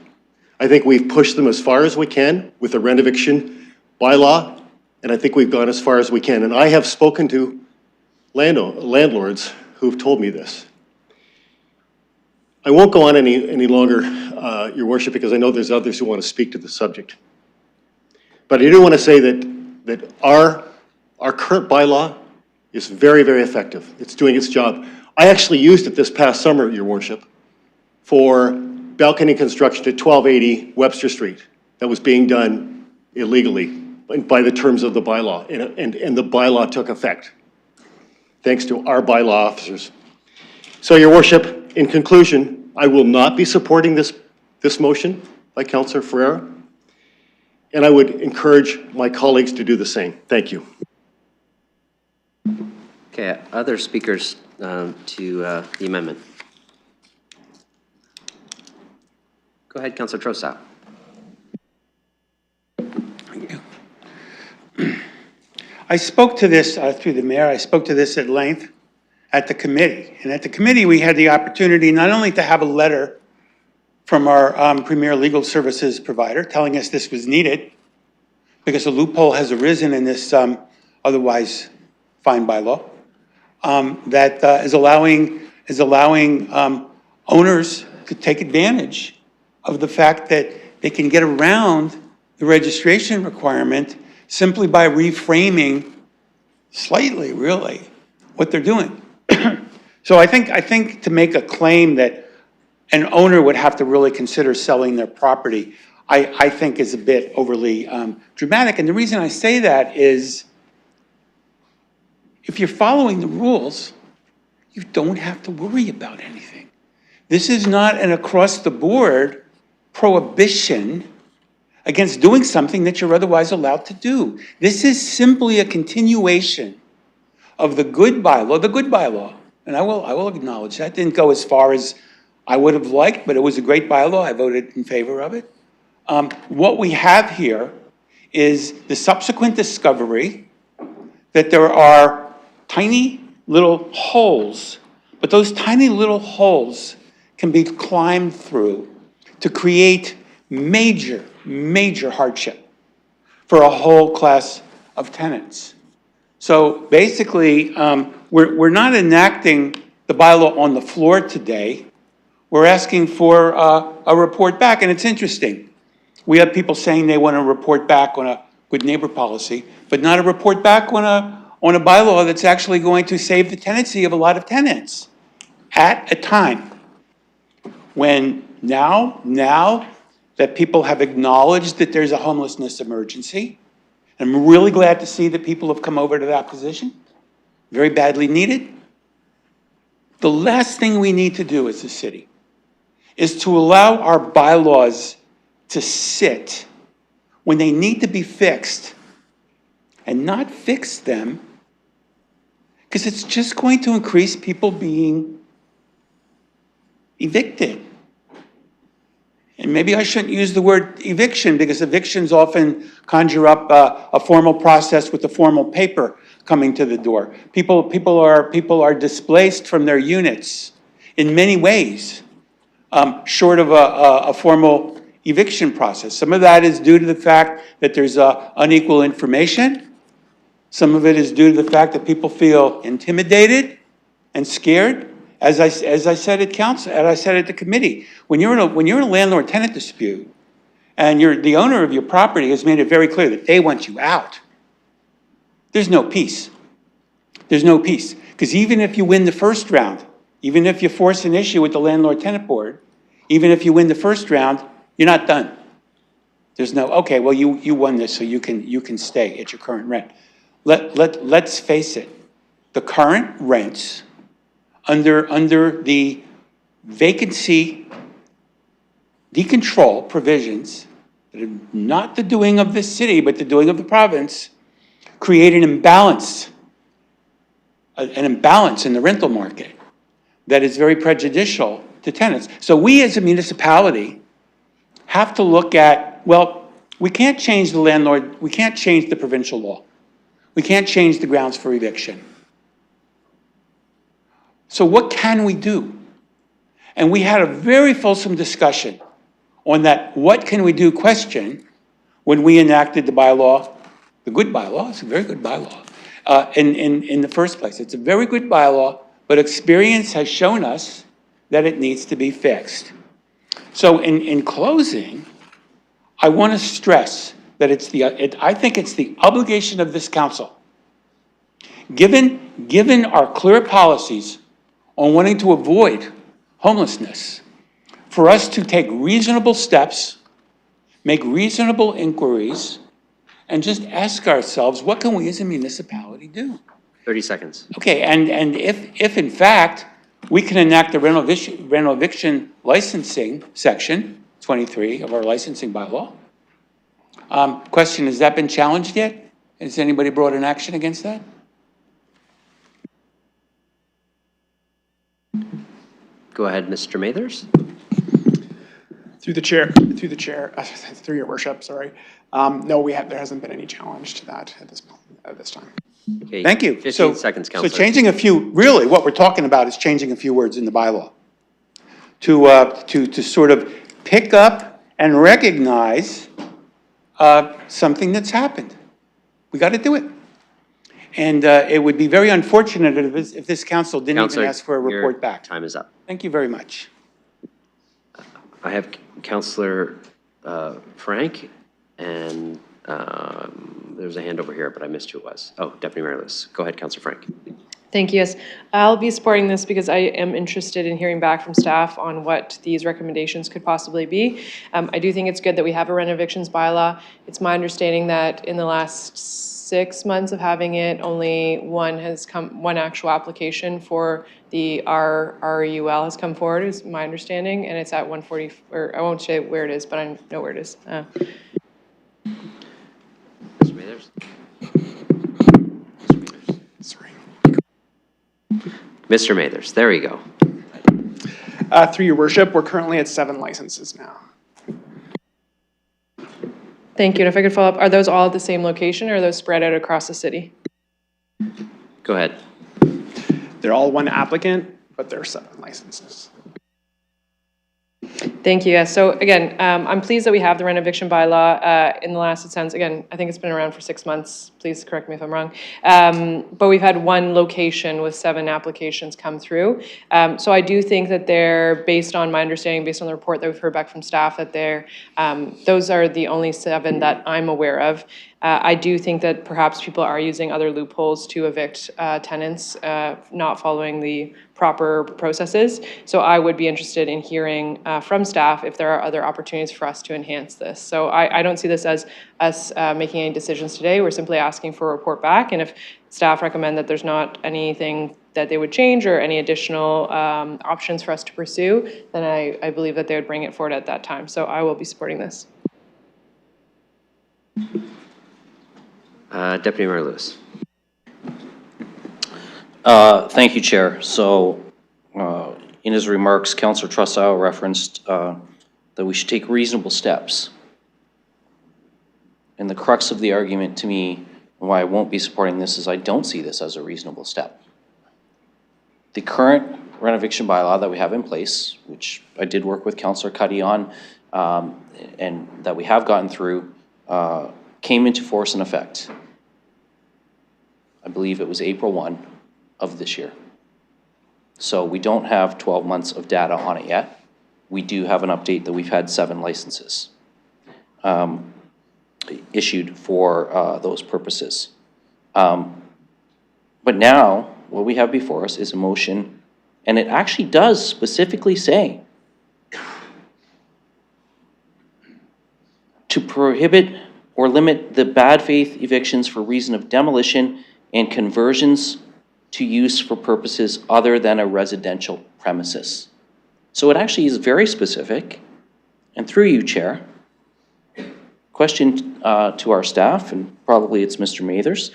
I think we've pushed them as far as we can with the rent eviction bylaw, and I think we've gone as far as we can. And I have spoken to landlords who've told me this. I won't go on any longer, Your Worship, because I know there's others who want to speak to the subject. But I do want to say that our current bylaw is very, very effective. It's doing its job. I actually used it this past summer, Your Worship, for balcony construction at 1280 Webster Street that was being done illegally by the terms of the bylaw, and the bylaw took effect, thanks to our bylaw officers. So, Your Worship, in conclusion, I will not be supporting this motion by Councillor Ferreira, and I would encourage my colleagues to do the same. Thank you. Okay, other speakers to the amendment? Go ahead, Councillor Trosa. I spoke to this, through the mayor, I spoke to this at length at the committee. And at the committee, we had the opportunity not only to have a letter from our premier legal services provider telling us this was needed, because a loophole has arisen in this otherwise fine bylaw, that is allowing owners to take advantage of the fact that they can get around the registration requirement simply by reframing slightly, really, what they're doing. So I think to make a claim that an owner would have to really consider selling their property, I think is a bit overly dramatic. And the reason I say that is, if you're following the rules, you don't have to worry about anything. This is not an across-the-board prohibition against doing something that you're otherwise allowed to do. This is simply a continuation of the good bylaw, and I will acknowledge that. Didn't go as far as I would have liked, but it was a great bylaw. I voted in favor of it. What we have here is the subsequent discovery that there are tiny little holes, but those tiny little holes can be climbed through to create major, major hardship for a whole class of tenants. So basically, we're not enacting the bylaw on the floor today. We're asking for a report back, and it's interesting. We have people saying they want to report back on a good neighbor policy, but not a report back on a bylaw that's actually going to save the tenancy of a lot of tenants at a time when now that people have acknowledged that there's a homelessness emergency. I'm really glad to see that people have come over to that position, very badly needed. The last thing we need to do as a city is to allow our bylaws to sit when they need to be fixed and not fix them, because it's just going to increase people being evicted. And maybe I shouldn't use the word eviction, because evictions often conjure up a formal process with a formal paper coming to the door. People are displaced from their units in many ways, short of a formal eviction process. Some of that is due to the fact that there's unequal information. Some of it is due to the fact that people feel intimidated and scared. As I said at council, and I said at the committee, when you're in a landlord-tenant dispute, and the owner of your property has made it very clear that they want you out, there's no peace. There's no peace, because even if you win the first round, even if you force an issue with the landlord-tenant board, even if you win the first round, you're not done. There's no, okay, well, you won this, so you can stay at your current rent. Let's face it, the current rents under the vacancy decontrol provisions that are not the doing of the city, but the doing of the province, create an imbalance in the rental market that is very prejudicial to tenants. So we as a municipality have to look at, well, we can't change we can't change the provincial law. We can't change the grounds for eviction. So what can we do? And we had a very fulsome discussion on that what can we do question when we enacted the bylaw, the good bylaw, it's a very good bylaw, in the first place. It's a very good bylaw, but experience has shown us that it needs to be fixed. So in closing, I want to stress that I think it's the obligation of this council, given our clear policies on wanting to avoid homelessness, for us to take reasonable steps, make reasonable inquiries, and just ask ourselves, what can we as a municipality do? 30 seconds. Okay, and if in fact, we can enact the rental eviction licensing section, 23 of our licensing bylaw. Question, has that been challenged yet? Has anybody brought an action against that? Go ahead, Mr. Mathers. Through your worship, sorry. No, there hasn't been any challenge to that at this time. Okay, Thank you. 15 seconds, Councillor. So changing really what we're talking about is changing a few words in the bylaw to sort of pick up and recognize something that's happened. We got to do it. And it would be very unfortunate if this council didn't even ask for a report back. Time is up. Thank you very much. I have Councillor Frank, and there was a hand over here, but I missed who it was. Oh, Deputy Mayor Lewis. Go ahead, Councillor Frank. Thank you. Yes, I'll be supporting this because I am interested in hearing back from staff on what these recommendations could possibly be. I do think it's good that we have a rent evictions bylaw. It's my understanding that in the last 6 months of having it, only one actual application for the RUL has come forward, is my understanding, and it's at 140, or I won't say where it is, but I know where it is. Mr. Mathers? Mr. Mathers, there you go. Through your worship, we're currently at 7 licenses now. Thank you. And if I could follow up, are those all at the same location or are those spread out across the city? Go ahead. They're all one applicant, but they're 7 licenses. Thank you. Yes. So again, I'm pleased that we have the rent eviction bylaw. In the last, it sounds, again, I think it's been around for 6 months. Please correct me if I'm wrong. But we've had one location with 7 applications come through. So I do think that they're, based on my understanding, based on the report that we've heard back from staff, that those are the only 7 that I'm aware of. I do think that perhaps people are using other loopholes to evict tenants, not following the proper processes. So I would be interested in hearing from staff if there are other opportunities for us to enhance this. So I don't see this as us making any decisions today. We're simply asking for a report back. And if staff recommend that there's not anything that they would change or any additional options for us to pursue, then I believe that they would bring it forward at that time. So I will be supporting this. Deputy Mayor Lewis. Thank you, Chair. So in his remarks, Councillor Trussell referenced that we should take reasonable steps. And the crux of the argument to me, and why I won't be supporting this, is I don't see this as a reasonable step. The current rent eviction bylaw that we have in place, which I did work with Councillor Cuddy on, and that we have gotten through, came into force and effect. I believe it was April 1 of this year. So we don't have 12 months of data on it yet. We do have an update that we've had 7 licenses issued for those purposes. But now, what we have before us is a motion, and it actually does specifically say to prohibit or limit the bad faith evictions for reason of demolition and conversions to use for purposes other than a residential premises. So it actually is very specific. And through you, Chair, question to our staff, and probably it's Mr. Mathers.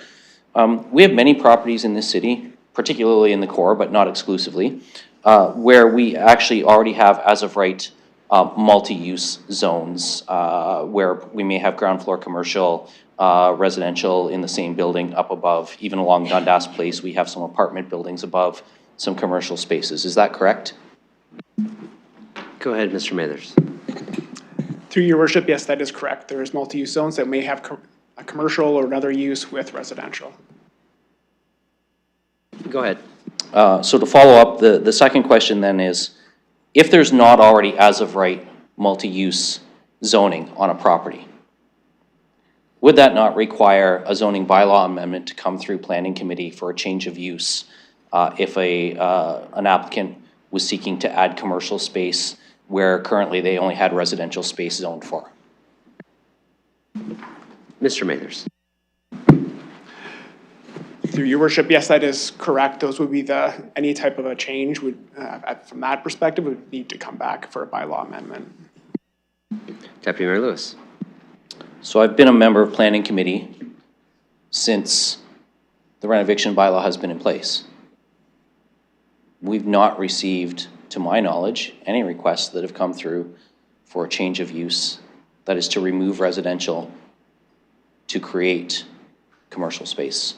We have many properties in this city, particularly in the core, but not exclusively, where we actually already have, as of right, multi-use zones, where we may have ground floor commercial, residential in the same building up above. Even along Dundas Place, we have some apartment buildings above some commercial spaces. Is that correct? Go ahead, Mr. Mathers. Through your worship, yes, that is correct. There is multi-use zones that may have a commercial or another use with residential. Go ahead. So to follow up, the second question then is, if there's not already as of right multi-use zoning on a property, would that not require a zoning bylaw amendment to come through planning committee for a change of use if an applicant was seeking to add commercial space where currently they only had residential space zoned for? Mr. Mathers. Through your worship, yes, that is correct. Those would be any type of a change would, from that perspective, would need to come back for a bylaw amendment. Deputy Mayor Lewis. So I've been a member of planning committee since the rent eviction bylaw has been in place. We've not received, to my knowledge, any requests that have come through for a change of use that is to remove residential to create commercial space.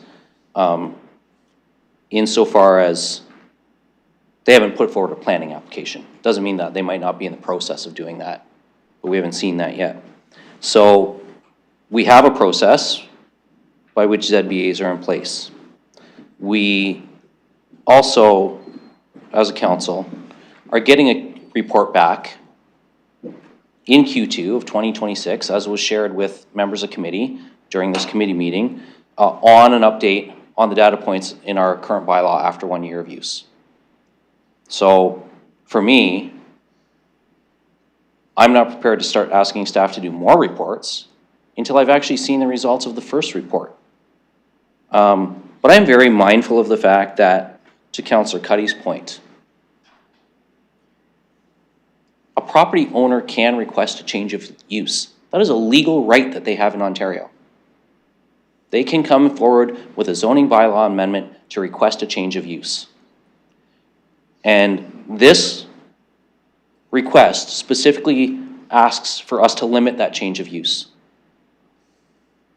Insofar as they haven't put forward a planning application. Doesn't mean that they might not be in the process of doing that, but we haven't seen that yet. So we have a process by which ZBAs are in place. We also, as a council, are getting a report back in Q2 of 2026, as was shared with members of committee during this committee meeting, on an update on the data points in our current bylaw after 1 year of use. So for me, I'm not prepared to start asking staff to do more reports until I've actually seen the results of the first report. But I'm very mindful of the fact that, to Councillor Cuddy's point, a property owner can request a change of use. That is a legal right that they have in Ontario. They can come forward with a zoning bylaw amendment to request a change of use. And this request specifically asks for us to limit that change of use.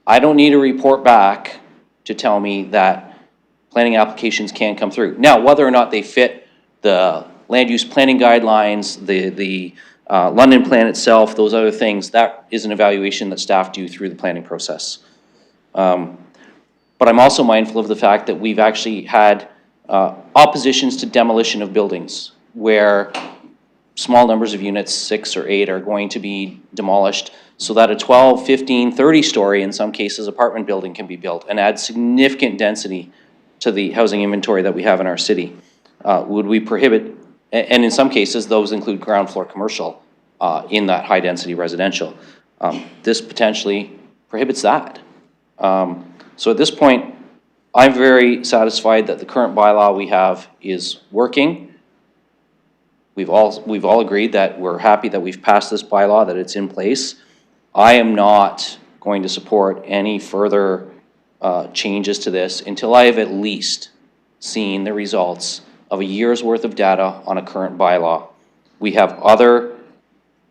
I don't need a report back to tell me that planning applications can come through. Now, whether or not they fit the land use planning guidelines, the London plan itself, those other things, that is an evaluation that staff do through the planning process. But I'm also mindful of the fact that we've actually had oppositions to demolition of buildings where small numbers of units, 6 or 8, are going to be demolished so that a 12, 15, 30-story, in some cases, apartment building can be built and add significant density to the housing inventory that we have in our city. Would we prohibit, and in some cases, those include ground floor commercial in that high-density residential. This potentially prohibits that. So at this point, I'm very satisfied that the current bylaw we have is working. We've all agreed that we're happy that we've passed this bylaw, that it's in place. I am not going to support any further changes to this until I have at least seen the results of a year's worth of data on a current bylaw. We have other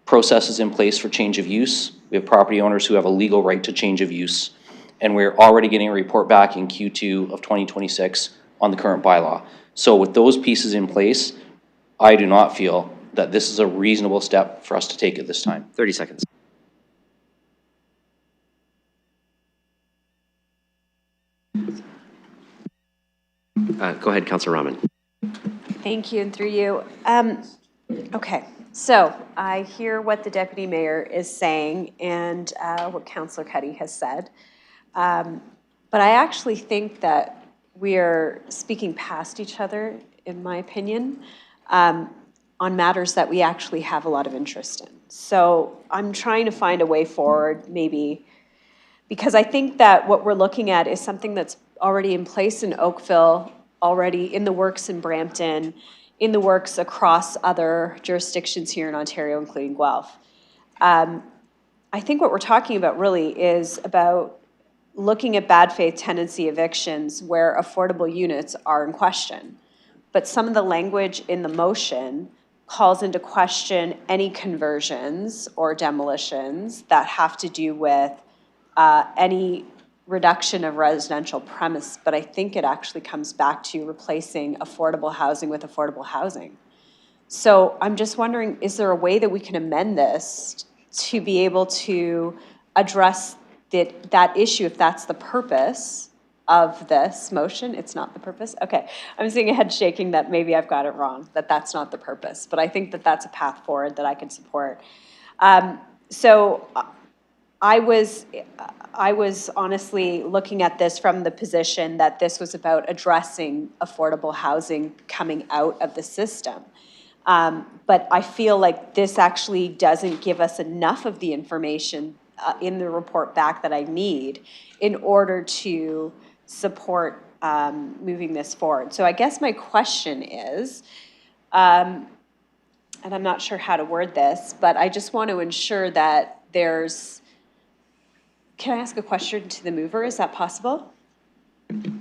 processes in place for change of use. We have property owners who have a legal right to change of use. And we're already getting a report back in Q2 of 2026 on the current bylaw. So with those pieces in place, I do not feel that this is a reasonable step for us to take at this time. 30 seconds. Go ahead, Councillor Rahman. Thank you, and through you. Okay, so I hear what the Deputy Mayor is saying and what Councillor Cuddy has said. But I actually think that we are speaking past each other, in my opinion, on matters that we actually have a lot of interest in. So I'm trying to find a way forward, maybe, because I think that what we're looking at is something that's already in place in Oakville, already in the works in Brampton, in the works across other jurisdictions here in Ontario, including Guelph. I think what we're talking about really is about looking at bad faith tenancy evictions where affordable units are in question. But some of the language in the motion calls into question any conversions or demolitions that have to do with any reduction of residential premise, but I think it actually comes back to replacing affordable housing with affordable housing. So I'm just wondering, is there a way that we can amend this to be able to address that issue if that's the purpose of this motion? It's not the purpose? Okay, I'm seeing a head shaking that maybe I've got it wrong, that that's not the purpose, but I think that that's a path forward that I can support. So I was honestly looking at this from the position that this was about addressing affordable housing coming out of the system. But I feel like this actually doesn't give us enough of the information in the report back that I need in order to support moving this forward. So I guess my question is, and I'm not sure how to word this, but I just want to ensure that there's, can I ask a question to the mover? Is that possible?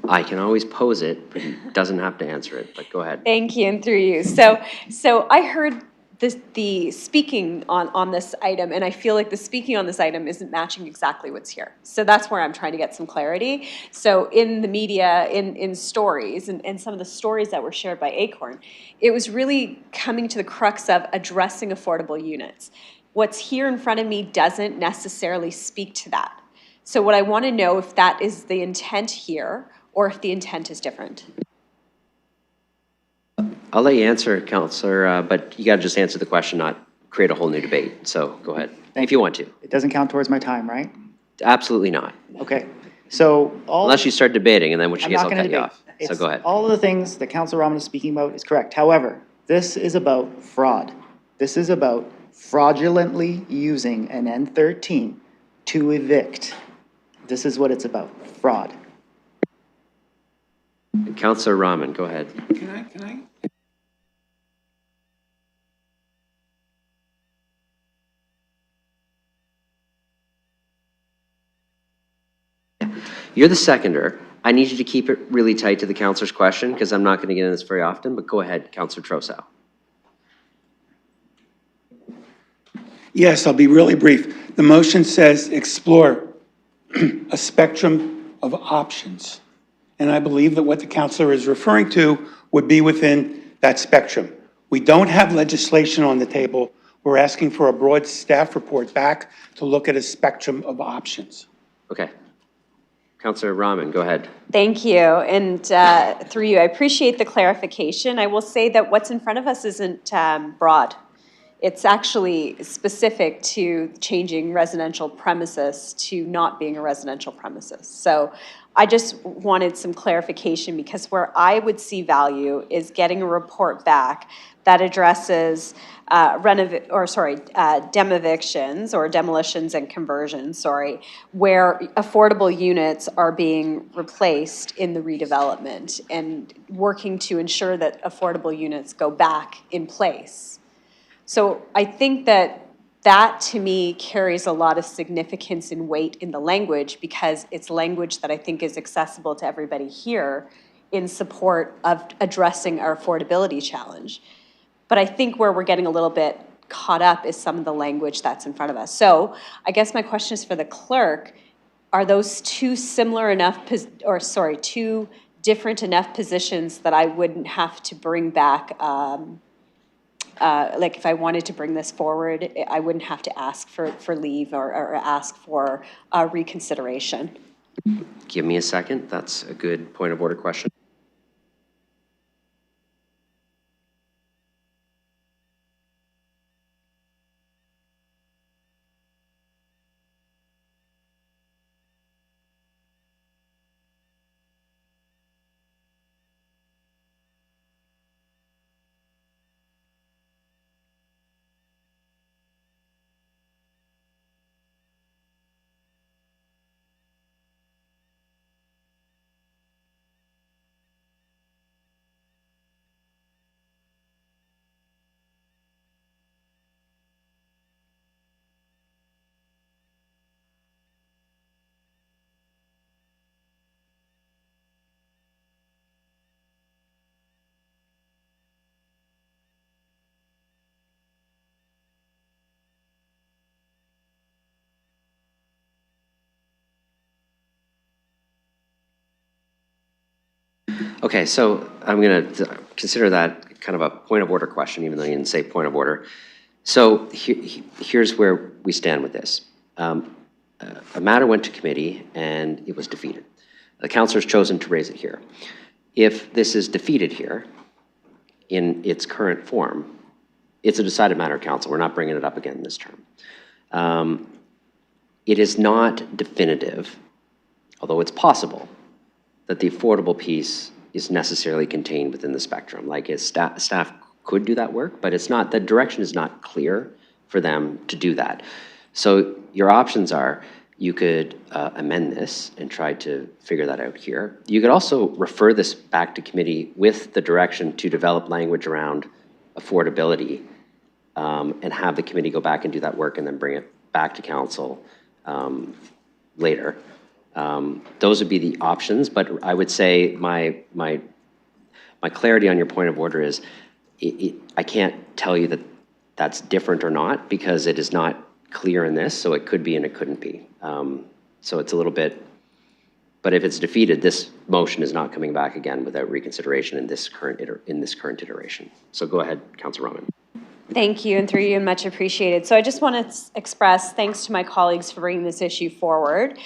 I can always pose it, but he doesn't have to answer it, but go ahead. Thank you, and through you. So I heard the speaking on this item, and I feel like the speaking on this item isn't matching exactly what's here. So that's where I'm trying to get some clarity. So in the media, in stories, and some of the stories that were shared by Acorn, it was really coming to the crux of addressing affordable units. What's here in front of me doesn't necessarily speak to that. So what I want to know if that is the intent here, or if the intent is different. I'll let you answer, Councillor, but you got to just answer the question, not create a whole new debate. So go ahead, if you want to. It doesn't count towards my time, right? Absolutely not. Okay. So all. Unless you start debating, and then when she I'm gets, not I'll gonna cut you debate. off. So It's- go ahead. All of the things that Councilor Rahman is speaking about is correct. However, this is about fraud. This is about fraudulently using an N13 to evict. This is what it's about, fraud. Councillor Rahman, go ahead. Can I? You're the seconder. I need you to keep it really tight to the councillor's question because I'm not going to get into this very often, but go ahead, Councillor Trousseau. Yes, I'll be really brief. The motion says explore a spectrum of options. And I believe that what the councillor is referring to would be within that spectrum. We don't have legislation on the table. We're asking for a broad staff report back to look at a spectrum of options. Okay. Councillor Rahman, go ahead. Thank you, and through you, I appreciate the clarification. I will say that what's in front of us isn't broad. It's actually specific to changing residential premises to not being a residential premises. So I just wanted some clarification because where I would see value is getting a report back that addresses demolitions or demolitions and conversions, where affordable units are being replaced in the redevelopment and working to ensure that affordable units go back in place. So I think that to me carries a lot of significance and weight in the language because it's language that I think is accessible to everybody here in support of addressing our affordability challenge. But I think where we're getting a little bit caught up is some of the language that's in front of us. So I guess my question is for the clerk, are those two different enough positions that I wouldn't have to bring back, like if I wanted to bring this forward, I wouldn't have to ask for leave or ask for reconsideration? Give me a second. That's a good point of order question. Okay, so I'm going to consider that kind of a point of order question, even though you didn't say point of order. So here's where we stand with this. A matter went to committee and it was defeated. The councilor's chosen to raise it here. If this is defeated here in its current form, it's a decided matter of council. We're not bringing it up again this term. It is not definitive, although it's possible, that the affordable piece is necessarily contained within the spectrum. Like staff could do that work, but it's not, the direction is not clear for them to do that. So your options are, you could amend this and try to figure that out here. You could also refer this back to committee with the direction to develop language around affordability and have the committee go back and do that work and then bring it back to council later. Those would be the options, but I would say my clarity on your point of order is I can't tell you that that's different or not because it is not clear in this, so it could be and it couldn't be. So it's a little bit, but if it's defeated, this motion is not coming back again without reconsideration in this current iteration. So go ahead, Councillor Rahman. Thank you, and through you, and much appreciated. So I just want to express thanks to my colleagues for bringing this issue forward.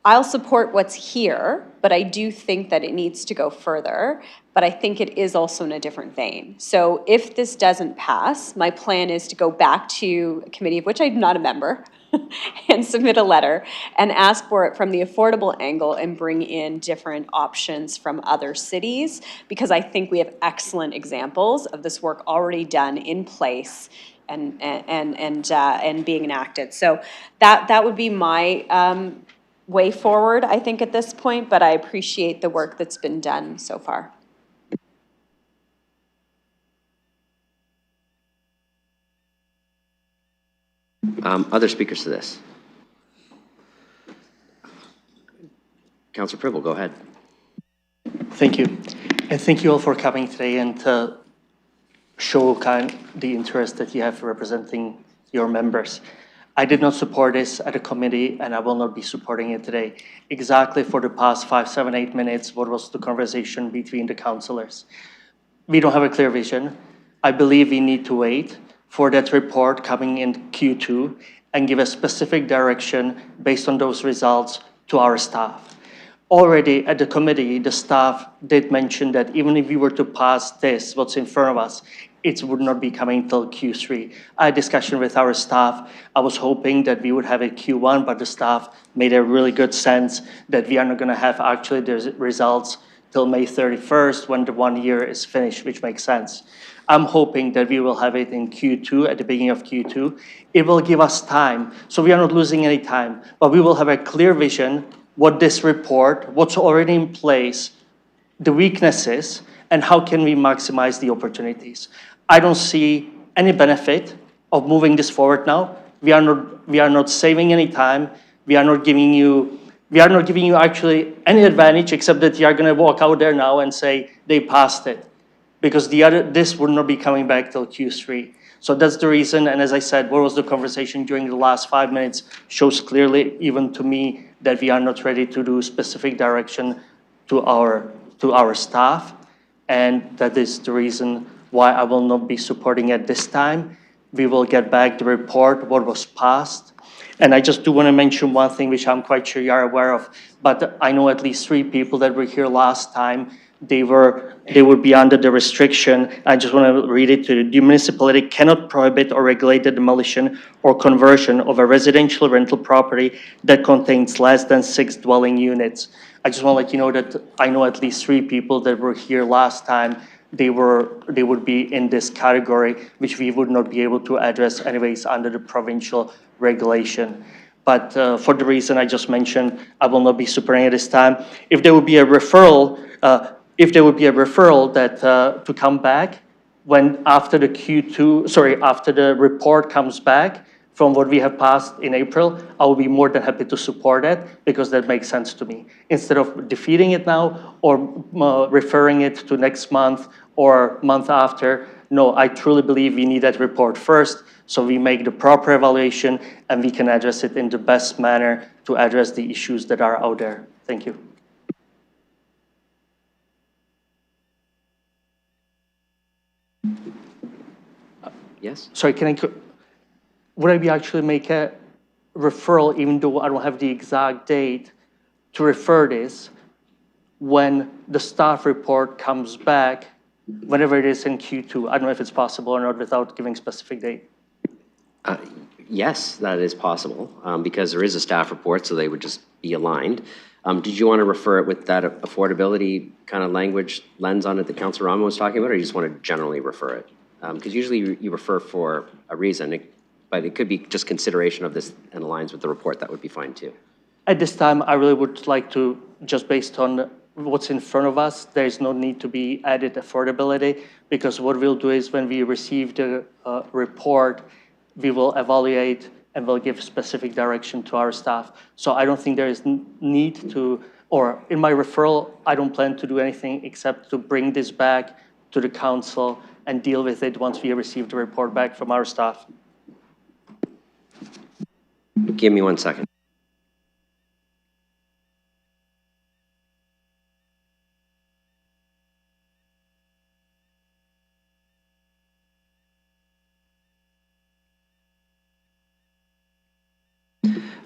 I'll support what's here, but I do think that it needs to go further. But I think it is also in a different vein. So if this doesn't pass, my plan is to go back to a committee of which I'm not a member and submit a letter and ask for it from the affordable angle and bring in different options from other cities, because I think we have excellent examples of this work already done in place and being enacted. So that would be my way forward, I think, at this point, but I appreciate the work that's been done so far. Other speakers to this? Councillor Pribble, go ahead. Thank you. And thank you all for coming today and to show the interest that you have representing your members. I did not support this at a committee, and I will not be supporting it today. Exactly for the past 5, 7, 8 minutes, what was the conversation between the councillors? We don't have a clear vision. I believe we need to wait for that report coming in Q2 and give a specific direction based on those results to our staff. Already at the committee, the staff did mention that even if we were to pass this, what's in front of us, it would not be coming till Q3. I had a discussion with our staff. I was hoping that we would have a Q1, but the staff made a really good sense that we are not gonna have actually the results till May 31st when the 1 year is finished, which makes sense. I'm hoping that we will have it in Q2, at the beginning of Q2. It will give us time, so we are not losing any time, but we will have a clear vision what this report, what's already in place, the weaknesses, and how can we maximize the opportunities. I don't see any benefit of moving this forward now. We are not saving any time. We are not giving you actually any advantage except that you are going to walk out there now and say they passed it, because this would not be coming back till Q3. So that's the reason. And as I said, what was the conversation during the last 5 minutes shows clearly, even to me, that we are not ready to do specific direction to our staff. And that is the reason why I will not be supporting at this time. We will get back the report, what was passed. And I just do want to mention one thing, which I'm quite sure you are aware of, but I know at least 3 people that were here last time. They would be under the restriction. I just want to read it to you. The municipality cannot prohibit or regulate the demolition or conversion of a residential rental property that contains less than 6 dwelling units. I just want to let you know that I know at least 3 people that were here last time. They would be in this category, which we would not be able to address anyways under the provincial regulation. But for the reason I just mentioned, I will not be supporting at this time. If there would be a referral, that to come back after the report comes back from what we have passed in April, I will be more than happy to support it, because that makes sense to me. Instead of defeating it now or referring it to next month or month after, no, I truly believe we need that report first, so we make the proper evaluation and we can address it in the best manner to address the issues that are out there. Thank you. Yes? Sorry, would I be actually make a referral, even though I don't have the exact date, to refer this when the staff report comes back, whenever it is in Q2? I don't know if it's possible or not without giving specific date. Yes, that is possible, because there is a staff report, so they would just be aligned. Did you want to refer it with that affordability kind of language lens on it that Councillor Rama was talking about, or you just want to generally refer it? Because usually you refer for a reason, but it could be just consideration of this and aligns with the report. That would be fine too. At this time, I really would like to, just based on what's in front of us, there is no need to be added affordability, because what we'll do is when we receive the report, we will evaluate and we'll give specific direction to our staff. So I don't think there is need to, or in my referral, I don't plan to do anything except to bring this back to the council and deal with it once we receive the report back from our staff. Give me 1 second.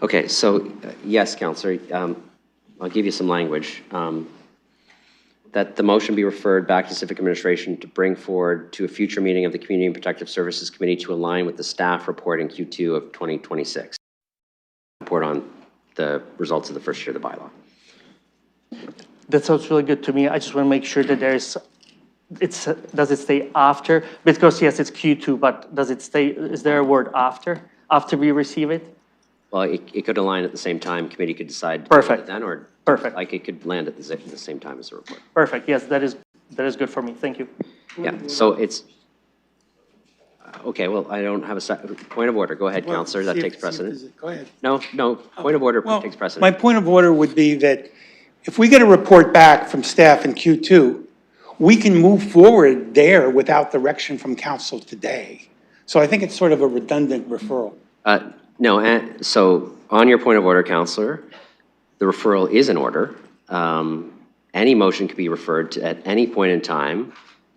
Okay, so, yes, Counselor, I'll give you some language. That the motion be referred back to Civic Administration to bring forward to a future meeting of the Community and Protective Services Committee to align with the staff report in Q2 of 2026. Report on the results of the first year of the bylaw. That sounds really good to me. I just want to make sure that does it stay after? Because yes, it's Q2, but does it stay, is there a word after we receive it? Well, it could align at the same time. Committee could decide. Perfect. Then, or. Perfect. Like it could land at the same time as the report. Perfect, yes, that is good for me, thank you. Yeah, so it's, okay, well, I don't have a point of order. Go ahead, Well, Counselor, that see if- takes see if precedent. there's a- Go ahead. No, point of order Well, takes precedent. my point of order would be that if we get a report back from staff in Q2, we can move forward there without direction from council today. So I think it's sort of a redundant referral. No, and so on your point of order, Counselor, the referral is in order. Any motion could be referred to at any point in time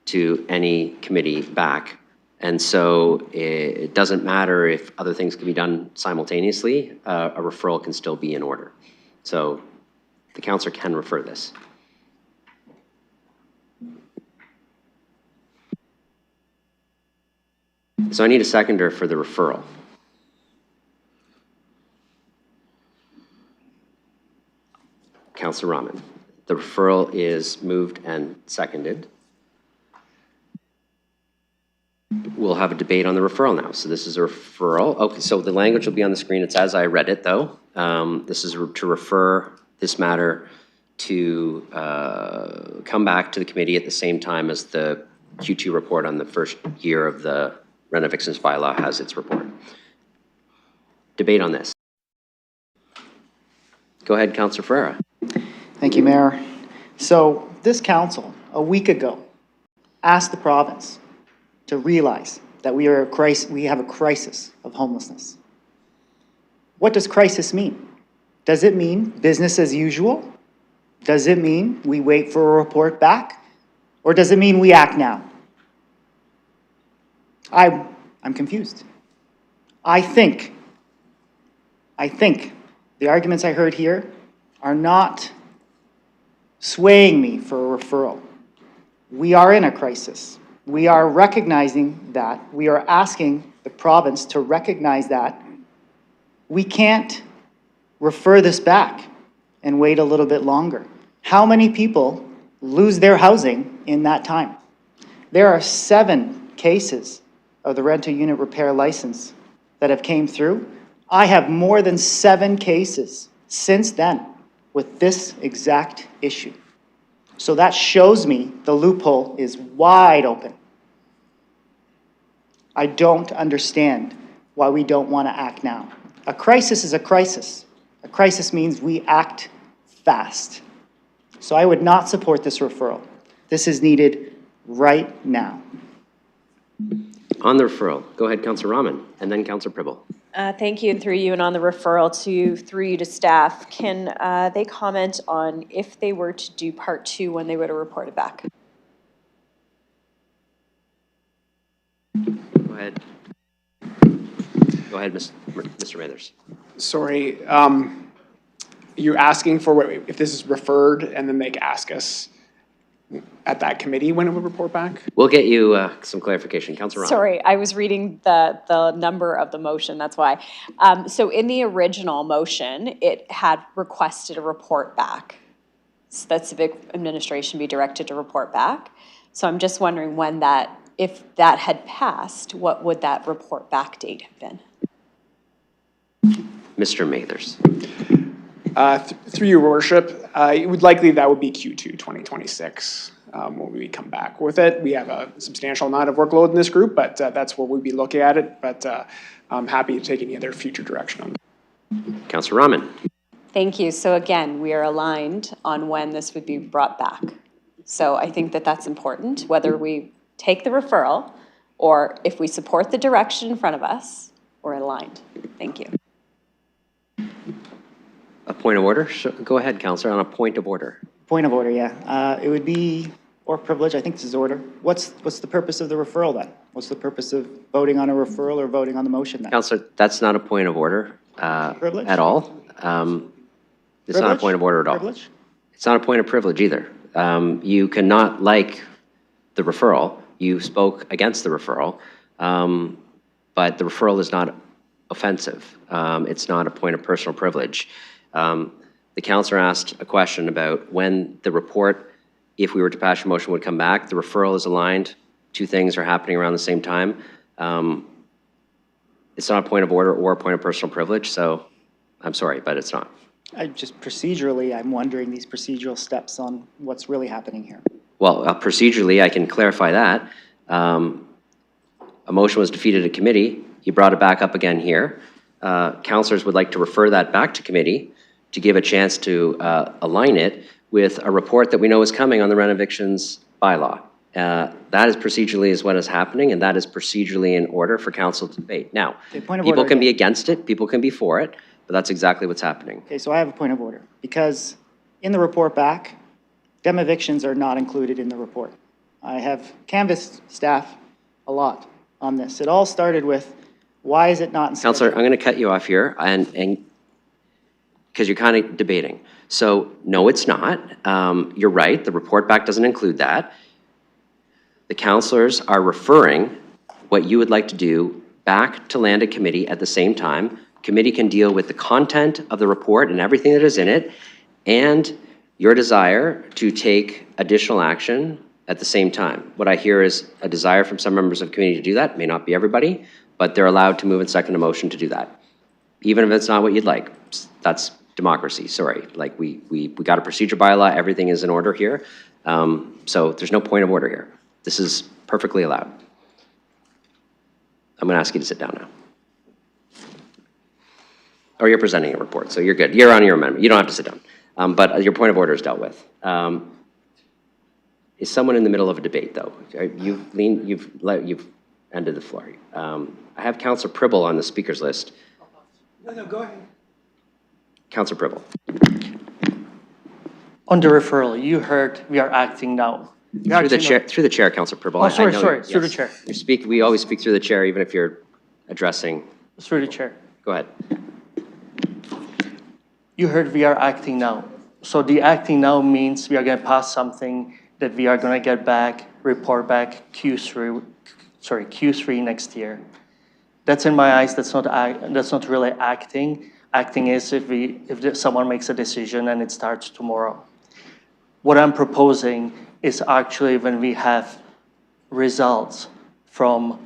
to any committee back. And so it doesn't matter if other things can be done simultaneously, a referral can still be in order. So the counselor can refer this. So I need a seconder for the referral. Councillor Rahman. The referral is moved and seconded. We'll have a debate on the referral now. So this is a referral. Okay, so the language will be on the screen. It's as I read it, though. This is to refer this matter to come back to the committee at the same time as the Q2 report on the first year of the Renovictions bylaw has its report. Debate on this. Go ahead, Councillor Ferreira. Thank you, Mayor. So this council, a week ago, asked the province to realize that we have a crisis of homelessness. What does crisis mean? Does it mean business as usual? Does it mean we wait for a report back? Or does it mean we act now? I'm confused. I think the arguments I heard here are not swaying me for a referral. We are in a crisis. We are recognizing that. We are asking the province to recognize that. We can't refer this back and wait a little bit longer. How many people lose their housing in that time? There are 7 cases of the rental unit repair license that have came through. I have more than 7 cases since then with this exact issue. So that shows me the loophole is wide open. I don't understand why we don't want to act now. A crisis is a crisis. A crisis means we act fast. So I would not support this referral. This is needed right now. On the referral, go ahead, Councillor Rahman, and then Councillor Pribble. Thank you, and through you, and on the referral through you to staff, can they comment on if they were to do part 2, when they would have reported back? Go ahead. Go ahead, Mr. Mathers. Sorry, you're asking for if this is referred, and then they can ask us at that committee when it would report back? We'll get you some clarification. Councillor Rahman. Sorry, I was reading the number of the motion, that's why. So in the original motion, it had requested a report back. So that Civic Administration be directed to report back. So I'm just wondering when if that had passed, what would that report back date have been? Mr. Mathers. Through your worship, it would likely that would be Q2 2026 when we come back with it. We have a substantial amount of workload in this group, but that's where we'd be looking at it. But I'm happy to take any other future direction on that. Councillor Rahman. Thank you. So again, we are aligned on when this would be brought back. So I think that that's important, whether we take the referral or if we support the direction in front of us, we're aligned. Thank you. A point of order? Go ahead, Councillor, on a point of order. Point of order, yeah. It would be, or privilege, I think this is order. What's the purpose of the referral then? What's the purpose of voting on a referral or voting on the motion then? Councillor, that's not a point of order. Privilege? at all. It's not a point of order at all. Privilege? It's not a point of privilege either. You cannot like the referral. You spoke against the referral, but the referral is not offensive. It's not a point of personal privilege. The counselor asked a question about when the report, if we were to pass your motion, would come back. The referral is aligned. Two things are happening around the same time. It's not a point of order or a point of personal privilege, so I'm sorry, but it's not. I'm wondering these procedural steps on what's really happening here. Well, procedurally, I can clarify that. A motion was defeated at committee. You brought it back up again here. Councilors would like to refer that back to committee to give a chance to align it with a report that we know is coming on the renovictions bylaw. That is procedurally is what is happening, and that is procedurally in order for council to debate. Now, point of people order can be again. against it, people can be for it, but that's exactly what's happening. Okay, so I have a point of order, because in the report back, dem evictions are not included in the report. I have canvassed staff a lot on this. It all started with, why is it not in schedule? Councilor, I'm going to cut you off here, and because you're kind of debating. So, no, it's not. You're right, the report back doesn't include that. The councilors are referring what you would like to do back to Land and Committee at the same time. Committee can deal with the content of the report and everything that is in it, and your desire to take additional action at the same time. What I hear is a desire from some members of the committee to do that. May not be everybody, but they're allowed to move and second a motion to do that. Even if it's not what you'd like. That's democracy, sorry. Like, we got a procedure bylaw, everything is in order here. So there's no point of order here. This is perfectly allowed. I'm gonna ask you to sit down now. Or you're presenting a report, so you're good. You're on your amendment. You don't have to sit down. But your point of order is dealt with. Is someone in the middle of a debate, though? You've ended the floor. I have Councillor Pribble on the speakers list. No, go ahead. Councillor Pribble. On the referral, you heard we are acting now. Through the chair, Councillor Pribble. Oh, sorry, through the chair. We always speak through the chair, even if you're addressing. Through the chair. Go ahead. You heard we are acting now. So the acting now means we are going to pass something that we are going to get back, report back Q3 next year. That's in my eyes, that's not really acting. Acting is if someone makes a decision and it starts tomorrow. What I'm proposing is actually when we have results from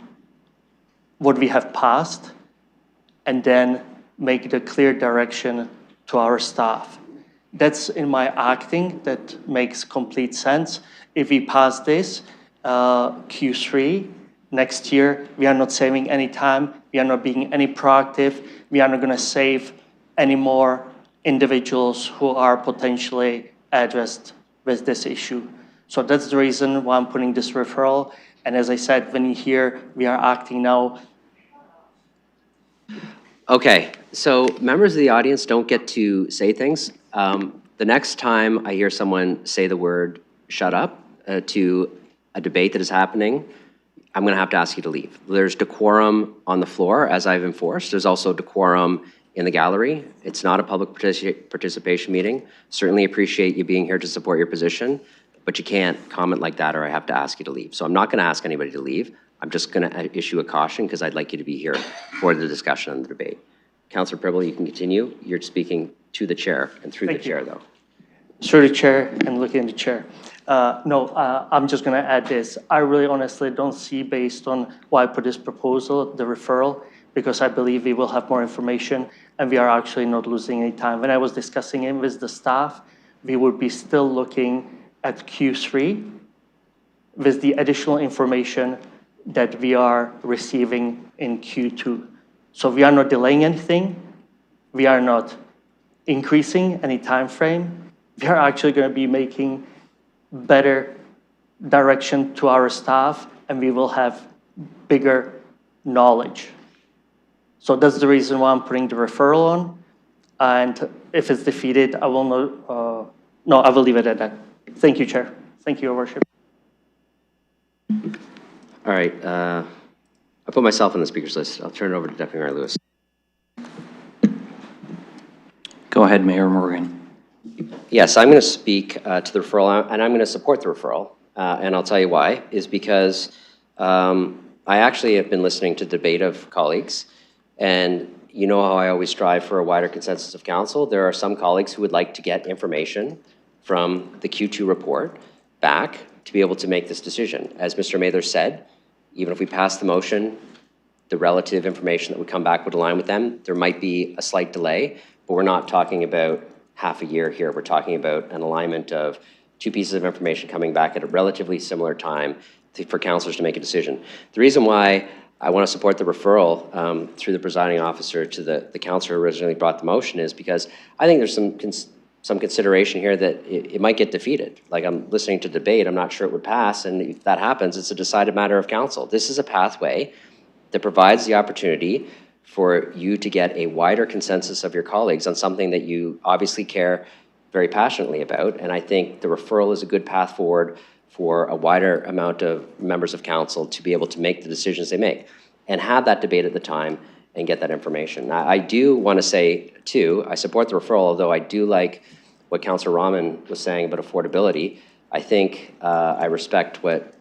what we have passed, and then make the clear direction to our staff. That's in my acting, that makes complete sense. If we pass this Q3 next year, we are not saving any time, we are not being any proactive, we are not going to save any more individuals who are potentially addressed with this issue. So that's the reason why I'm putting this referral. And as I said, when you hear we are acting now. Okay, so members of the audience don't get to say things. The next time I hear someone say the word "shut up" to a debate that is happening, I'm going to have to ask you to leave. There's decorum on the floor, as I've enforced. There's also decorum in the gallery. It's not a public participation meeting. Certainly appreciate you being here to support your position, but you can't comment like that or I have to ask you to leave. So I'm not going to ask anybody to leave. I'm just going to issue a caution because I'd like you to be here for the discussion and the debate. Councillor Pribble, you can continue. You're speaking to the chair and through the chair, though. Through the chair and looking at the chair. I'm just going to add this. I really honestly don't see, based on why I put this proposal, the referral, because I believe we will have more information and we are actually not losing any time. When I was discussing it with the staff, we would be still looking at Q3 with the additional information that we are receiving in Q2. So we are not delaying anything. We are not increasing any time frame. We are actually going to be making better direction to our staff, and we will have bigger knowledge. So that's the reason why I'm putting the referral on. And if it's defeated, I will not, no, I will leave it at that. Thank you, Chair. Thank you, Your Worship. All right, I put myself on the speakers list. I'll turn it over to Deputy Mayor Lewis. Go ahead, Mayor Morgan. Yes, I'm going to speak to the referral, and I'm going to support the referral. And I'll tell you why, is because I actually have been listening to debate of colleagues, and you know how I always strive for a wider consensus of council. There are some colleagues who would like to get information from the Q2 report back to be able to make this decision. As Mr. Mather said, even if we pass the motion, the relative information that would come back would align with them. There might be a slight delay, but we're not talking about half a year here. We're talking about an alignment of two pieces of information coming back at a relatively similar time for councillors to make a decision. The reason why I want to support the referral through the presiding officer to the councillor who originally brought the motion is because I think there's some consideration here that it might get defeated. Like, I'm listening to debate, I'm not sure it would pass, and if that happens, it's a decided matter of council. This is a pathway that provides the opportunity for you to get a wider consensus of your colleagues on something that you obviously care very passionately about, and I think the referral is a good path forward for a wider amount of members of council to be able to make the decisions they make and have that debate at the time and get that information. Now, I do want to say, too, I support the referral, although I do like what Councillor Rahman was saying about affordability. I think I respect what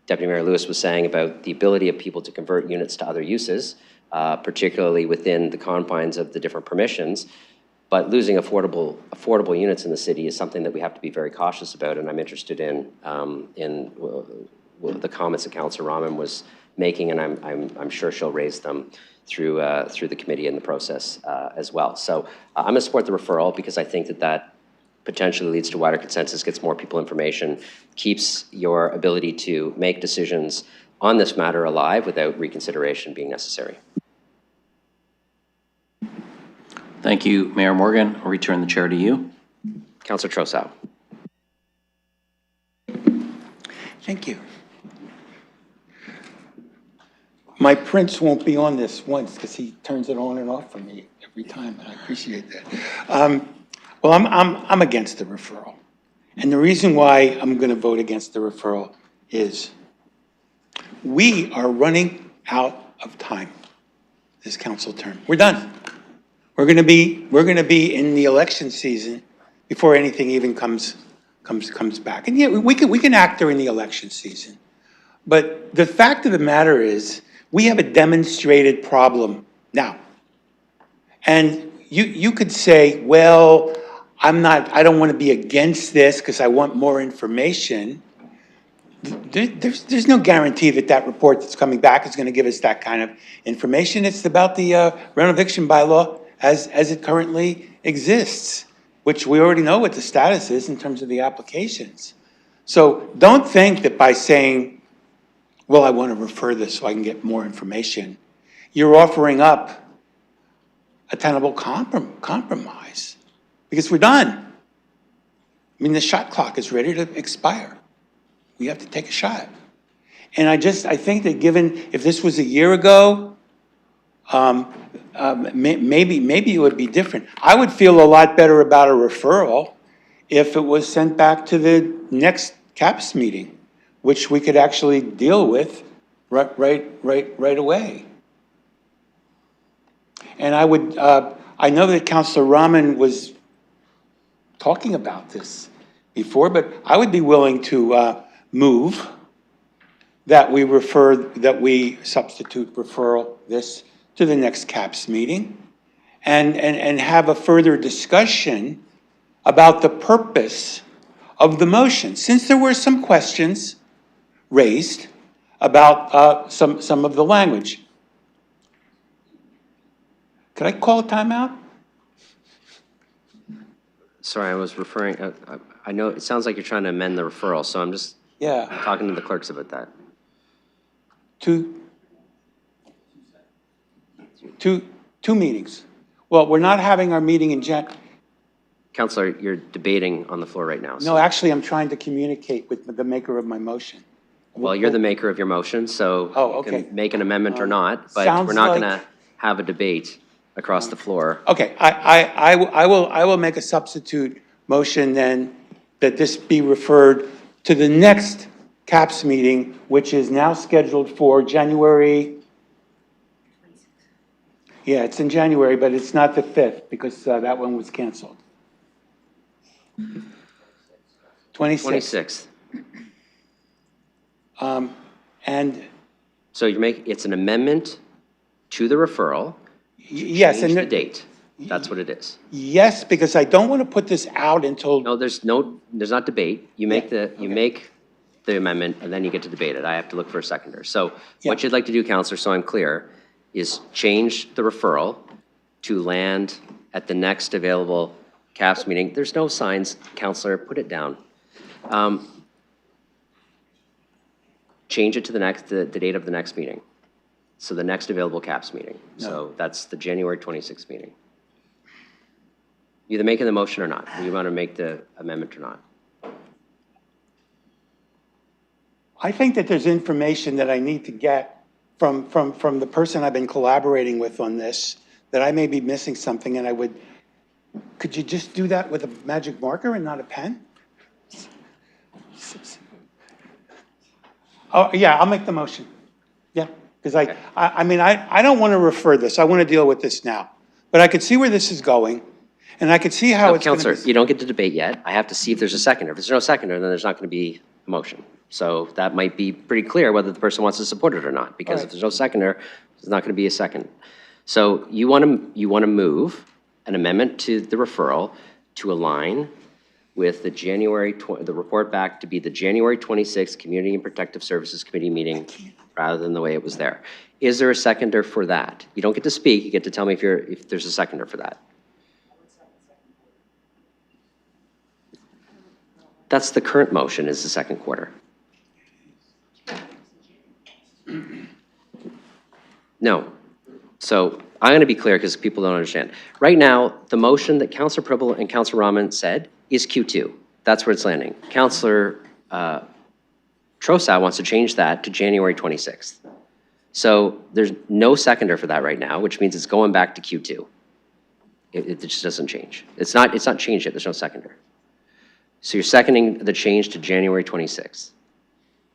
Deputy Mayor Lewis was saying about the ability of people to convert units to other uses, particularly within the confines of the different permissions. But losing affordable units in the city is something that we have to be very cautious about, and I'm interested in the comments that Councillor Rahman was making, and I'm sure she'll raise them through the committee and the process as well. So I'm going to support the referral because I think that potentially leads to wider consensus, gets more people information, keeps your ability to make decisions on this matter alive without reconsideration being necessary. Thank you, Mayor Morgan. I'll return the chair to you. Councillor Trossau. Thank you. My prince won't be on this once because he turns it on and off for me every time, and I appreciate that. Well, I'm against the referral. And the reason why I'm going to vote against the referral is we are running out of time this council term. We're done. We're going to be in the election season before anything even comes back. And yeah, we can act during the election season. But the fact of the matter is we have a demonstrated problem now. And you could say, well, I don't want to be against this because I want more information. There's no guarantee that report that's coming back is going to give us that kind of information. It's about the rental eviction bylaw as it currently exists, which we already know what the status is in terms of the applications. So don't think that by saying, well, I want to refer this so I can get more information, you're offering up a tenable compromise, because we're done. I mean, the shot clock is ready to expire. We have to take a shot. And I think that given, if this was a year ago, maybe it would be different. I would feel a lot better about a referral if it was sent back to the next CAPS meeting, which we could actually deal with right away. And I know that Councillor Rahman was talking about this before, but I would be willing to move that we substitute referral this to the next CAPS meeting and have a further discussion about the purpose of the motion. Since there were some questions raised about some of the language. Could I call a timeout? Sorry, I was referring, I know it sounds like you're trying to amend the referral, so I'm just talking to the clerks about that. Two meetings. Well, we're not having our meeting in Councillor, you're debating on the floor right now. No, actually, I'm trying to communicate with the maker of my motion. Well, you're the maker of your motion, so you can make an amendment or not, but we're not going to have a debate across the floor. Okay, I will make a substitute motion then that this be referred to the next CAPS meeting, which is now scheduled for January Yeah, it's in January, but it's not the 5th because that one was canceled. 26th. 26th. And So it's an amendment to the referral. yes, Change and the date. That's what it is. yes, because I don't want to put this out until, No, there's not debate. You make the amendment, and then you get to debate it. I have to look for a seconder. So what you'd like to do, Counselor, so I'm clear, is change the referral to land at the next available CAPS meeting. There's no signs, Counselor, put it down. Change it to the date of the next meeting. So the next available CAPS meeting. So that's the January 26th meeting. You either making the motion or not. Do you want to make the amendment or not? I think that there's information that I need to get from the person I've been collaborating with on this, that I may be missing something, and could you just do that with a magic marker and not a pen? Oh, yeah, I'll make the motion. Yeah, because I mean, I don't want to refer this. I want to deal with this now. But I could see where this is going, and I could see how it's going to be. Counselor, you don't get to debate yet. I have to see if there's a seconder. If there's no seconder, then there's not going to be a motion. So that might be pretty clear whether the person wants to support it or not, because if there's no seconder, there's not going to be a second. So you want to move an amendment to the referral to align with the report back to be the January 26th Community and Protective Services Committee meeting rather than the way it was there. Is there a seconder for that? You don't get to speak. You get to tell me if there's a seconder for that. That's the current motion, is the second quarter. No. So I'm going to be clear because people don't understand. Right now, the motion that Councillor Pribble and Councillor Rahman said is Q2. That's where it's landing. Councillor Trosa wants to change that to January 26th. So there's no seconder for that right now, which means it's going back to Q2. It just doesn't change. It's not changed yet. There's no seconder. So you're seconding the change to January 26th.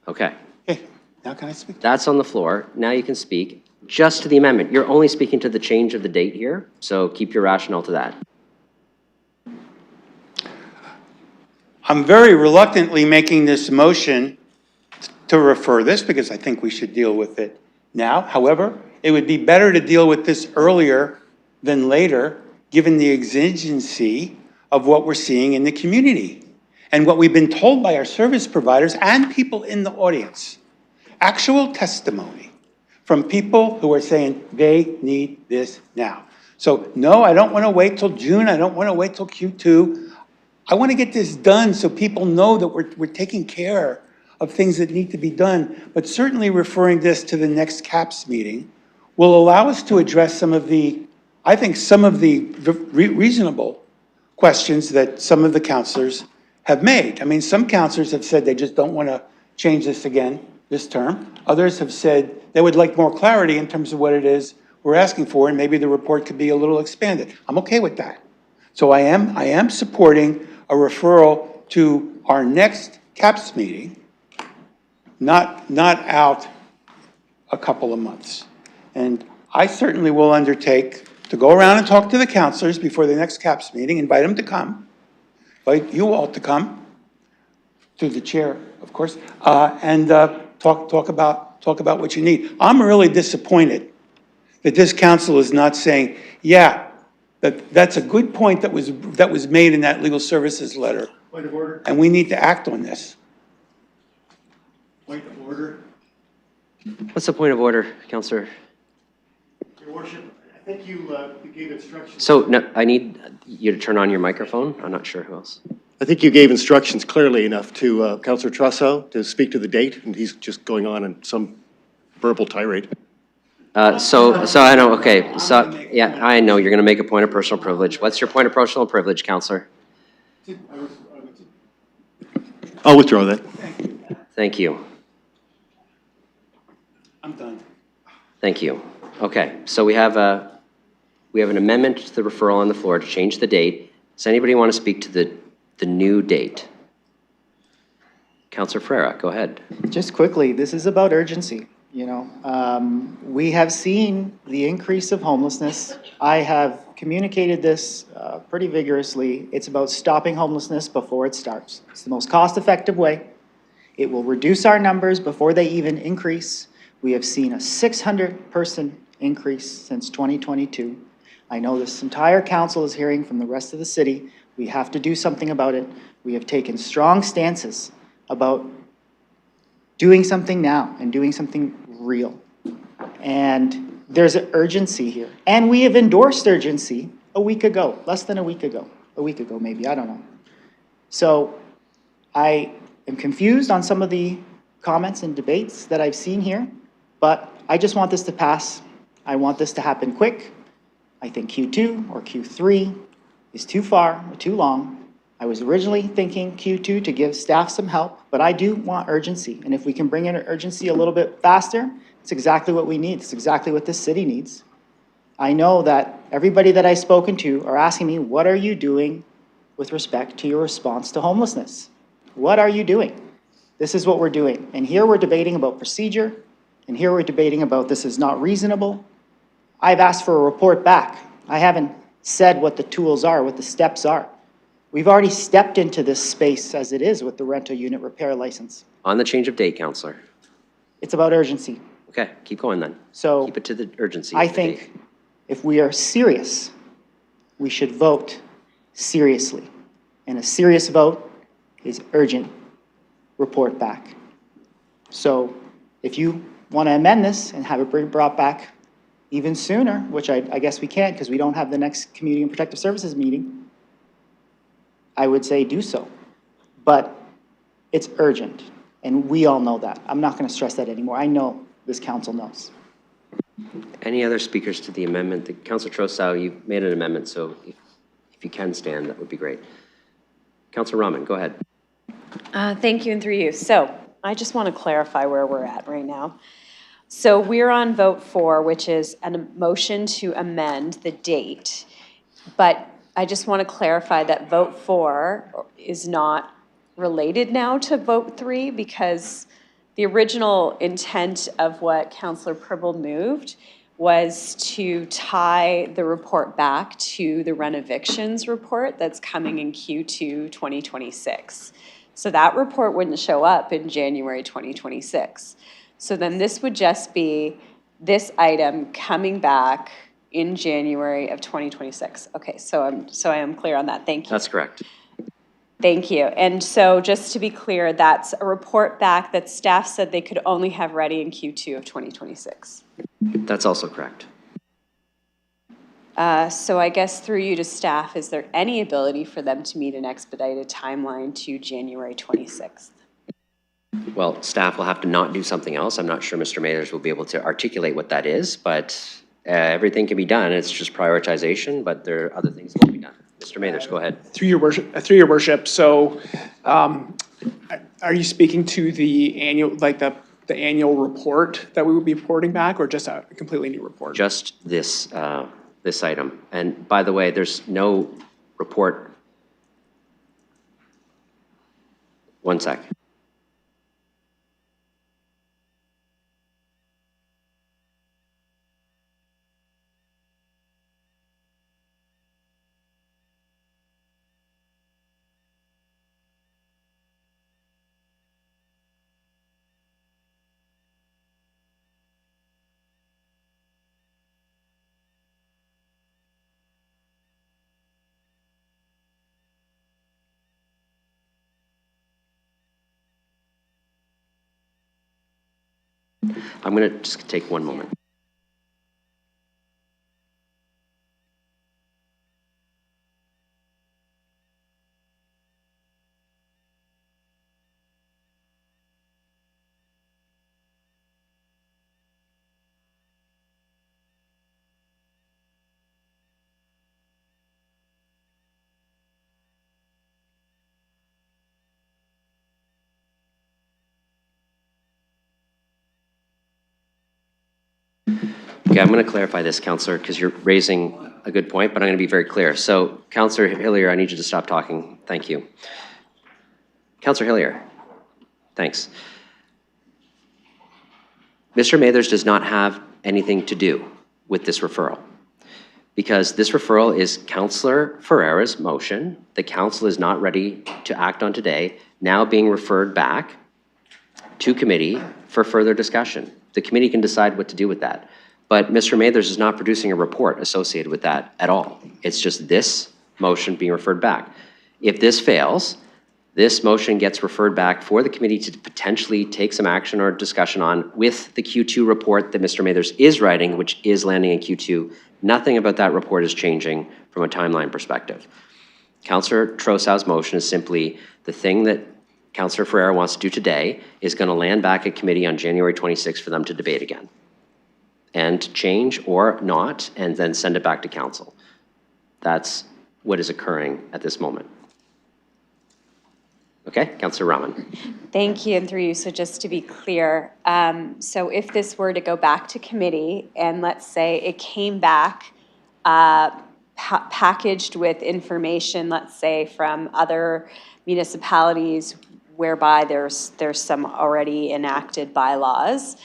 Okay. Okay, now can I speak? That's on the floor. Now you can speak just to the amendment. You're only speaking to the change of the date here, so keep your rationale to that. I'm very reluctantly making this motion to refer this because I think we should deal with it now. However, it would be better to deal with this earlier than later, given the exigency of what we're seeing in the community and what we've been told by our service providers and people in the audience. Actual testimony from people who are saying they need this now. So no, I don't want to wait till June. I don't want to wait till Q2. I want to get this done so people know that we're taking care of things that need to be done. But certainly referring this to the next CAPS meeting will allow us to address some of the reasonable questions that some of the councilors have made. I mean, some councilors have said they just don't want to change this again this term. Others have said they would like more clarity in terms of what it is we're asking for, and maybe the report could be a little expanded. I'm okay with that. So I am supporting a referral to our next CAPS meeting, not out a couple of months. And I certainly will undertake to go around and talk to the councilors before the next CAPS meeting, invite them to come, invite you all to come, through the chair, of course, and talk about what you need. I'm really disappointed that this council is not saying, yeah, that's a good point that was made in that legal services letter. Point of order. And we need to act on this. Point of order. What's the point of order, Councillor? Your Worship, I think you gave instructions. So no, I need you to turn on your microphone. I'm not sure who else. I think you gave instructions clearly enough to Councillor Trusso to speak to the date, and he's just going on in some verbal tirade. So I know, okay, so, yeah, I know you're going to make a point of personal privilege. What's your point of personal privilege, Councillor? I'll withdraw that. Thank you. I'm done. Thank you. Okay, so we have an amendment to the referral on the floor to change the date. Does anybody want to speak to the new date? Councillor Ferreira, go ahead. Just quickly, this is about urgency. We have seen the increase of homelessness. I have communicated this pretty vigorously. It's about stopping homelessness before it starts. It's the most cost-effective way. It will reduce our numbers before they even increase. We have seen a 600-person increase since 2022. I know this entire council is hearing from the rest of the city. We have to do something about it. We have taken strong stances about doing something now and doing something real. And there's an urgency here. And we have endorsed urgency a week ago, less than a week ago maybe, I don't know. So I am confused on some of the comments and debates that I've seen here, but I just want this to pass. I want this to happen quick. I think Q2 or Q3 is too far or too long. I was originally thinking Q2 to give staff some help, but I do want urgency. And if we can bring in urgency a little bit faster, it's exactly what we need. It's exactly what this city needs. I know that everybody that I've spoken to are asking me, what are you doing with respect to your response to homelessness? What are you doing? This is what we're doing. And here we're debating about procedure, and here we're debating about this is not reasonable. I've asked for a report back. I haven't said what the tools are, what the steps are. We've already stepped into this space as it is with the rental unit repair license. On the change of date, Councillor. It's about urgency. Okay, keep going then. So Keep it to the urgency. I of the think date. if we are serious, we should vote seriously. And a serious vote is urgent report back. So if you want to amend this and have it brought back even sooner, which I guess we can't because we don't have the next Community and Protective Services meeting, I would say do so. But it's urgent, and we all know that. I'm not going to stress that anymore. I know this council knows. Any other speakers to the amendment? Councillor Trossau, you made an amendment, so if you can stand, that would be great. Councillor Rahman, go ahead. Thank you, and through you. So I just want to clarify where we're at right now. So we're on vote 4, which is a motion to amend the date. But I just want to clarify that vote 4 is not related now to vote 3 because the original intent of what Councillor Pribble moved was to tie the report back to the renovictions report that's coming in Q2 2026. So that report wouldn't show up in January 2026. So then this would just be this item coming back in January of 2026. Okay, so I am clear on that. Thank you. That's correct. Thank you. And so just to be clear, that's a report back that staff said they could only have ready in Q2 of 2026. That's also correct. So I guess through you to staff, is there any ability for them to meet an expedited timeline to January 26th? Well, staff will have to not do something else. I'm not sure Mr. Mathers will be able to articulate what that is, but everything can be done. It's just prioritization, but there are other things that will be done. Mr. Mathers, go ahead. Through your worship. So, are you speaking to the annual, like the annual report that we would be reporting back, or just a completely new report? Just this this item. And by the way, there's no report. One sec. I'm going to just take one moment. Okay, I'm going to clarify this, Councillor, because you're raising a good point, but I'm going to be very clear. So, Councillor Hillier, I need you to stop talking. Thank you. Councillor Hillier, thanks. Mr. Mathers does not have anything to do with this referral, because this referral is Councillor Ferreira's motion. The council is not ready to act on today, now being referred back to committee for further discussion. The committee can decide what to do with that. But Mr. Mathers is not producing a report associated with that at all. It's just this motion being referred back. If this fails, this motion gets referred back for the committee to potentially take some action or discussion on with the Q2 report that Mr. Mathers is writing, which is landing in Q2. Nothing about that report is changing from a timeline perspective. Councillor Trossau's motion is simply the thing that Councillor Ferreira wants to do today is going to land back at committee on January 26th for them to debate again and change or not, and then send it back to council. That's what is occurring at this moment. Okay, Councillor Rahman. Thank you, and through you, so just to be clear, so if this were to go back to committee, and let's say it came back packaged with information, let's say, from other municipalities whereby there's some already enacted bylaws,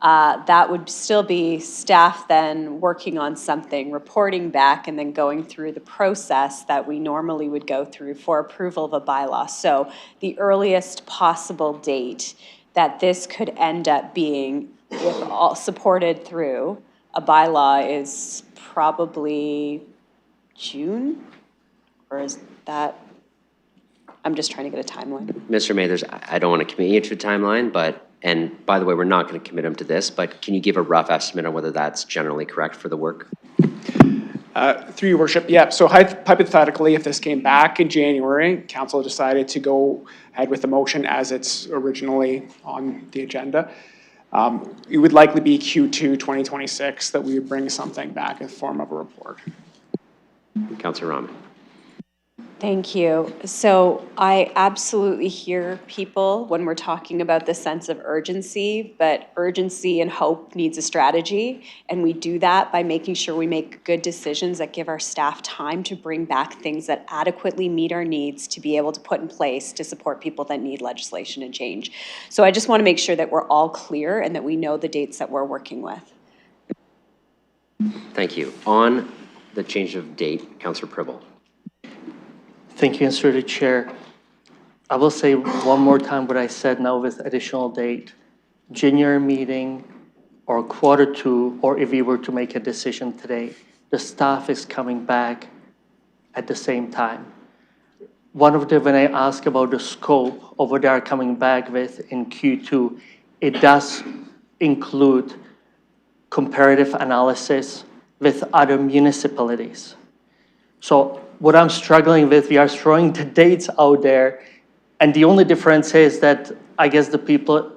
that would still be staff then working on something, reporting back, and then going through the process that we normally would go through for approval of a bylaw. So the earliest possible date that this could end up being, if all supported through a bylaw, is probably June? Or is that, I'm just trying to get a timeline. Mr. Mathers, I don't want to commit you to a timeline, but, and by the way, we're not going to commit him to this, but can you give a rough estimate on whether that's generally correct for the work? Through your worship, yeah. So hypothetically, if this came back in January, council decided to go ahead with the motion as it's originally on the agenda, it would likely be Q2 2026 that we would bring something back in the form of a report. Councillor Rahman. Thank you. So I absolutely hear people when we're talking about the sense of urgency, but urgency and hope needs a strategy. And we do that by making sure we make good decisions that give our staff time to bring back things that adequately meet our needs to be able to put in place to support people that need legislation and change. So I just want to make sure that we're all clear and that we know the dates that we're working with. Thank you. On the change of date, Councillor Pribble. Thank you, Mr. the Chair. I will say one more time what I said now with additional date. January meeting or Q2, or if we were to make a decision today, the staff is coming back at the same time. One of the, when I ask about the scope of what they are coming back with in Q2, it does include comparative analysis with other municipalities. So what I'm struggling with, we are throwing the dates out there, and the only difference is that I guess the people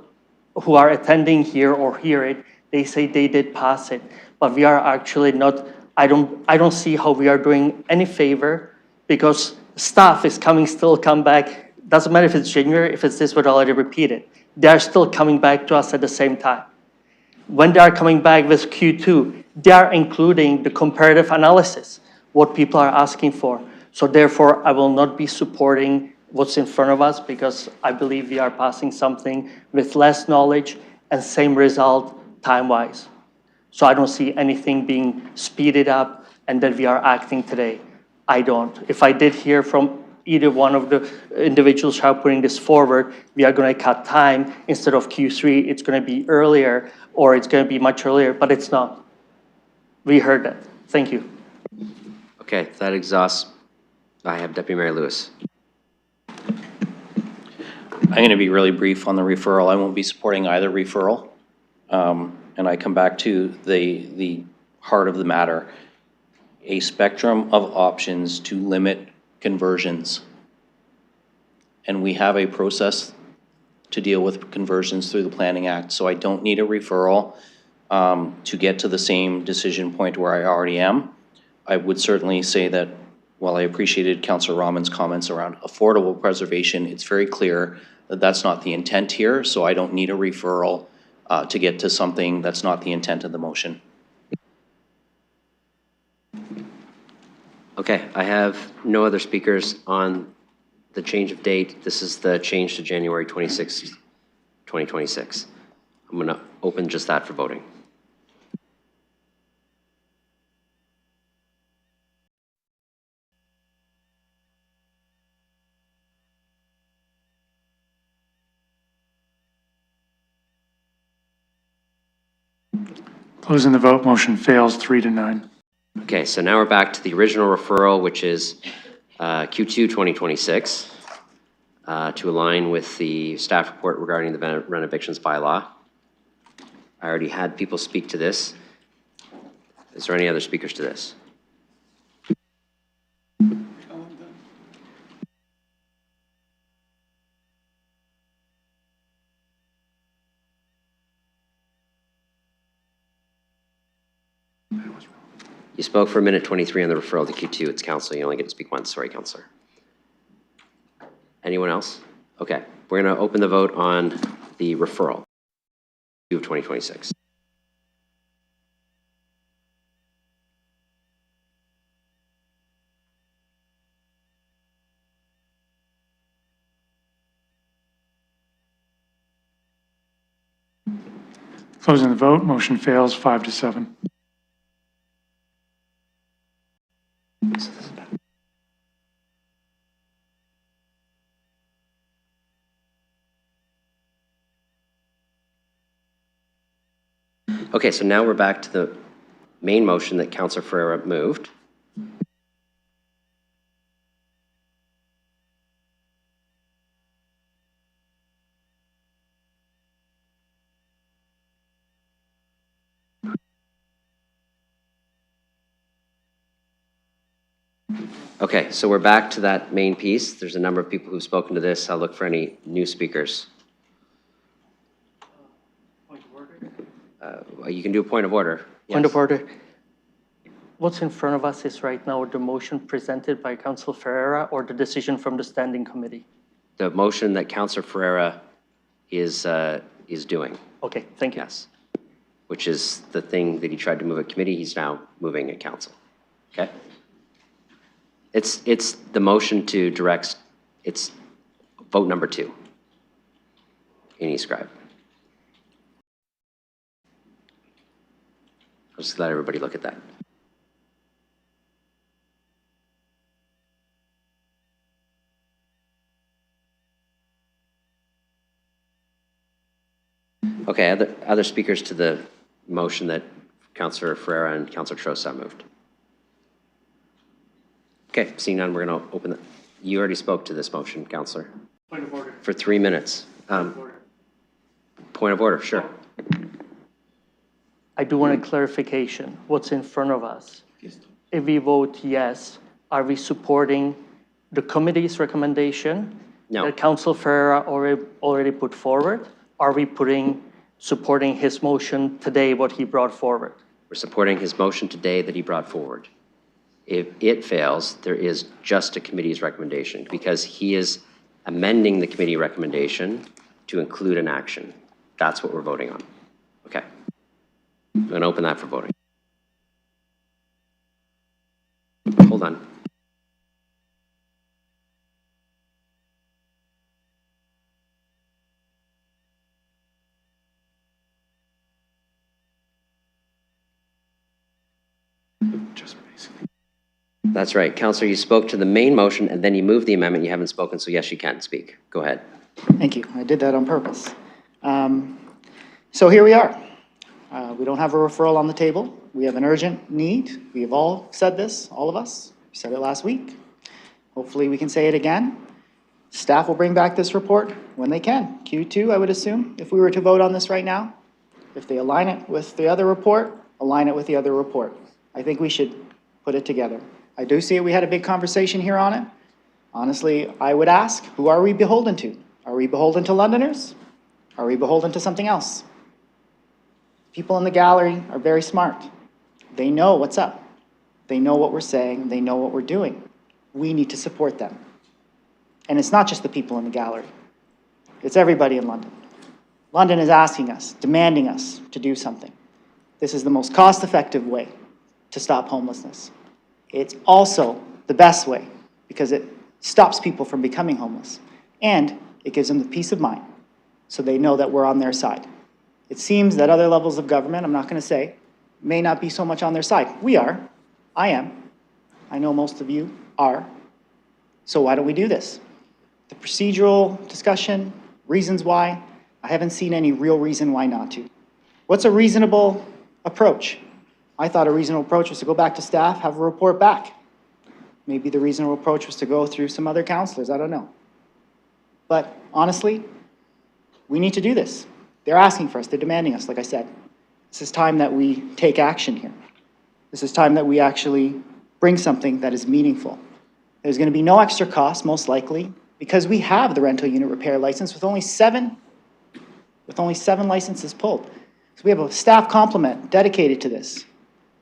who are attending here or hear it, they say they did pass it, but we are actually not. I don't see how we are doing any favor, because staff is come back. Doesn't matter if it's January, if it's this, what I already repeated. They are still coming back to us at the same time. When they are coming back with Q2, they are including the comparative analysis, what people are asking for. So therefore, I will not be supporting what's in front of us, because I believe we are passing something with less knowledge and same result time-wise. So I don't see anything being speeded up and that we are acting today. I don't. If I did hear from either one of the individuals who are putting this forward, we are going to cut time. Instead of Q3, it's going to be earlier, or it's going to be much earlier, but it's not. We heard that. Thank you. Okay, that exhausts. I have Deputy Mayor Lewis. I'm going to be really brief on the referral. I won't be supporting either referral. And I come back to the heart of the matter. A spectrum of options to limit conversions. And we have a process to deal with conversions through the Planning Act, so I don't need a referral to get to the same decision point where I already am. I would certainly say that while I appreciated Councillor Rahman's comments around affordable preservation, it's very clear that that's not the intent here, so I don't need a referral to get to something that's not the intent of the motion. Okay, I have no other speakers on the change of date. This is the change to January 26th, 2026. I'm going to open just that for voting. Closing the vote, motion fails 3-9. Okay, so now we're back to the original referral, which is Q2 2026, to align with the staff report regarding the rent evictions bylaw. I already had people speak to this. Is there any other speakers to this? You spoke for a minute 23 on the referral to Q2. It's council. You only get to speak once. Sorry, councillor. Anyone else? Okay, we're going to open the vote on the referral of 2026. Closing the vote, motion fails 5-7. Okay, so now we're back to the main motion that Councillor Ferreira moved. Okay, so we're back to that main piece. There's a number of people who've spoken to this. I'll look for any new speakers. You can do a point of order. Point of order. What's in front of us is right now the motion presented by Councillor Ferreira or the decision from the standing committee? The motion that Councillor Ferreira is doing. Okay, thank you. Yes. Which is the thing that he tried to move at committee, he's now moving at council. Okay? It's the motion to direct, it's vote number 2 in e-scribe. I'll just let everybody look at that. Okay, other speakers to the motion that Councillor Ferreira and Councillor Trosa moved? Okay, seeing none, we're going to open the, you already spoke to this motion, Councillor. Point of order. For 3 minutes. Point of order, sure. I do want a clarification. What's in front of us? If we vote yes, are we supporting the committee's recommendation No. that Councillor Ferreira already put forward? Are we supporting his motion today, what he brought forward? We're supporting his motion today that he brought forward. If it fails, there is just a committee's recommendation because he is amending the committee recommendation to include an action. That's what we're voting on. Okay. I'm going to open that for voting. Hold on. Just basically. That's right. Councillor, you spoke to the main motion and then you moved the amendment. You haven't spoken, so yes, you can speak. Go ahead. Thank you. I did that on purpose. So here we are. We don't have a referral on the table. We have an urgent need. We have all said this, all of us. We said it last week. Hopefully we can say it again. Staff will bring back this report when they can. Q2, I would assume, if we were to vote on this right now. If they align it with the other report, align it with the other report. I think we should put it together. I do see we had a big conversation here on it. Honestly, I would ask, who are we beholden to? Are we beholden to Londoners? Are we beholden to something else? People in the gallery are very smart. They know what's up. They know what we're saying. They know what we're doing. We need to support them. And it's not just the people in the gallery. It's everybody in London. London is asking us, demanding us to do something. This is the most cost-effective way to stop homelessness. It's also the best way because it stops people from becoming homeless. And it gives them the peace of mind so they know that we're on their side. It seems that other levels of government, I'm not going to say, may not be so much on their side. We are. I am. I know most of you are. So why don't we do this? The procedural discussion, reasons why, I haven't seen any real reason why not to. What's a reasonable approach? I thought a reasonable approach was to go back to staff, have a report back. Maybe the reasonable approach was to go through some other counselors, I don't know. But honestly, we need to do this. They're asking for us, they're demanding us, like I said. This is time that we take action here. This is time that we actually bring something that is meaningful. There's going to be no extra cost, most likely, because we have the rental unit repair license with only seven licenses pulled. So we have a staff complement dedicated to this,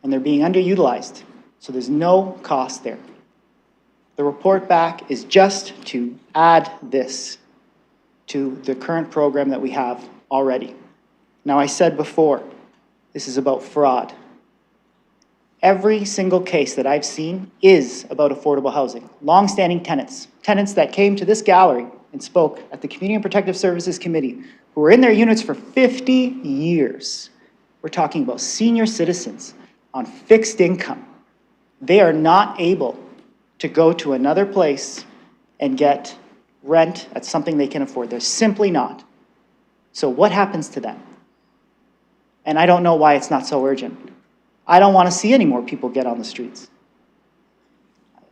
and they're being underutilized. So there's no cost there. The report back is just to add this to the current program that we have already. Now, I said before, this is about fraud. Every single case that I've seen is about affordable housing. Long-standing tenants that came to this gallery and spoke at the Community and Protective Services Committee, who were in their units for 50 years. We're talking about senior citizens on fixed income. They are not able to go to another place and get rent at something they can afford. They're simply not. So what happens to them? And I don't know why it's not so urgent. I don't want to see any more people get on the streets.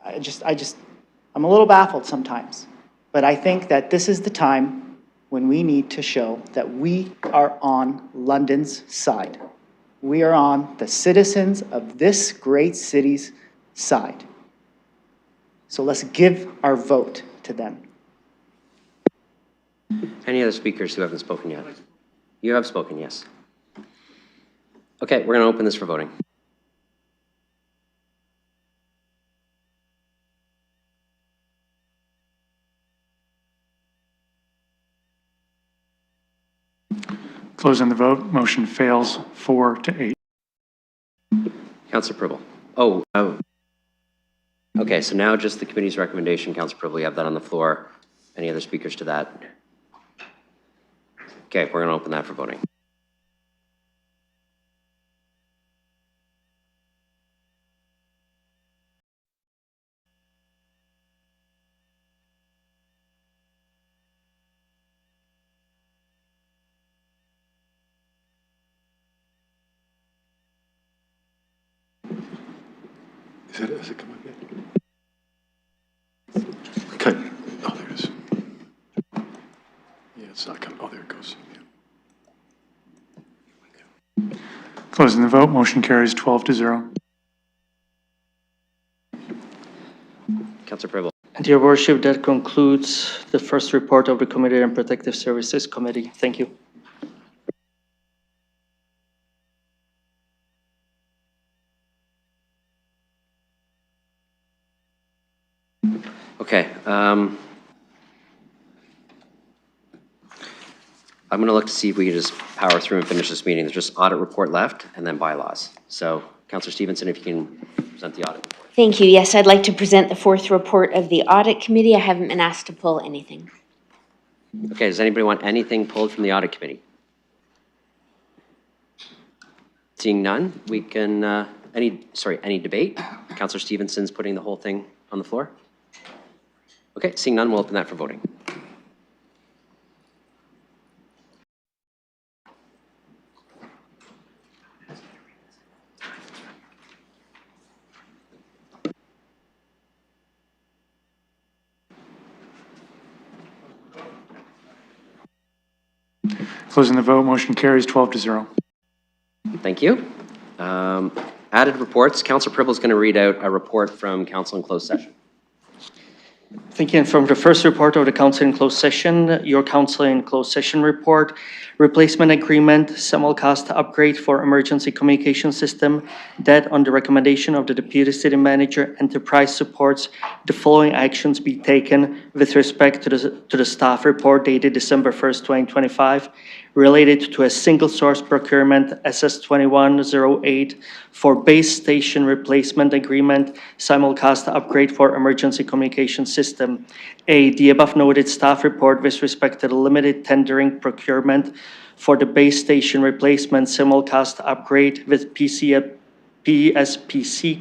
I'm a little baffled sometimes. But I think that this is the time when we need to show that we are on London's side. We are on the citizens of this great city's side. So let's give our vote to them. Any other speakers who haven't spoken yet? You have spoken, yes. Okay, we're going to open this for voting. Closing the vote, motion fails 4-8. Councillor Pribble. Oh. Okay, so now just the committee's recommendation. Councillor Pribble, you have that on the floor. Any other speakers to that? Okay, we're going to open that for voting. Has it come up yet? Okay. Oh, there it is. Yeah, it's not coming. Oh, there it goes. Yeah. Closing the vote, motion carries 12-0. Councillor Pribble. And Your Worship, that concludes the first report of the Community and Protective Services Committee. Thank you. Okay. I'm going to look to see if we can just power through and finish this meeting. There's just audit report left and then bylaws. So, Councillor Stevenson, if you can present the audit report. Thank you. Yes, I'd like to present the fourth report of the audit committee. I haven't been asked to pull anything. Okay, does anybody want anything pulled from the audit committee? Seeing none, we can, any debate? Councillor Stevenson's putting the whole thing on the floor? Okay, seeing none, we'll open that for voting. Closing the vote, motion carries 12-0. Thank you. Added reports. Councillor Pribble is going to read out a report from council in closed session. Thank you. And from the first report of the Council in Closed Session, your Council in Closed Session report, replacement agreement, simulcast upgrade for emergency communication system, that on the recommendation of the Deputy City Manager, Enterprise supports the following actions be taken with respect to the staff report dated December 1st, 2025, related to a single source procurement SS2108 for base station replacement agreement, simulcast upgrade for emergency communication system. section. A, the above noted staff report with respect to the limited tendering procurement for the base station replacement simulcast upgrade with PSPC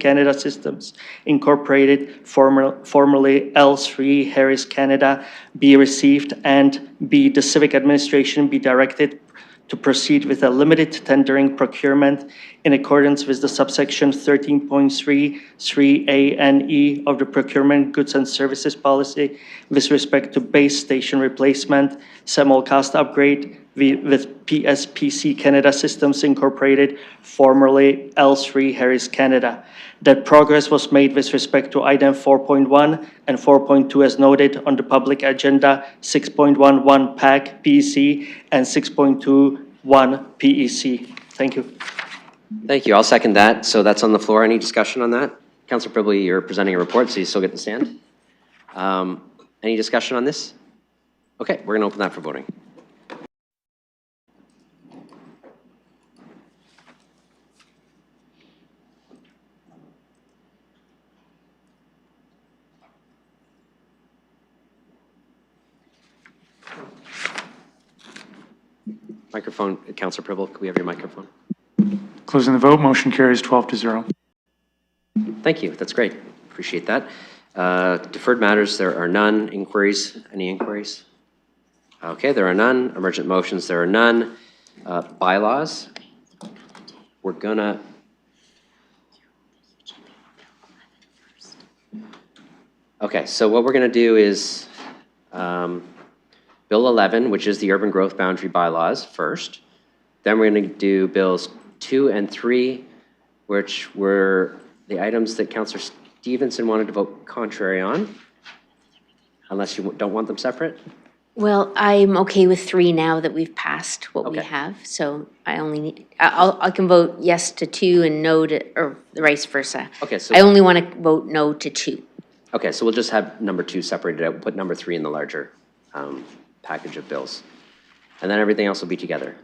Canada Systems Incorporated, formerly L3 Harris Canada, be received, and B, the civic administration be directed to proceed with a limited tendering procurement in accordance with the subsection 13.33A and E of the Procurement Goods and Services Policy with respect to base station replacement, simulcast upgrade with PSPC Canada Systems Incorporated, formerly L3 Harris Canada. That progress was made with respect to item 4.1 and 4.2 as noted on the public agenda, 6.11 PAC PEC and 6.21 PEC. Thank you. Thank you. I'll second that. So that's on the floor. Any discussion on that? Councillor Pribley, you're presenting a report, so you still get to stand. Any discussion on this? Okay, we're going to open that for voting. Microphone, Councillor Pribley, could we have your microphone? Closing the vote, motion carries 12-0. Thank you, that's great, appreciate that. Deferred matters, there are none. Inquiries, any inquiries? Okay, there are none. Emergent motions, there are none. Bylaws, we're gonna. Okay, so what we're gonna do is Bill 11, which is the urban growth boundary bylaws first. Then we're going to do Bills 2 and 3, which were the items that Councillor Stevenson wanted to vote contrary on, unless you don't want them separate. Well, I'm okay with 3 now that we've passed what we Okay. have, so I only need, I can vote yes to 2 and no to, or vice versa. Okay, so I only want to vote no to 2. okay, so we'll just have number 2 separated out. We'll put number 3 in the larger package of bills, and then everything else will be together.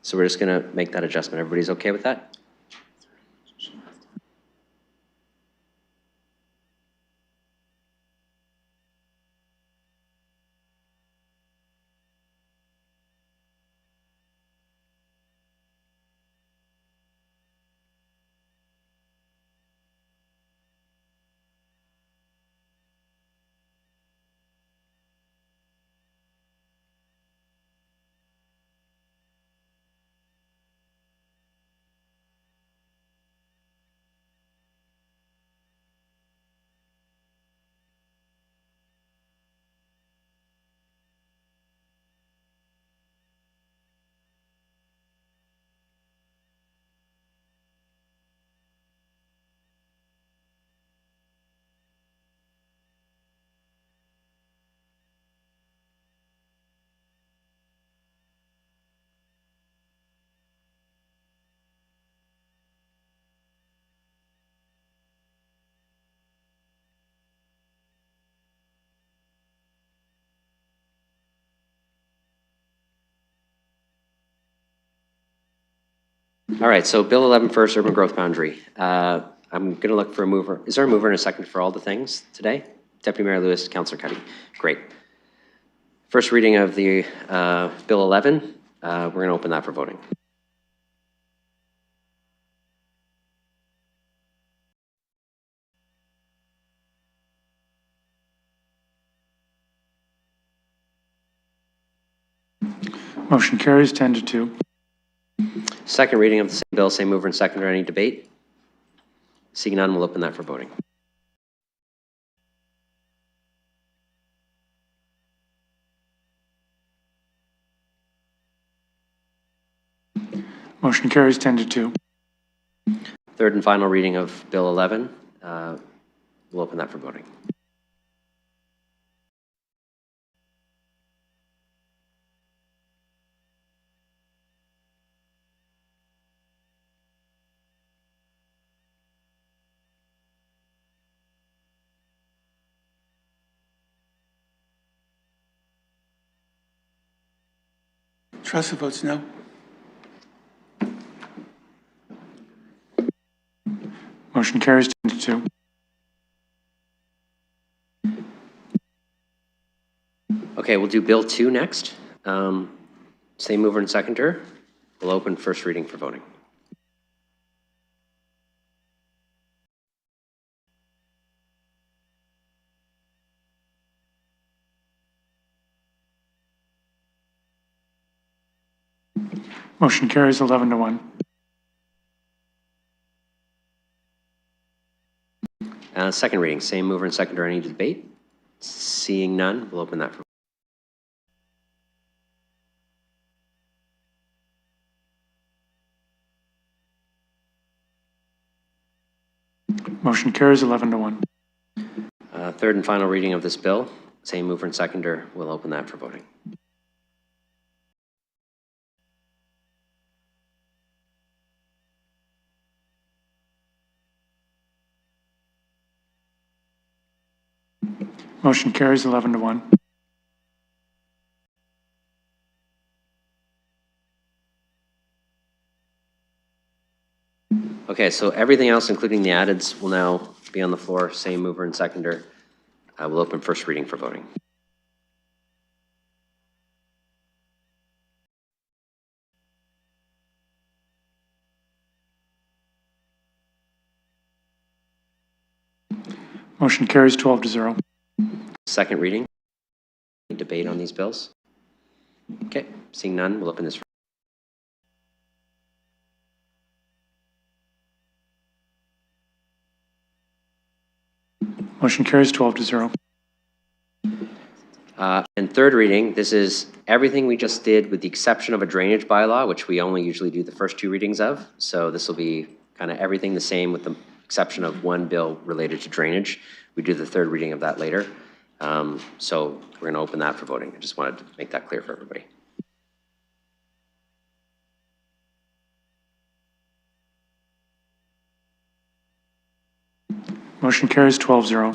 So we're just going to make that adjustment. Everybody's okay with that? All right, so Bill 11 first, urban growth boundary. I'm going to look for a mover. Is there a mover and a second for all the things today? Deputy Mayor Lewis, Councillor Cuddy. Great. First reading of the Bill 11. We're going to open that for voting. Motion carries 10-2. Second reading of the same bill, same mover and seconder. Any debate? Seeing none, we'll open that for voting. Motion carries 10-2. Third and final reading of Bill 11. We'll open that for voting. Trustee votes no. Motion carries 10-2. Okay, we'll do Bill 2 next. Same mover and seconder. We'll open first reading for voting. Motion carries 11 to 1. Second reading, same mover and seconder. Any debate? Seeing none, we'll open that for. Motion carries 11 to 1. Third and final reading of this bill, same mover and seconder. We'll open that for voting. Motion carries 11 to 1. Okay, so everything else, including the addeds, will now be on the floor, same mover and seconder. We'll open first reading for voting. Motion carries 12 to 0. Second reading. Any debate on these bills? Okay, seeing none, we'll open this. Motion carries 12 to 0. And third reading, this is everything we just did with the exception of a drainage bylaw, which we only usually do the first 2 readings of. So this will be kind of everything the same with the exception of one bill related to drainage. We do the third reading of that later. So we're going to open that for voting. I just wanted to make that clear for everybody. Motion carries 12-0.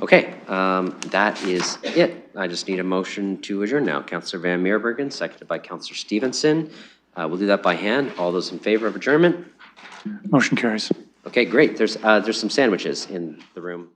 Okay, that is it. I just need a motion to adjourn now. Councillor Van Meerbergen, seconded by Councillor Stevenson. We'll do that by hand. All those in favor of adjournment? Motion carries. Okay, great. There's some sandwiches in the room.